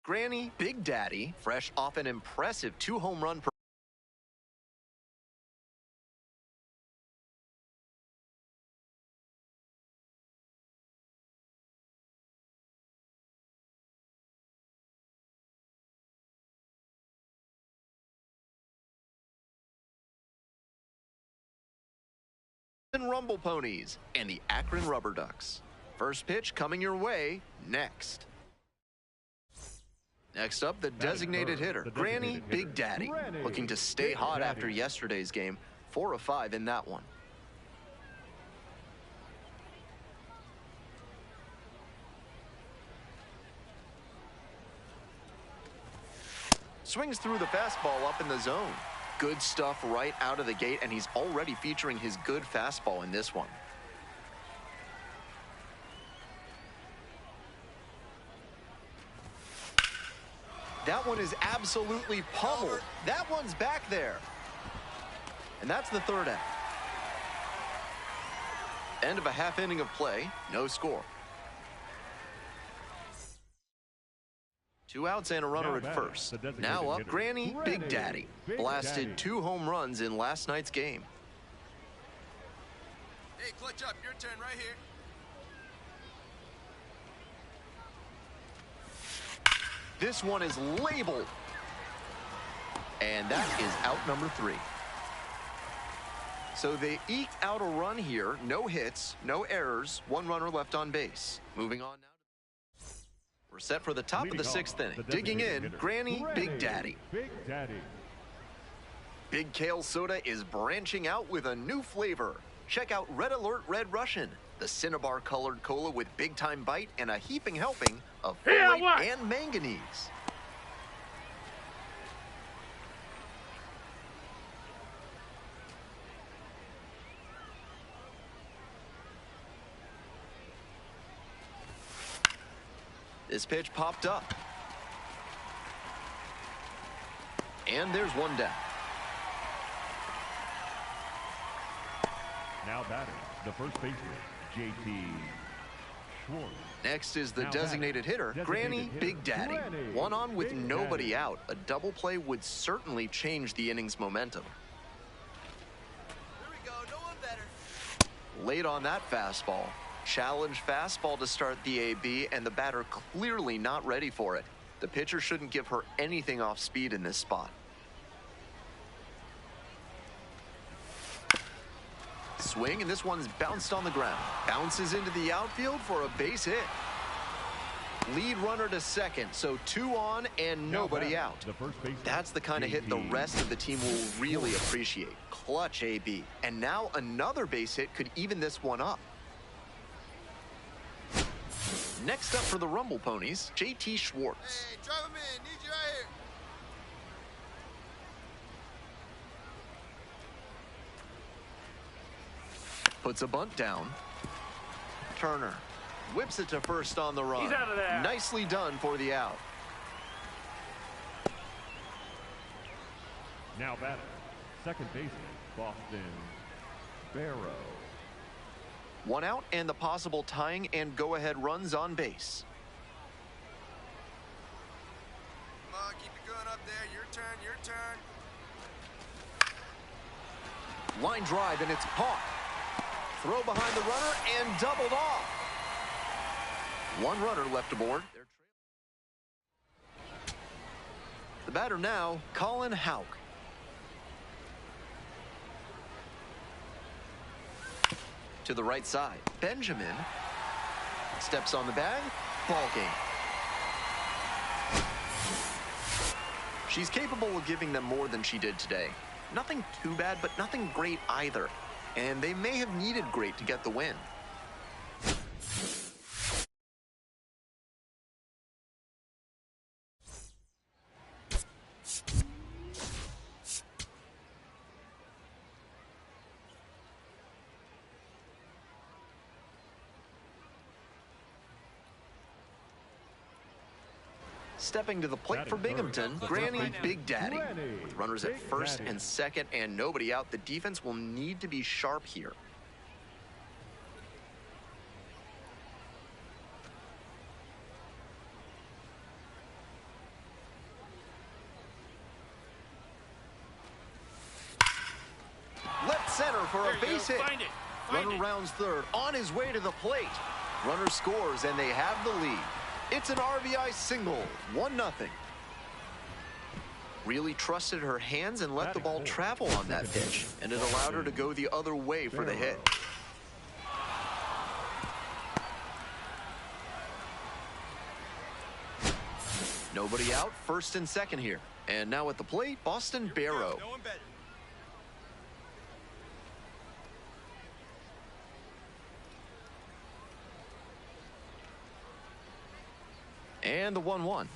Granny Big Daddy, fresh off an impressive 2-home run Rumble Ponies and the Akron Rubber Ducks. First pitch coming your way next. Next up, the designated hitter, Granny Big Daddy, looking to stay hot after yesterday's game. 4 of 5 in that one. Swings through the fastball up in the zone. Good stuff right out of the gate, and he's already featuring his good fastball in this one. That one is absolutely pummeled. That one's back there. And that's the third out. End of a half inning of play, no score. 2 outs and a runner at first. Now up, Granny Big Daddy. Blasted 2 home runs in last night's game. Hey, clutch up. Your turn right here. This one is labeled. And that is out number 3. So they eked out a run here. No hits, no errors, 1 runner left on base. Moving on now. We're set for the top of the 6th inning. Digging in, Granny Big Daddy. Big Kale Soda is branching out with a new flavor. Check out Red Alert Red Russian, the Cinnabar colored cola with big time bite and a heaping helping of folate and manganese. This pitch popped up. And there's one down. Now batting, the first baseman, J.T. Schwartz. Next is the designated hitter, Granny Big Daddy. One on with nobody out. A double play would certainly change the inning's momentum. Here we go. No one better. Late on that fastball. Challenge fastball to start the AB, and the batter clearly not ready for it. The pitcher shouldn't give her anything off speed in this spot. Swing, and this one's bounced on the ground. Bounces into the outfield for a base hit. Lead runner to second, so 2 on and nobody out. That's the kind of hit the rest of the team will really appreciate. Clutch AB. And now another base hit could even this one up. Next up for the Rumble Ponies, J.T. Schwartz. Hey, drive him in. Need you right here. Puts a bunt down. Turner whips it to first on the run. He's out of there. Nicely done for the out. Now batting, second baseman, Boston Barrow. 1 out and the possible tying and go-ahead runs on base. Come on, keep it going up there. Your turn, your turn. Line drive, and it's caught. Throw behind the runner and doubled off. 1 runner left aboard. The batter now, Colin Houck. To the right side, Benjamin steps on the bag. Ball game. She's capable of giving them more than she did today. Nothing too bad, but nothing great either. And they may have needed great to get the win. Stepping to the plate for Binghamton, Granny Big Daddy. With runners at first and second and nobody out, the defense will need to be sharp here. for a base hit. Runner rounds third, on his way to the plate. Runner scores, and they have the lead. It's an RBI single, 1-0. Really trusted her hands and let the ball travel on that pitch, and it allowed her to go the other way for the hit. Nobody out, first and second here. And now at the plate, Boston Barrow. And the 1-1.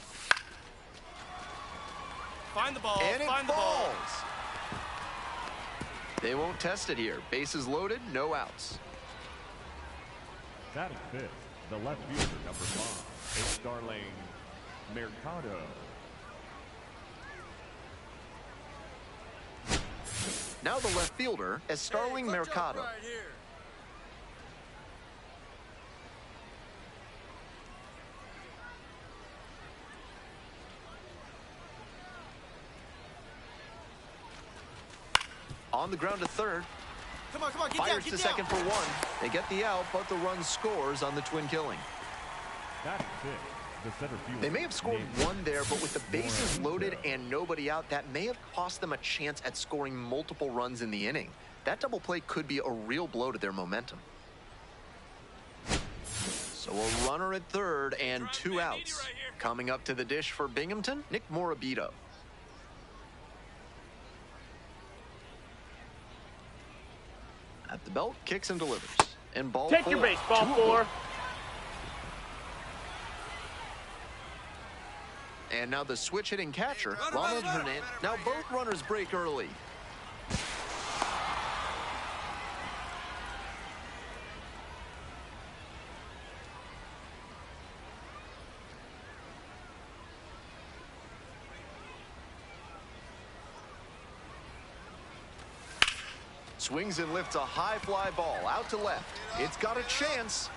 Find the ball. And it Find the falls. ball. They won't test it here. Bases loaded, no outs. Batting fifth, the left fielder, number 5, is Starling Mercado. Now the left fielder is Starling Mercado. Right here. On the ground to third. Come on, get Fires down, get to down. second for one. They get the out, but the run scores on the twin killing. Batting sixth, the center fielder. They may have scored one there, but with the bases loaded and nobody out, that may have cost them a chance at scoring multiple runs in the inning. That double play could be a real blow to their momentum. So a runner at third and 2 outs. Coming up to the dish for Binghamton, Nick Morabito. At the belt, kicks and delivers. And ball Take 4. your base, ball 4. And now the switch hitting catcher, Ronald Hernandez. Now both runners break early. Swings and lifts a high fly ball out to left. It's got a chance.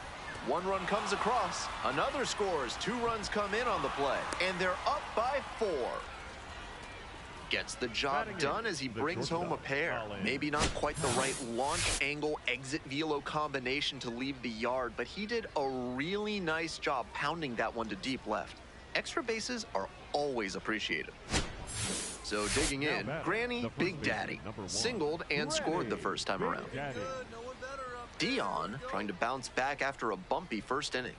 One run comes across. Another scores. 2 runs come in on the play. And they're up by 4. Gets the job done as he brings home a pair. Maybe not quite the right launch angle exit velo combination to leave the yard, but he did a really nice job pounding that one to deep left. Extra bases are always appreciated. So digging in, Granny Big Daddy singled and scored the first time around. Dion trying to bounce back after a bumpy first inning.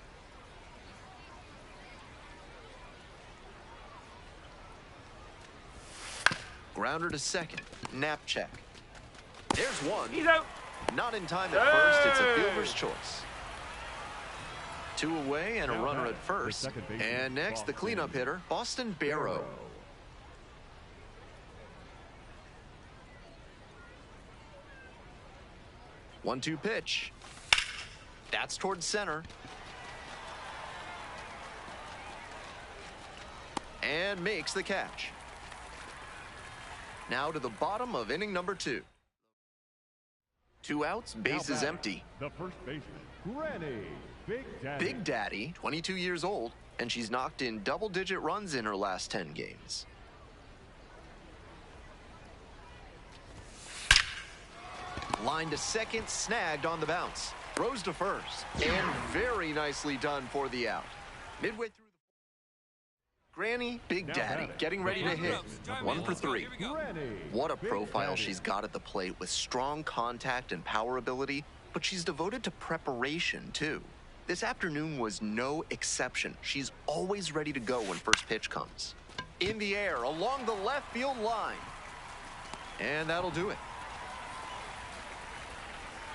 Grounder to second. Nap check. There's one. He's out. Not in time at first. It's a fielder's choice. 2 away and a runner at first. And next, the cleanup hitter, Boston Barrow. One-two pitch. That's towards center. And makes the catch. Now to the bottom of inning number 2. 2 outs, bases empty. The first baseman, Granny Big Daddy. Big Daddy, 22 years old, and she's knocked in double-digit runs in her last 10 games. Line to second, snagged on the bounce. Throws to first, and very nicely done for the out. Midway through the... Granny Big Daddy getting ready to hit. 1 for 3. What a profile she's got at the plate with strong contact and power ability, but she's devoted to preparation too. This afternoon was no exception. She's always ready to go when first pitch comes. In the air, along the left field line. And that'll do it.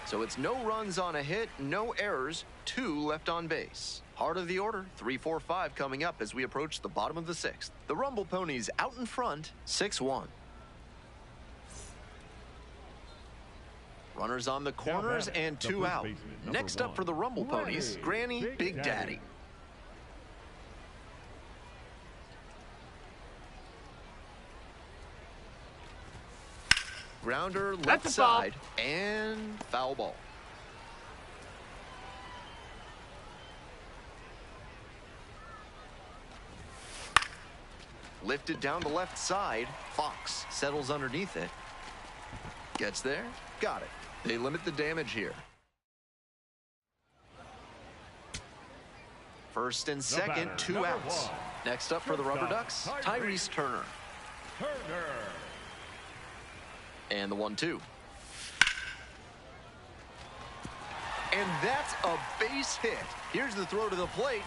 So it's no runs on a hit, no errors, 2 left on base. Heart of the order, 3-4-5 coming up as we approach the bottom of the 6th. The Rumble Ponies out in front, 6-1. Runners on the corners and 2 out. Next up for the Rumble Ponies, Granny Big Daddy. Grounder left side and foul ball. Lifted down the left side. Fox settles underneath it. Gets there. Got it. They limit the damage here. First and second, 2 outs. Next up for the Rubber Ducks, Tyrese Turner. And the 1-2. And that's a base hit. Here's the throw to the plate.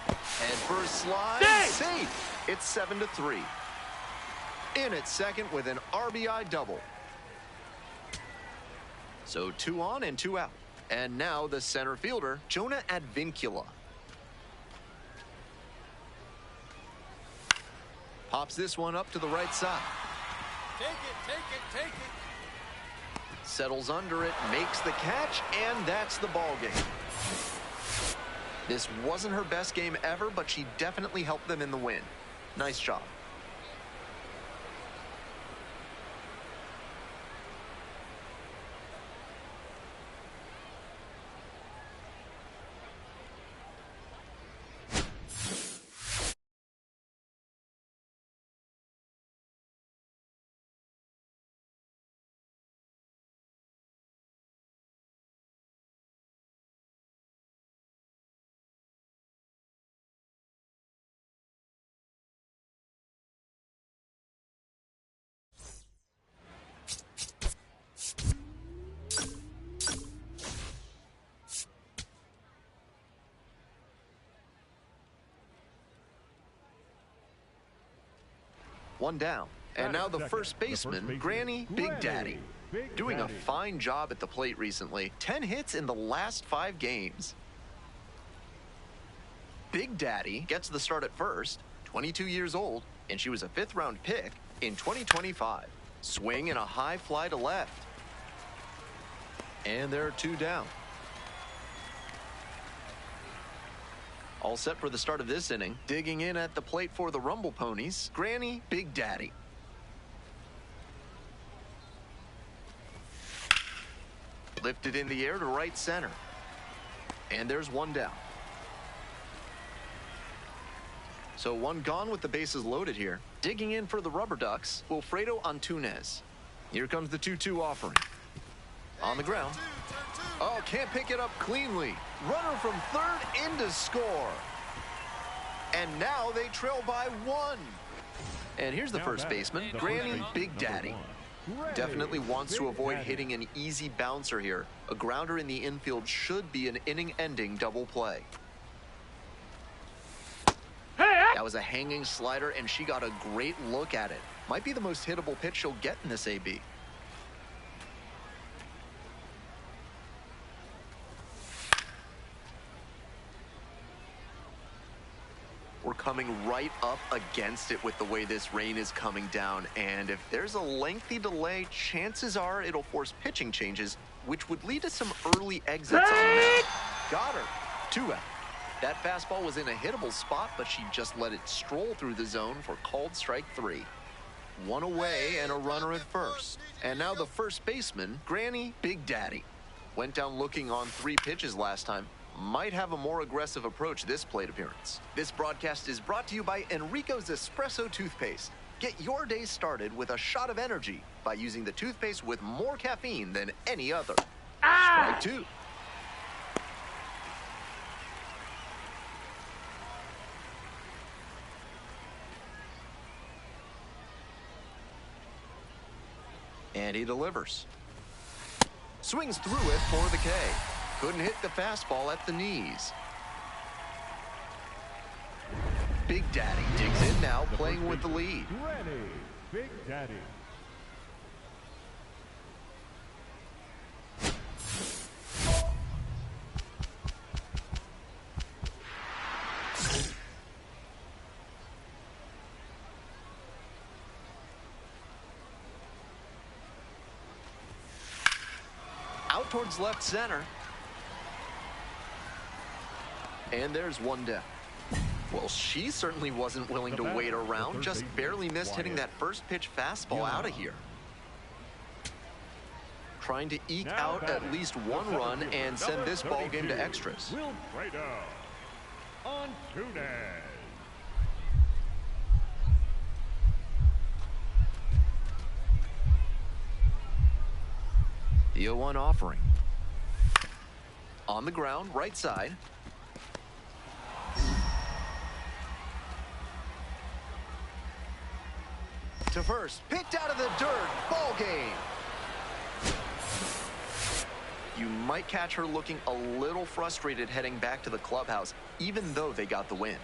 And first slide, safe. It's 7-3. In at second with an RBI double. So 2 on and 2 out. And now the center fielder, Jonah Advincula. Pops this one up to the right side. Take it. Settles under it, makes the catch, and that's the ball game. This wasn't her best game ever, but she definitely helped them in the win. Nice job. One down. And now the first baseman, Granny Big Daddy. Doing a fine job at the plate recently. 10 hits in the last 5 games. Big Daddy gets the start at first, 22 years old, and she was a 5th-round pick in 2025. Swing and a high fly to left. And there are 2 down. All set for the start of this inning. Digging in at the plate for the Rumble Ponies, Granny Big Daddy. Lifted in the air to right center. And there's 1 down. So 1 gone with the bases loaded here. Digging in for the Rubber Ducks, Wilfredo Antunes. Here comes the 2-2 offering. On the ground. Oh, can't pick it up cleanly. Runner from third in to score. And now they trail by 1. And here's the first baseman, Granny Big Daddy. Definitely wants to avoid hitting an easy bouncer here. A grounder in the infield should be an inning-ending double play. That was a hanging slider, and she got a great look at it. Might be the most hittable pitch she'll get in this AB. We're coming right up against it with the way this rain is coming down, and if there's a lengthy delay, chances are it'll force pitching changes, which would lead to some early exits on the mound. Got her. 2 out. That fastball was in a hittable spot, but she just let it stroll through the zone for called strike 3. 1 away and a runner at first. And now the first baseman, Granny Big Daddy. Went down looking on 3 pitches last time. Might have a more aggressive approach this plate appearance. This broadcast is brought to you by Enrico's Espresso Toothpaste. Get your day started with a shot of energy by using the toothpaste with more caffeine than any other. Strike 2. And he delivers. Swings through it for the K. Couldn't hit the fastball at the knees. Big Daddy digs in now, playing with the lead. Granny Big Daddy. Out towards left center. And there's 1 down. Well, she certainly wasn't willing to wait around. Just barely missed hitting that first pitch fastball out of here. Trying to eke out at least 1 run and send this ball game to extras. Wilfredo Antunes. The 0-1 offering. On the ground, right side. To first, picked out of the dirt, ball game. You might catch her looking a little frustrated heading back to the clubhouse, even though they got the win.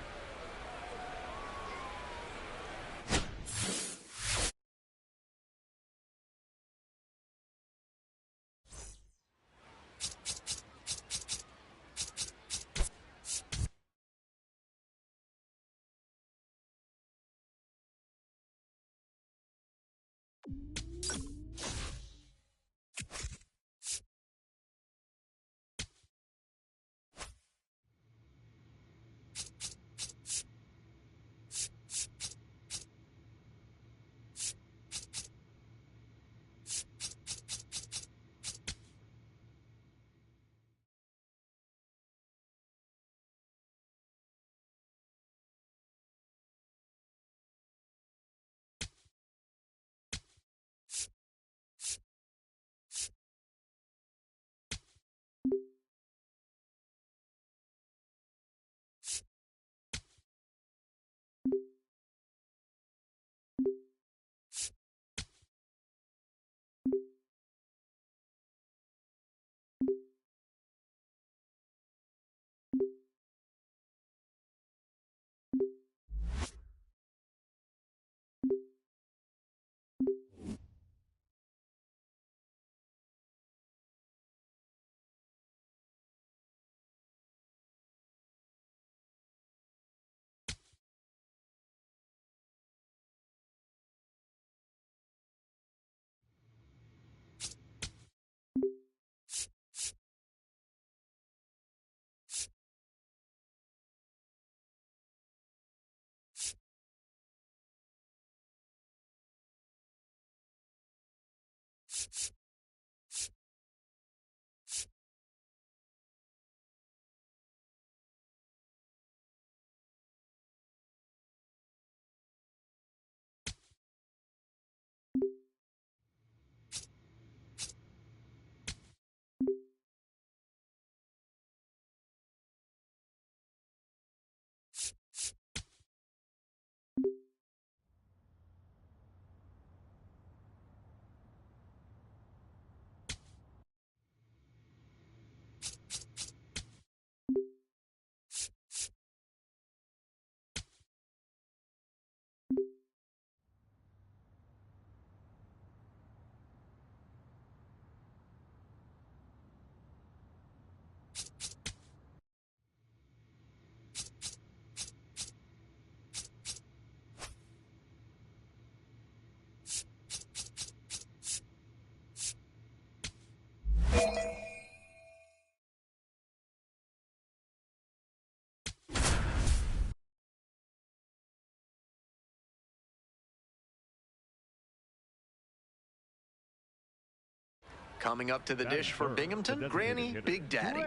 Coming up to the dish for Binghamton, Granny Big Daddy.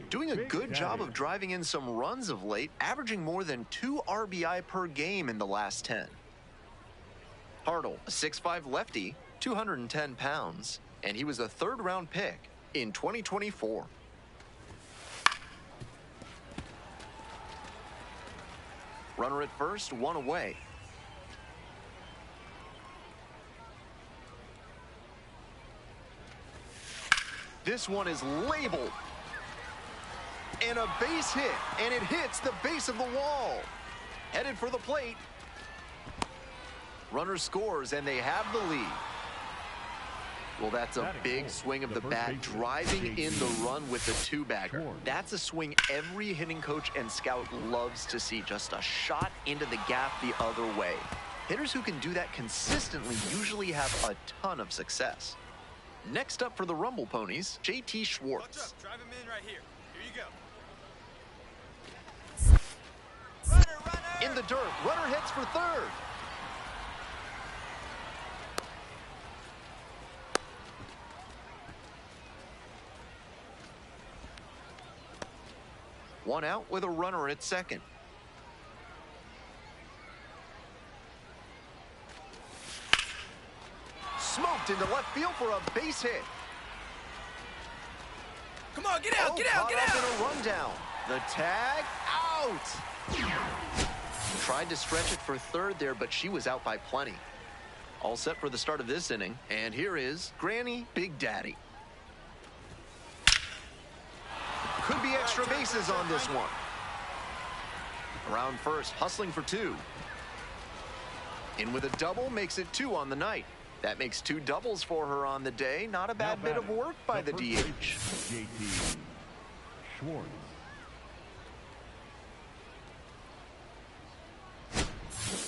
Doing a good job of driving in some runs of late, averaging more than 2 RBI per game in the last 10. Hartle, a 6'5" lefty, 210 pounds, and he was a third-round pick in 2024. Runner at first, 1 away. This one is labeled. And a base hit, and it hits the base of the wall. Headed for the plate. Runner scores, and they have the lead. Well, that's a big swing of the bat, driving in the run with the 2-bagger. That's a swing every hitting coach and scout loves to see. Just a shot into the gap the other way. Hitters who can do that consistently usually have a ton of success. Next up for the Rumble Ponies, JT Schwartz. Watch up, drive him in right here. Here you go. Runner! In the dirt, runner hits for third. One out with a runner at second. Smoked into left field for a base hit. Come on, get out, get out, get out! In a rundown. The tag out. Tried to stretch it for third there, but she was out by plenty. All set for the start of this inning, and here is Granny Big Daddy. Could be extra bases on this one. Around first, hustling for 2. In with a double, makes it 2 on the night. That makes 2 doubles for her on the day. Not a bad bit of work by the DH. JT Schwartz.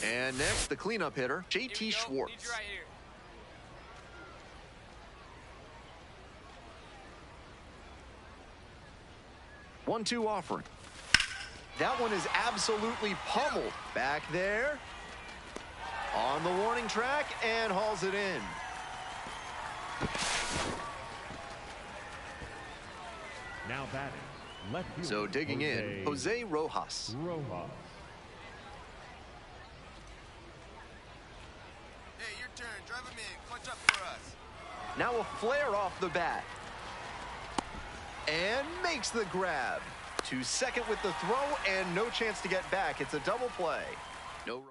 And next, the cleanup hitter, JT Schwartz. Right here. One-two offering. That one is absolutely pummeled. Back there. On the warning track and hauls it in. Now batting. Left fielder, So digging in, Jose Rojas. Hey, your turn. Drive him in. Clutch up for us. Now a flare off the bat. And makes the grab. To second with the throw and no chance to get back. It's a double play. No run.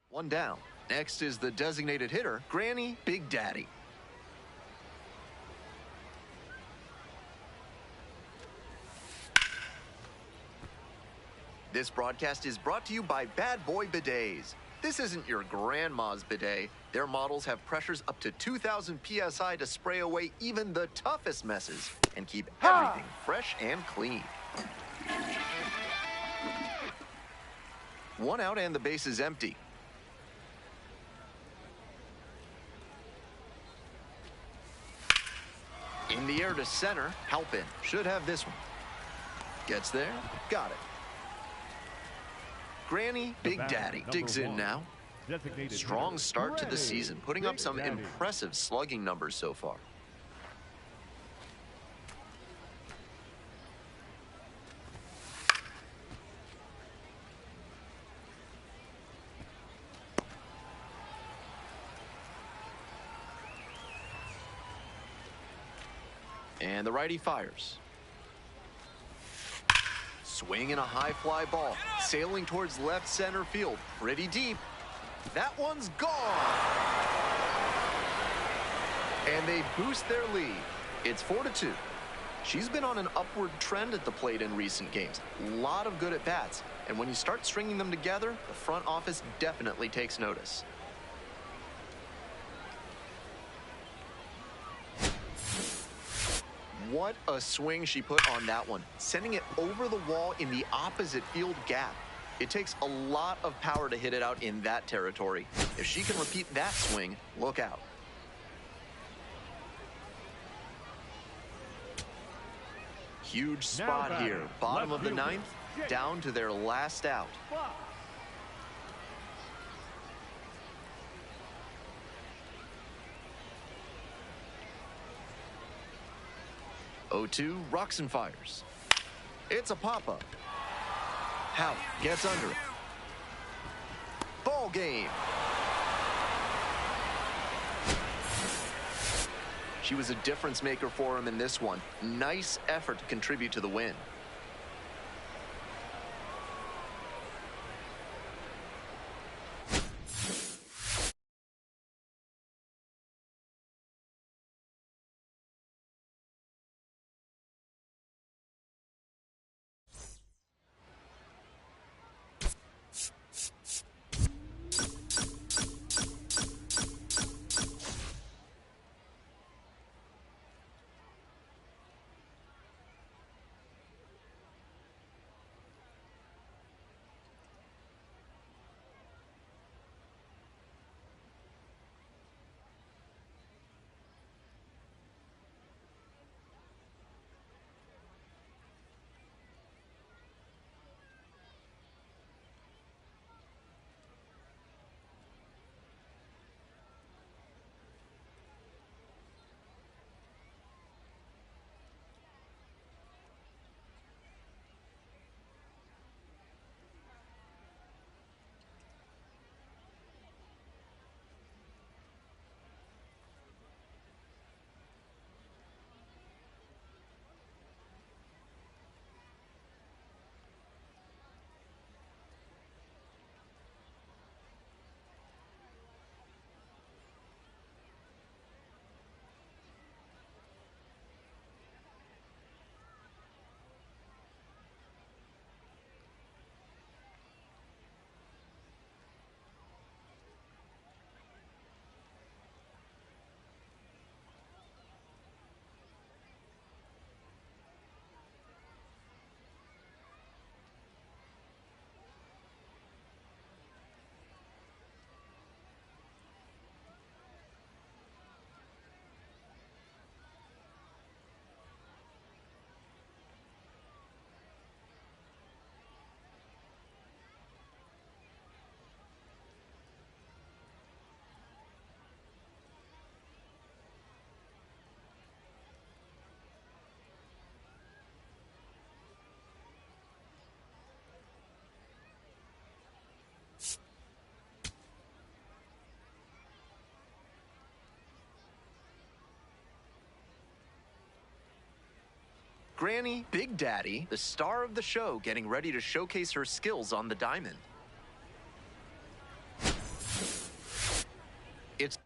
1 down. Next is the designated hitter, Granny Big Daddy. This broadcast is brought to you by Bad Boy Bidets. This isn't your grandma's bidet. Their models have pressures up to 2,000 PSI to spray away even the toughest messes and keep everything fresh and clean. 1 out and the base is empty. In the air to center, Halpin should have this one. Gets there, got it. Granny Big Daddy digs in now. Strong start to the season, putting up some impressive slugging numbers so far. And the righty fires. Swinging a high fly ball, sailing towards left center field, pretty deep. That one's gone. And they boost their lead. It's 4-2. She's been on an upward trend at the plate in recent games. A lot of good at-bats. And when you start stringing them together, the front office definitely takes notice. What a swing she put on that one, sending it over the wall in the opposite field gap. It takes a lot of power to hit it out in that territory. If she can repeat that swing, look out. Huge spot here. Bottom of the 9th, down to their last out. 0-2, rocks and fires. It's a pop-up. Howe gets under it. Ball game. She was a difference maker for him in this one. Nice effort to contribute to the win. Granny Big Daddy, the star of the show, getting ready to showcase her skills on the diamond. It's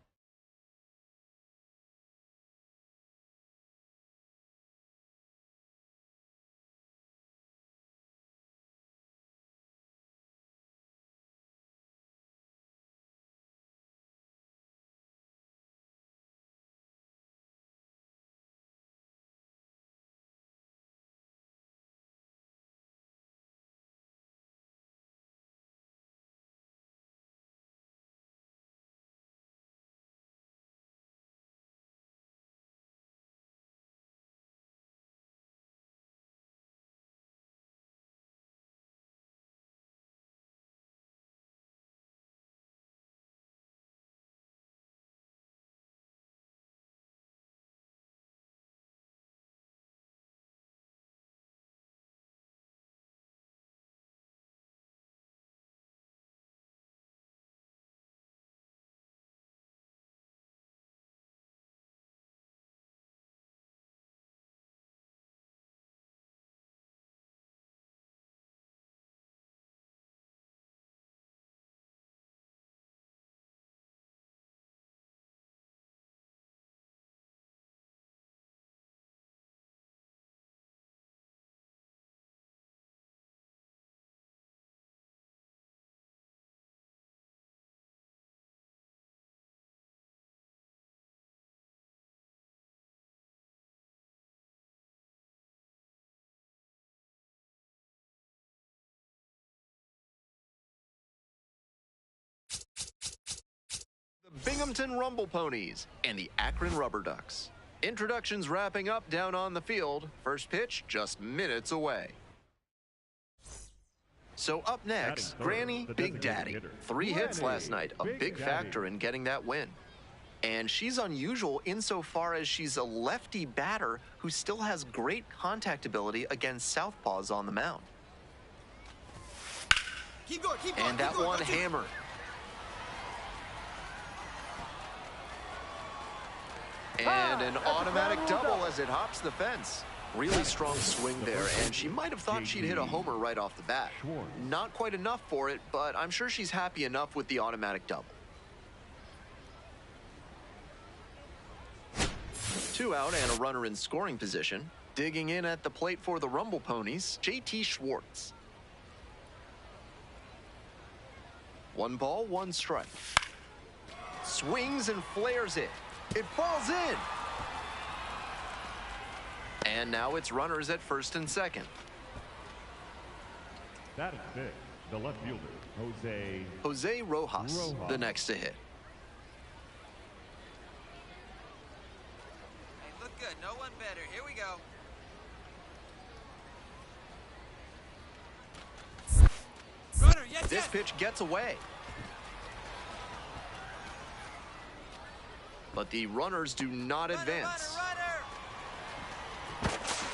the Binghamton Rumble Ponies and the Akron Rubber Ducks. Introductions wrapping up down on the field. First pitch just minutes away. So up next, Granny Big Daddy. 3 hits last night, a big factor in getting that win. And she's unusual insofar as she's a lefty batter who still has great contact ability against southpaws on the mound. Keep going, keep going. And that one hammered. And an automatic double as it hops the fence. Really strong swing there, and she might have thought she'd hit a homer right off the bat. Not quite enough for it, but I'm sure she's happy enough with the automatic double. 2 out and a runner in scoring position. Digging in at the plate for the Rumble Ponies, JT Schwartz. 1 ball, 1 strike. Swings and flares it. It falls in. And now it's runners at first and second. That is big. The left fielder, Jose Rojas, the next to hit. Hey, look good. No one better. Here we go. Runner, yes, This pitch gets away. But the runners do not advance. Runner.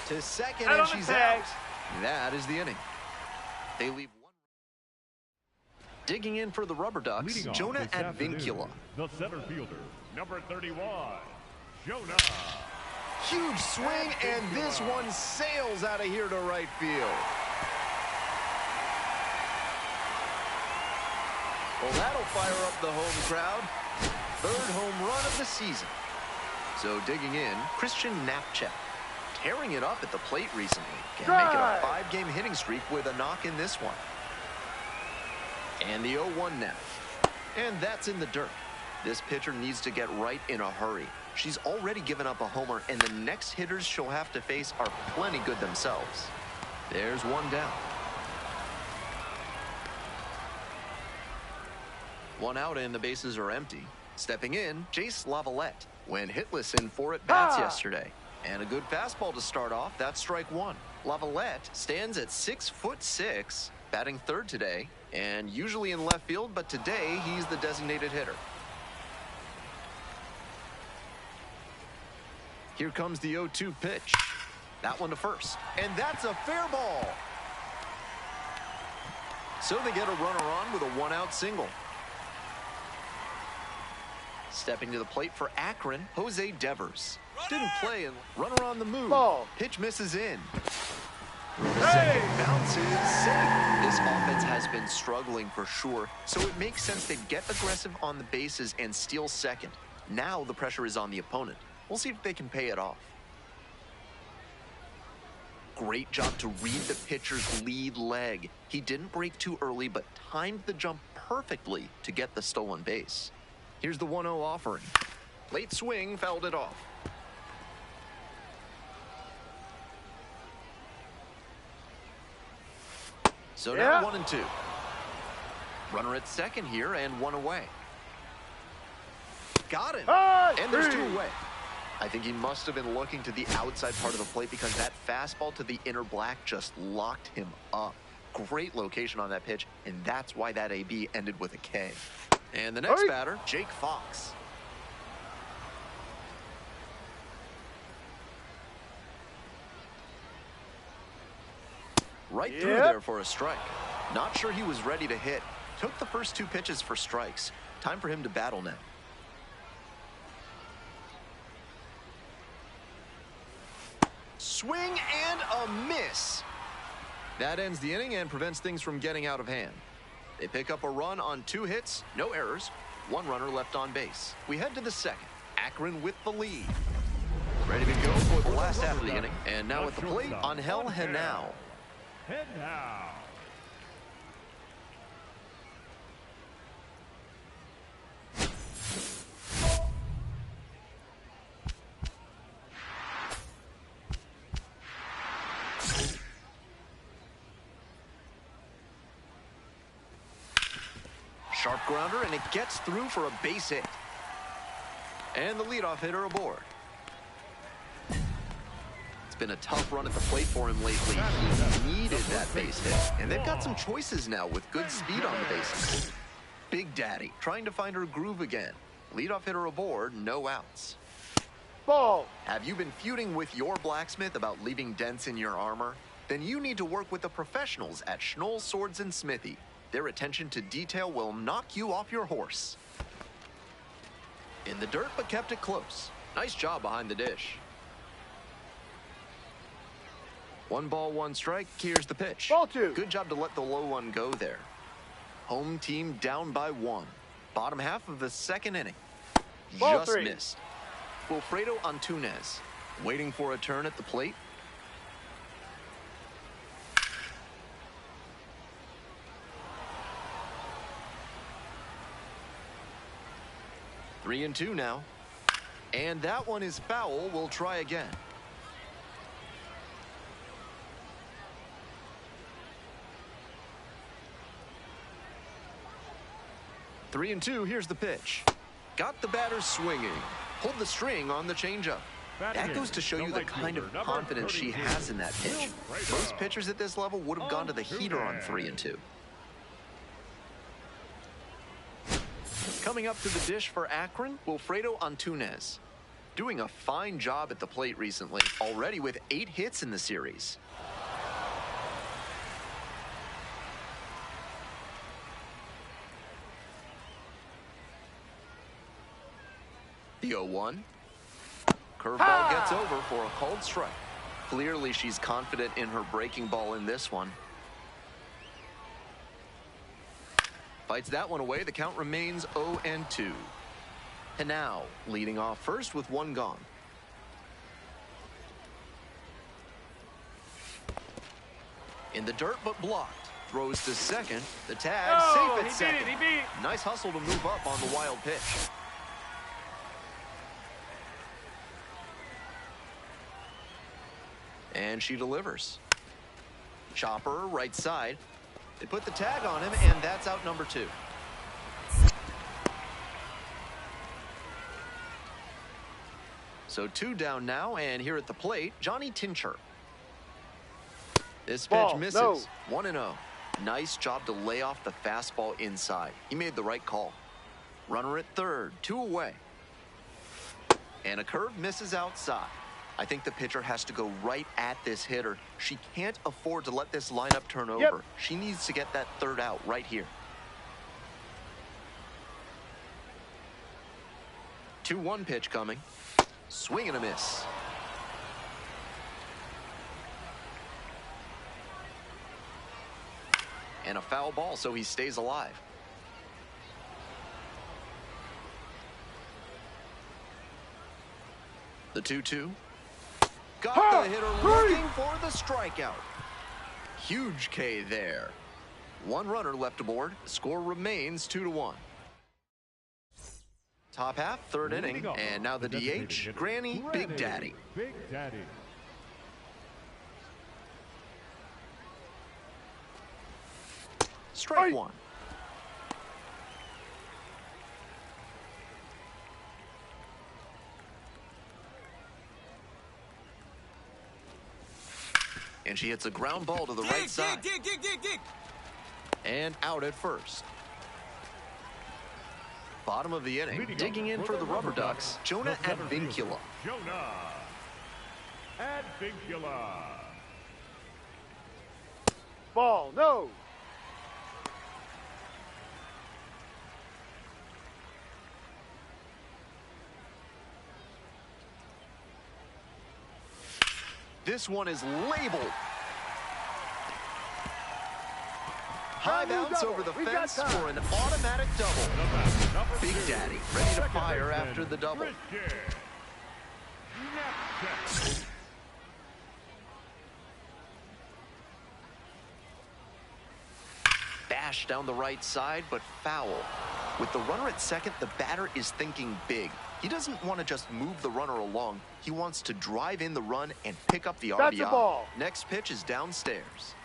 To second, and she's out. That is the inning. They leave one. Digging in for the Rubber Ducks, Jonah Advincula. The center fielder, number 31, Jonah. Huge swing, and this one sails out of here to right field. Well, that'll fire up the home crowd. 3rd home run of the season. So digging in, Christian Knapchuk. Tearing it up at the plate recently. Can make it a 5-game hitting streak with a knock in this one. And the 0-1 now. And that's in the dirt. This pitcher needs to get right in a hurry. She's already given up a homer, and the next hitters she'll have to face are plenty good themselves. There's 1 down. 1 out and the bases are empty. Stepping in, Jace Lavalette went hitless in 4 at-bats yesterday. And a good fastball to start off. That's strike 1. Lavalette stands at 6'6", batting 3rd today, and usually in left field, but today he's the designated hitter. Here comes the 0-2 pitch. That one to first. And that's a fair ball. So they get a runner on with a 1-out single. Stepping to the plate for Akron, Jose Devers. Didn't play and runner on the move. Ball. Pitch misses in. Second bounces safe. This offense has been struggling for sure, so it makes sense they get aggressive on the bases and steal second. Now the pressure is on the opponent. We'll see if they can pay it off. Great job to read the pitcher's lead leg. He didn't break too early, but timed the jump perfectly to get the stolen base. Here's the 1-0 offering. Late swing, fouled it off. So now 1-2. Runner at second here and one away. Got him. And there's two away. I think he must have been looking to the outside part of the plate because that fastball to the inner black just locked him up. Great location on that pitch, and that's why that AB ended with a K. And the next batter, Jake Fox. Right through there for a strike. Not sure he was ready to hit. Took the first two pitches for strikes. Time for him to battle now. Swing and a miss. That ends the inning and prevents things from getting out of hand. They pick up a run on 2 hits, no errors, 1 runner left on base. We head to the second. Akron with the lead. Ready to go for the last half of the inning. And now at the plate, Angel Henao. Henao. Sharp grounder, and it gets through for a base hit. And the leadoff hitter aboard. It's been a tough run at the plate for him lately. He needed that base hit. And they've got some choices now with good speed on the bases. Big Daddy trying to find her groove again. Leadoff hitter aboard, no outs. Ball. Have you been feuding with your blacksmith about leaving dents in your armor? Then you need to work with the professionals at Schnoll Swords and Smithy. Their attention to detail will knock you off your horse. In the dirt, but kept it close. Nice job behind the dish. 1 ball, 1 strike. Here's the pitch. Ball 2. Good job to let the low one go there. Home team down by 1. Bottom half of the second inning. Ball Just 3. missed. Wilfredo Antunes waiting for a turn at the plate. Three and 2 now. And that one is foul. We'll try again. Three and 2. Here's the pitch. Got the batter swinging. Pulled the string on the changeup. That goes to show you the kind of confidence she has in that pitch. Most pitchers at this level would have gone to the heater on 3 and 2. Coming up to the dish for Akron, Wilfredo Antunes. Doing a fine job at the plate recently, already with 8 hits in the series. The 0-1. Curveball gets over for a called strike. Clearly she's confident in her breaking ball in this one. Fights that one away. The count remains 0-2. And now leading off first with 1 gone. In the dirt but blocked. Throws to second. The tag safe at second. He beat it. Nice hustle to move up on the wild pitch. And she delivers. Chopper right side. They put the tag on him, and that's out number 2. So 2 down now, and here at the plate, Johnny Tincher. This pitch misses. 1-0. Nice job to lay off the fastball inside. He made the right call. Runner at third, 2 away. And a curve misses outside. I think the pitcher has to go right at this hitter. She can't afford to let this lineup turn over. She needs to get that 3rd out right here. 2-1 pitch coming. Swing and a miss. And a foul ball, so he stays alive. The 2-2. Got the hitter looking for the strikeout. Huge K there. One runner left aboard. The score remains 2-1. Top half, third inning, and now the DH, Granny Big Daddy. Big Daddy. Strike one. And she hits a ground ball to the right side. Dig. And out at first. Bottom of the inning, digging in for the Rubber Ducks, Jonah Advincula. Jonah Advincula. Ball, no. This one is labeled. High bounce over the fence for an automatic double. Big Daddy ready to fire after the double. Bash down the right side, but foul. With the runner at second, the batter is thinking big. He doesn't want to just move the runner along. He wants to drive in the run and pick up the RBI. That's a ball. Next pitch is downstairs.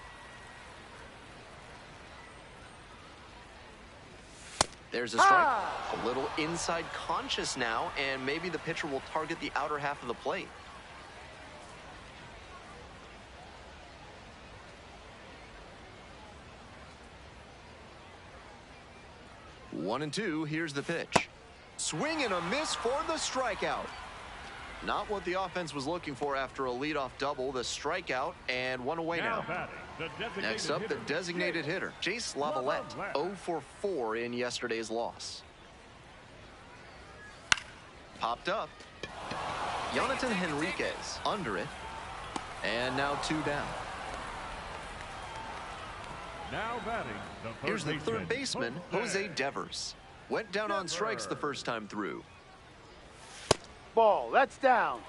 There's a strike. A little inside conscious now, and maybe the pitcher will target the outer half of the plate. One and two, here's the pitch. Swing and a miss for the strikeout. Not what the offense was looking for after a leadoff double. The strikeout and one away now. Next up, the designated hitter, Jace Lavalette, 0 for 4 in yesterday's loss. Popped up. Jonathan Henriquez under it. And now 2 down. Now batting, here's the third baseman, Jose Devers. Went down on strikes the first time through. Ball, that's down.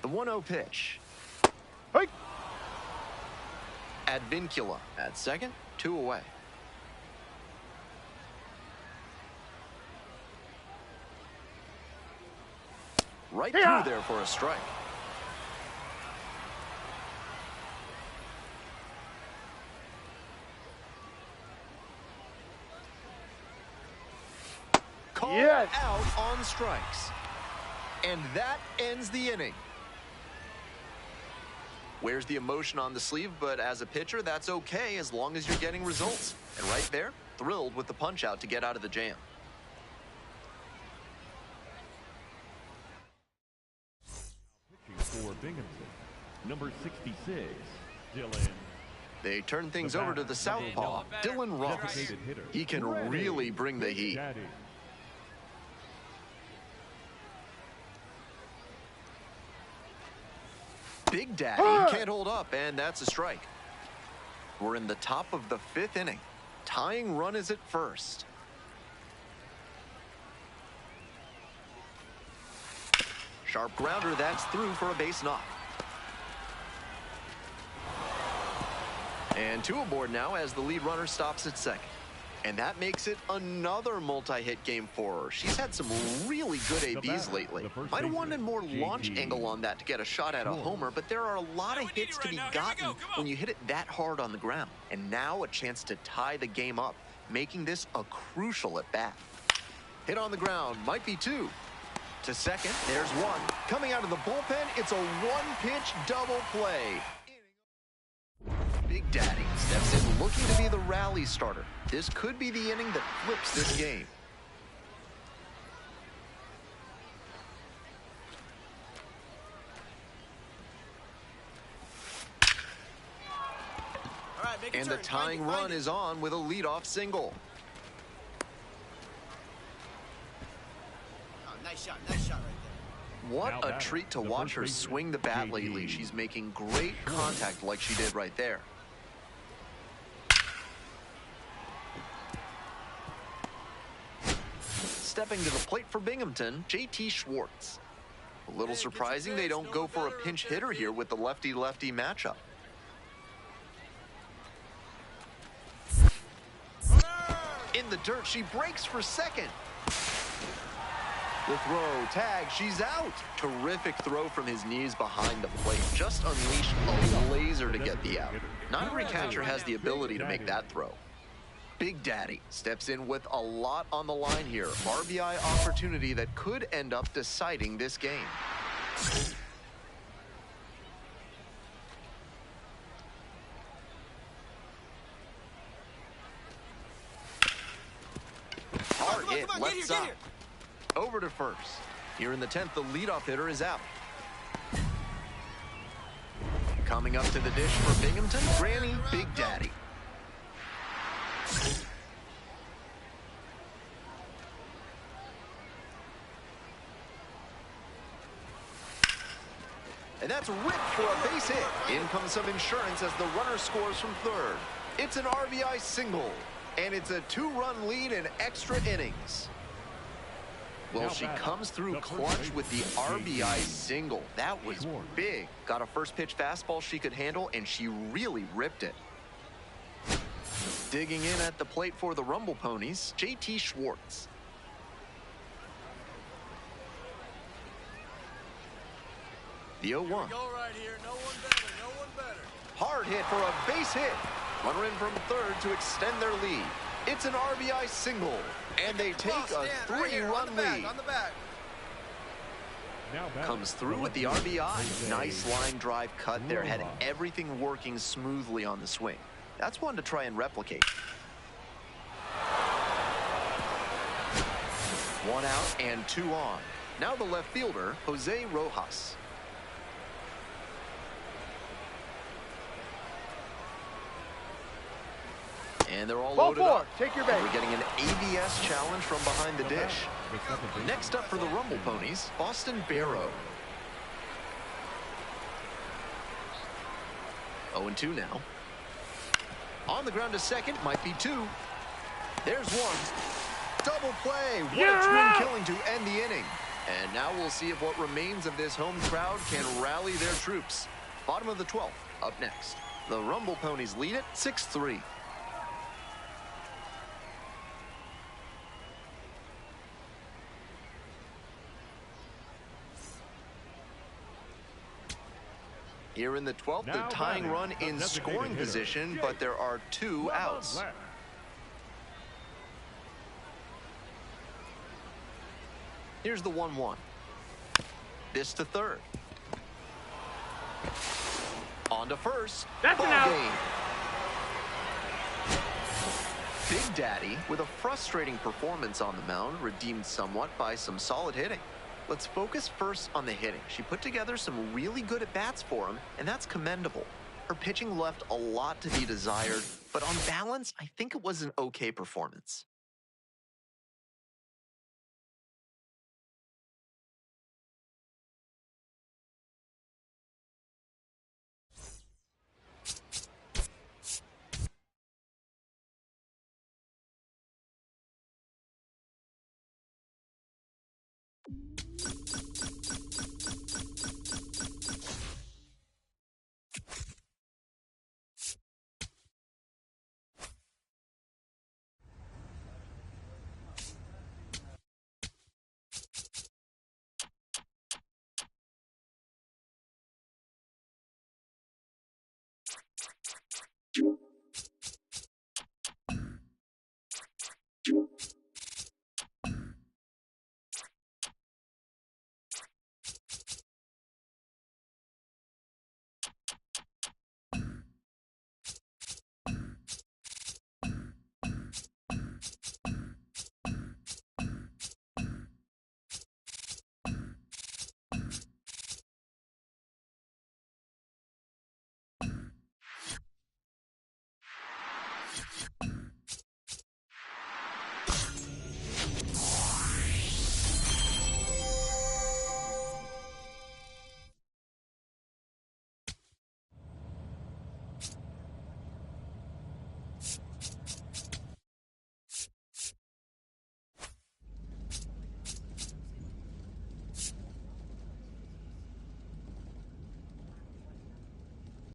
The 1-0 pitch. Hey. Advincula at second, 2 away. Right through there for a strike. Called out on strikes. And that ends the inning. Wears the emotion on the sleeve, but as a pitcher, that's okay as long as you're getting results. And right there, thrilled with the punch out to get out of the jam. For Binghamton, number 66, Dylan. They turn things over to the southpaw, Dylan Ross. He can really bring the heat. Big Daddy can't hold up, and that's a strike. We're in the top of the 5th inning. Tying run is at first. Sharp grounder, that's through for a base knock. And 2 aboard now as the lead runner stops at second. And that makes it another multi-hit game for her. She's had some really good ABs lately. Might have wanted more launch angle on that to get a shot at a homer, but there are a lot of hits to be gotten when you hit it that hard on the ground. And now a chance to tie the game up, making this a crucial at bat. Hit on the ground, might be 2. To second, there's 1. Coming out of the bullpen, it's a 1-pitch double play. Big Daddy steps in looking to be the rally starter. This could be the inning that flips this game. And the tying run is on with a leadoff single. Oh, nice shot right there. What a treat to watch her swing the bat lately. She's making great contact like she did right there. Stepping to the plate for Binghamton, JT Schwartz. A little surprising they don't go for a pinch hitter here with the lefty-lefty matchup. In the dirt, she breaks for second. The throw, tag, she's out. Terrific throw from his knees behind the plate. Just unleashed a laser to get the out. Not every catcher has the ability to make that throw. Big Daddy steps in with a lot on the line here. RBI opportunity that could end up deciding this game. Hard hit left side. Over to first. Here in the 10th, the leadoff hitter is out. Coming up to the dish for Binghamton, Granny Big Daddy. And that's ripped for a base hit. In comes some insurance as the runner scores from third. It's an RBI single, and it's a 2-run lead in extra innings. Well, she comes through clutch with the RBI single. That was big. Got a first pitch fastball she could handle, and she really ripped it. Digging in at the plate for the Rumble Ponies, JT Schwartz. The 0-1. Go right here. No one better. No one better. Hard hit for a base hit. Runner in from third to extend their lead. It's an RBI single, and they take a 3-run lead. On the back. Comes through with the RBI. Nice line drive cut there. Had everything working smoothly on the swing. That's one to try and replicate. 1 out and 2 on. Now the left fielder, Jose Rojas. And they're all loaded up. Take your base. We're getting an ABS challenge from behind the dish. Next up for the Rumble Ponies, Boston Barrow. 0-2 now. On the ground to second, might be 2. There's 1. Double play. What a twin killing to end the inning. And now we'll see if what remains of this home crowd can rally their troops. Bottom of the 12th, up next. The Rumble Ponies lead it 6-3. Here in the 12th, the tying run in scoring position, but there are 2 outs. Here's the 1-1. This to third. On to first. That's an out. Game. Big Daddy, with a frustrating performance on the mound, redeemed somewhat by some solid hitting. Let's focus first on the hitting. She put together some really good at-bats for him, and that's commendable. Her pitching left a lot to be desired, but on balance, I think it was an okay performance.